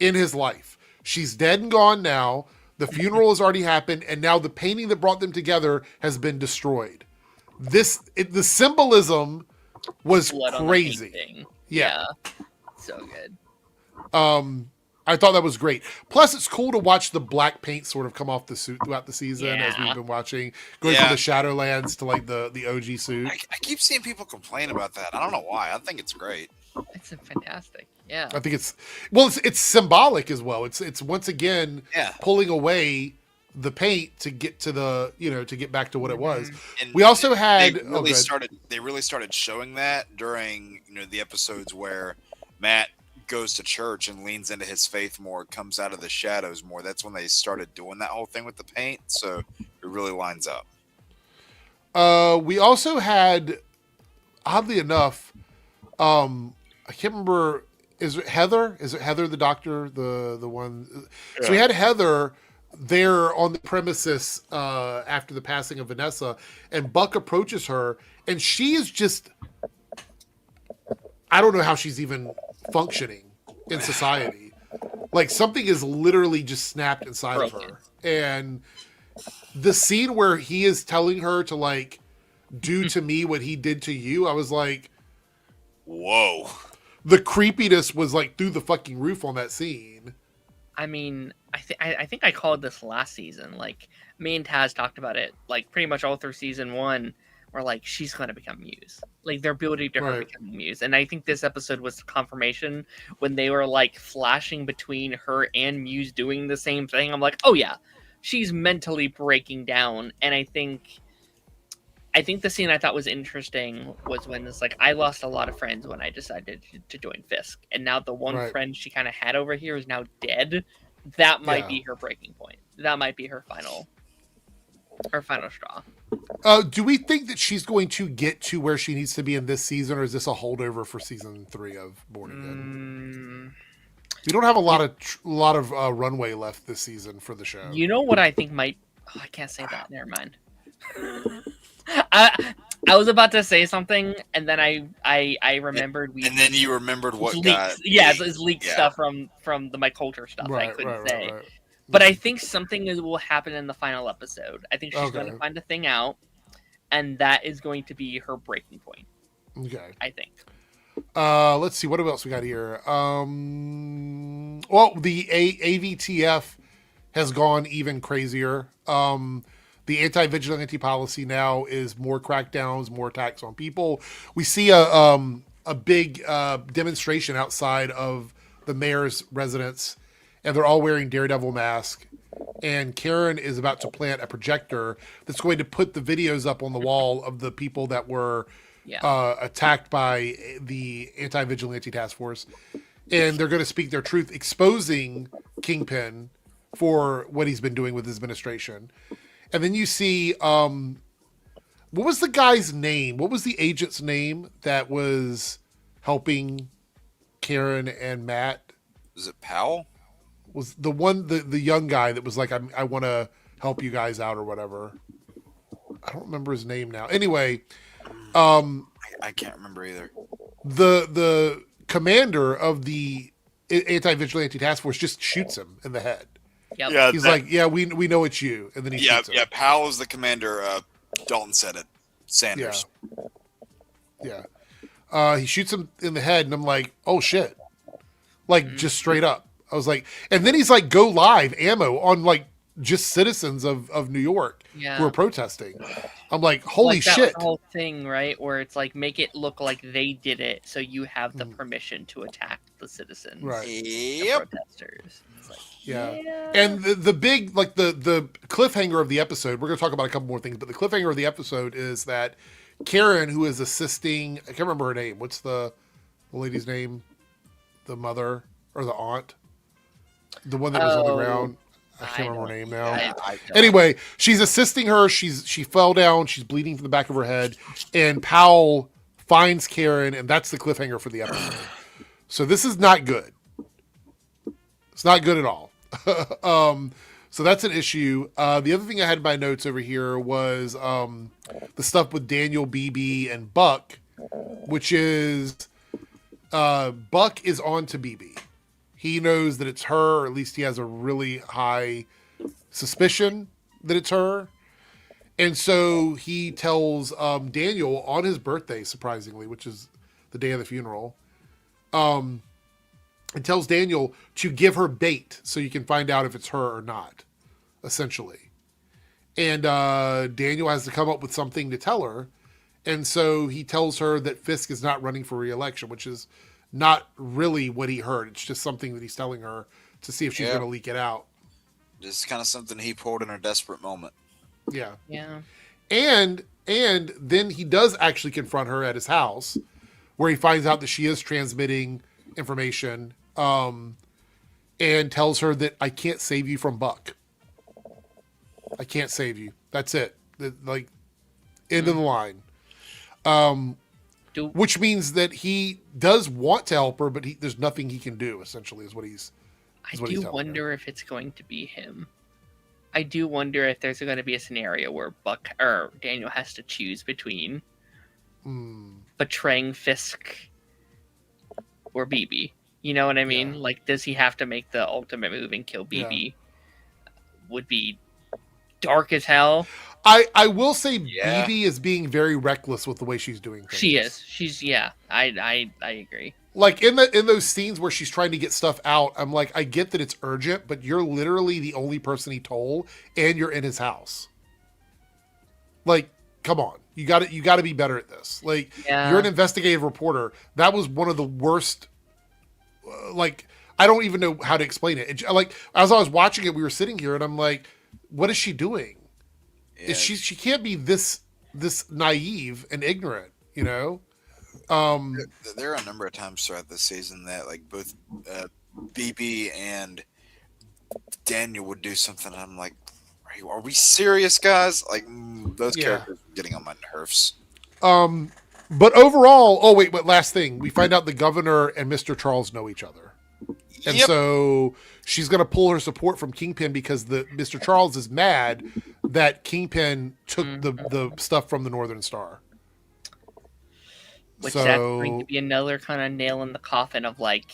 in his life. She's dead and gone now. The funeral has already happened, and now the painting that brought them together has been destroyed. The symbolism was Blood on the crazy. painting. Yeah. So good. I thought that was great. Plus, it's cool to watch the black paint sort of come off the suit throughout the season, as we've been watching, going from the Shadowlands to like the OG suit. I keep seeing people complain about that. I don't know why. I think it's great. It's fantastic. Yeah. I think it's symbolic as well. It's once again pulling away the paint to get to to get back to what it was. And we also had they really started showing that during the episodes where Matt goes to church and leans into his faith more, comes out of the shadows more. That's when they started doing that whole thing with the paint. So it really lines up. We also had, oddly enough, I can't remember. Is it Heather? Is it Heather the doctor? The one. Yeah. So we had Heather there on the premises after the passing of Vanessa, and Buck approaches her, and she is just. I don't know how she's even functioning in society. Like something is literally just snapped inside of her, and the scene where he is telling her to like do to me what he did to you, I was like, whoa. The creepiness was like through the fucking roof on that scene. I mean, I think I called this last season. Like, me and Taz talked about it, like, pretty much all through season 1, where, like, she's going to become Muse. Like, their ability to her becoming Muse. And I think this episode was confirmation when they were, like, flashing between her and Muse doing the same thing. I'm like, oh, yeah, she's mentally breaking down. And I think the scene I thought was interesting was when it's like, I lost a lot of friends when I decided to join Fisk. And now the one friend she kind of had over here is now dead. That might be her breaking point. That might be her final straw. Do we think that she's going to get to where she needs to be in this season, or is this a holdover for season 3 of Born Again? We don't have a lot of runway left this season for the show. You know what I think might... Oh, I can't say that. Never mind. I was about to say something, and then I remembered and then you remembered what leaked, got it's leaked stuff from the Mike Coulter stuff I couldn't say. But I think something will happen in the final episode. I think she's going to find a thing out, and that is going to be her breaking point. Okay. I think. Let's see what else we got here. Well, the AVTF has gone even crazier. The anti-vigilante policy now is more crackdowns, more attacks on people. We see a big demonstration outside of the mayor's residence, and they're all wearing Daredevil masks. And Karen is about to plant a projector that's going to put the videos up on the wall of the people that were attacked by the anti-vigilante task force. And they're going to speak their truth, exposing Kingpin for what he's been doing with his administration. And then you see, what was the guy's name? What was the agent's name that was helping Karen and Matt? Was it Powell? Was the one, the young guy that was like, I want to help you guys out or whatever. I don't remember his name now. Anyway. I can't remember either. The commander of the anti-vigilante task force just shoots him in the head. Yep. Yeah, he's like, yeah, we know it's you, and then he shoots him. Yeah, Powell is the commander. Dalton said it. Sanders. Yeah. He shoots him in the head, and I'm like, oh shit, like just straight up. I was like, and then he's like, go live ammo on like just citizens of New York who are protesting. I'm like, holy shit! That whole thing, right, where it's like, make it look like they did it, so you have the permission to attack the citizens, right? The protesters. It's like, and the big, like the cliffhanger of the episode. We're gonna talk about a couple more things, but the cliffhanger of the episode is that Karen, who is assisting, I can't remember her name. What's the lady's name? The mother or the aunt? The one that was on the ground. I can't remember her name now. Anyway, she's assisting her. She fell down. She's bleeding from the back of her head. And Powell finds Karen, and that's the cliffhanger for the episode. So this is not good. It's not good at all. So that's an issue. The other thing I had in my notes over here was the stuff with Daniel, BB, and Buck, which is Buck is on to BB. He knows that it's her, or at least he has a really high suspicion that it's her. And so he tells Daniel on his birthday, surprisingly, which is the day of the funeral, and tells Daniel to give her bait so you can find out if it's her or not, essentially. And Daniel has to come up with something to tell her. And so he tells her that Fisk is not running for re-election, which is not really what he heard. It's just something that he's telling her to see if she's going to leak it out. Just kind of something he pulled in a desperate moment. Yeah. Yeah. And then he does actually confront her at his house, where he finds out that she is transmitting information, and tells her that I can't save you from Buck. I can't save you. That's it. Like, end of the line. Which means that he does want to help her, but there's nothing he can do, essentially, is what he's I do wonder if it's going to be him. I do wonder if there's going to be a scenario where Buck or Daniel has to choose between betraying Fisk or BB. You know what I mean? Yeah. Like, does he have to make the ultimate move and kill BB? Would be dark as hell. I will say BB is being very reckless with the way she's doing things. She is. She's I agree. Like in those scenes where she's trying to get stuff out, I'm like, I get that it's urgent, but you're literally the only person he told, and you're in his house. Like, come on, you got to be better at this. Like, you're an investigative reporter. That was one of the worst. Like, I don't even know how to explain it. Like, as I was watching it, we were sitting here, and I'm like, what is she doing? Yeah. She can't be this naive and ignorant, you know? There are a number of times throughout this season that like both BB and Daniel would do something. And I'm like, are we serious, guys? Like those characters are getting on my nerves. But overall, but last thing, we find out the governor and Mr. Charles know each other. And so she's going to pull her support from Kingpin because Mr. Charles is mad that Kingpin took the stuff from the Northern Star. Which that's going to be another kind of nail in the coffin of like,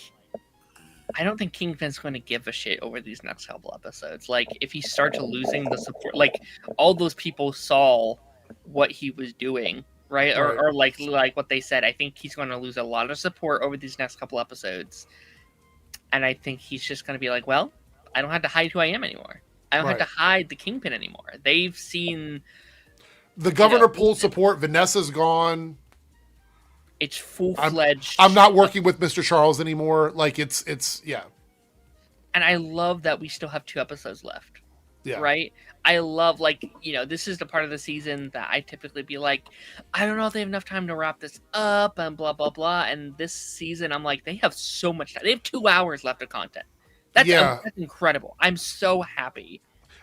I don't think Kingpin's going to give a shit over these next couple episodes. Like, if he starts losing the support, like all those people saw what he was doing, right? Or like what they said, I think he's going to lose a lot of support over these next couple episodes. And I think he's just going to be like, well, I don't have to hide who I am anymore. I don't have to hide the Kingpin anymore. They've seen... The governor pulled support. Vanessa's gone. It's full-fledged. I'm not working with Mr. Charles anymore. Like, it's yeah. And I love that we still have 2 episodes left. Yeah. Right? I love, like, this is the part of the season that I typically be like, I don't know if they have enough time to wrap this up and blah, blah, blah. And this season, I'm like, they have so much time. They have 2 hours left of content. That's incredible. I'm so happy.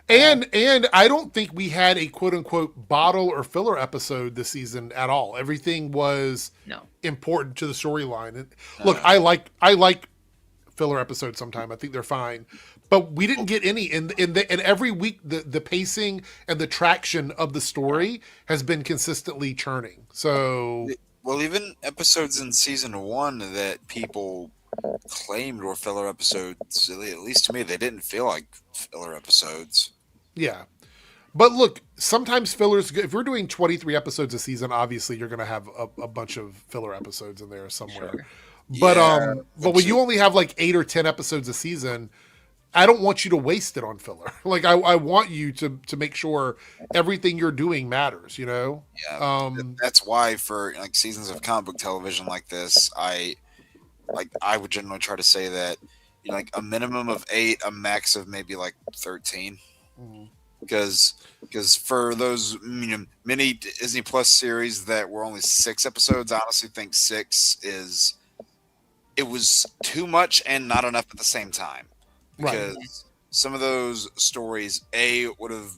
And I don't think we had a quote-unquote bottle or filler episode this season at all. Everything was important to the storyline. And look, I like filler episodes sometimes. I think they're fine. But we didn't get any. And every week, the pacing and the traction of the story has been consistently churning. So, well, even episodes in season 1 that people claimed were filler episodes, at least to me, they didn't feel like filler episodes. Yeah. But look, sometimes fillers, if we're doing 23 episodes a season, obviously you're going to have a bunch of filler episodes in there somewhere. Sure. But but when you only have like 8 or 10 episodes a season, I don't want you to waste it on filler. Like I want you to make sure everything you're doing matters, you know? Yeah. That's why for like seasons of comic book television like this, I would generally try to say that like a minimum of 8, a max of maybe like 13. Because for those many Disney Plus series that were only 6 episodes, I honestly think 6 it was too much and not enough at the same time. Because some of those stories would have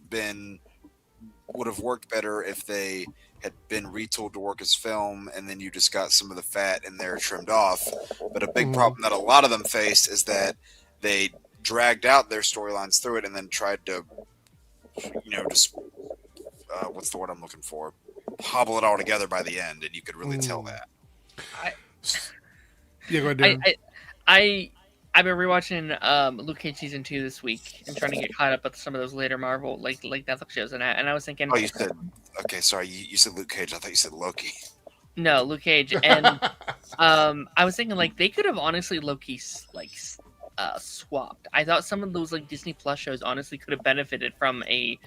worked better if they had been retooled to work as film, and then you just got some of the fat in there trimmed off. But a big problem that a lot of them faced is that they dragged out their storylines through it and then tried to, just what's the word I'm looking for? Hobble it all together by the end, and you could really tell that. Yeah, go ahead, Darren. I've been rewatching Luke Cage season 2 this week and trying to get caught up with some of those later Marvel like Netflix shows, and I was thinking. Oh, you said okay. Sorry, you said Luke Cage. I thought you said Loki. No, Luke Cage, and I was thinking like they could have honestly Loki swapped. I thought some of those like Disney Plus shows honestly could have benefited from a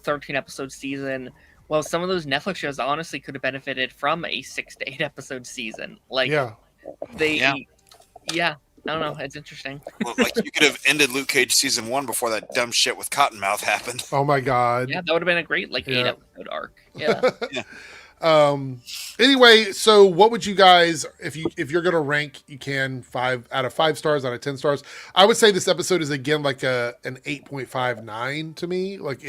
13 episode season. Well, some of those Netflix shows honestly could have benefited from a 6 to 8 episode season. Like, yeah, I don't know. It's interesting. Well, like you could have ended Luke Cage season 1 before that dumb shit with Cottonmouth happened. Oh my god. Yeah, that would have been a great 8 episode arc. Yeah. Anyway, so what would you guys, if you're gonna rank, you can 5 out of 5 stars, out of 10 stars. I would say this episode is again like an 8.59 to me. Like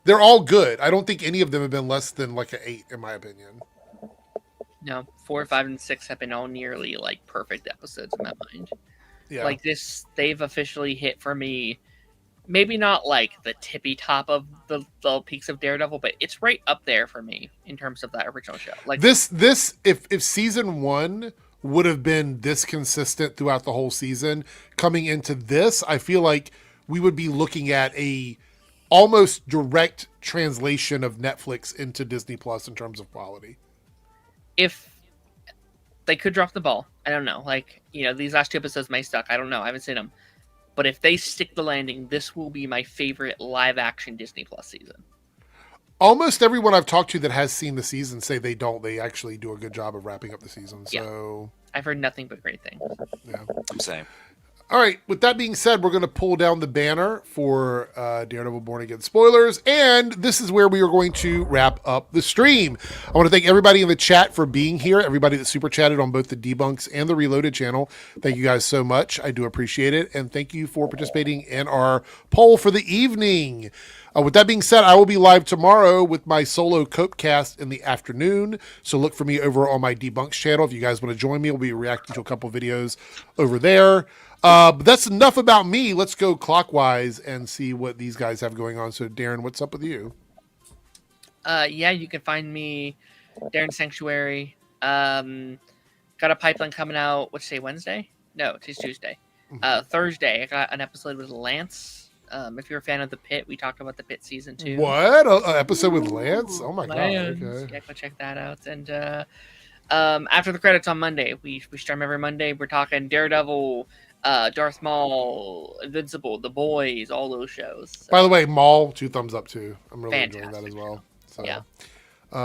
they're all good. I don't think any of them have been less than like an 8 in my opinion. No, 4, 5, and 6 have been all nearly like perfect episodes in my mind. Yeah. Like this, they've officially hit for me. Maybe not like the tippy top of the peaks of Daredevil, but it's right up there for me in terms of that original show. Like this, if season 1 would have been this consistent throughout the whole season, coming into this, I feel like we would be looking at a almost direct translation of Netflix into Disney Plus in terms of quality. If they could drop the ball, I don't know. Like, these last 2 episodes may suck. I don't know. I haven't seen them. But if they stick the landing, this will be my favorite live action Disney Plus season. Almost everyone I've talked to that has seen the season say they don't. They actually do a good job of wrapping up the season. So I've heard nothing but great things. Yeah. Same. All right. With that being said, we're going to pull down the banner for Daredevil Born Again spoilers, and this is where we are going to wrap up the stream. I want to thank everybody in the chat for being here, everybody that super chatted on both the Debunks and the Reloaded channel. Thank you guys so much. I do appreciate it, and thank you for participating in our poll for the evening. With that being said, I will be live tomorrow with my solo Copecast in the afternoon, so look for me over on my Debunks channel. If you guys want to join me, we'll be reacting to a couple videos over there. But that's enough about me. Let's go clockwise and see what these guys have going on. So, Darren, what's up with you? You can find me, Darren Sanctuary. Got a pipeline coming out, what'd you say, Wednesday? No, it's Tuesday. Thursday, I got an episode with Lance. If you're a fan of The Pit, we talked about The Pit season 2. What? An episode with Lance? Oh, my God. Okay. Yeah, go check that out. And after the credits on Monday, we stream every Monday. We're talking Daredevil, Darth Maul, Invincible, The Boys, all those shows. So. By the way, Maul, 2 thumbs up too. I'm really enjoying that as well. So, yeah.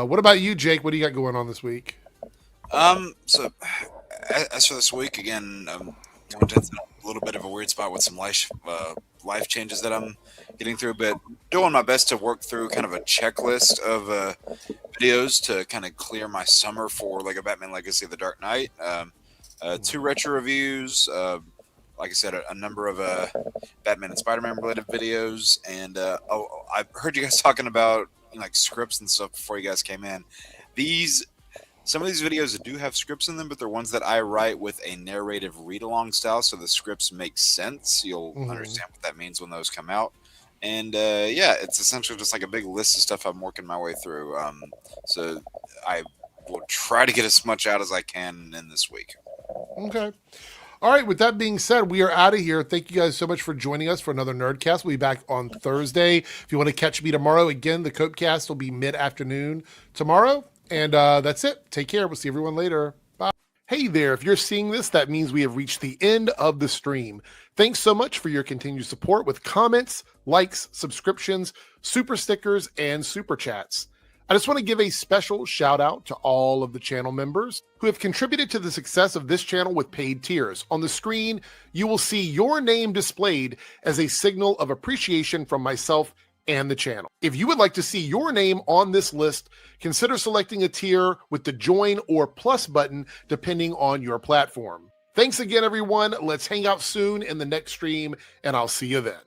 What about you, Jake? What do you got going on this week? So as for this week, again, going to a little bit of a weird spot with some life changes that I'm getting through, but doing my best to work through kind of a checklist of videos to kind of clear my summer for like a Batman Legacy of the Dark Knight. 2 retro reviews, like I said, a number of Batman and Spider-Man related videos, and I heard you guys talking about like scripts and stuff before you guys came in. Some of these videos do have scripts in them, but they're ones that I write with a narrative read-along style, so the scripts make sense. You'll understand what that means when those come out. And it's essentially just like a big list of stuff I'm working my way through. So I will try to get as much out as I can in this week. Okay. All right. With that being said, we are out of here. Thank you guys so much for joining us for another Nerdcast. We'll be back on Thursday. If you want to catch me tomorrow, again, the Copecast will be mid-afternoon tomorrow. And that's it. Take care. We'll see everyone later. Bye. Hey there. If you're seeing this, that means we have reached the end of the stream. Thanks so much for your continued support with comments, likes, subscriptions, super stickers, and super chats. I just want to give a special shout out to all of the channel members who have contributed to the success of this channel with paid tiers. On the screen, you will see your name displayed as a signal of appreciation from myself and the channel. If you would like to see your name on this list, consider selecting a tier with the join or plus button depending on your platform. Thanks again, everyone. Let's hang out soon in the next stream, and I'll see you then.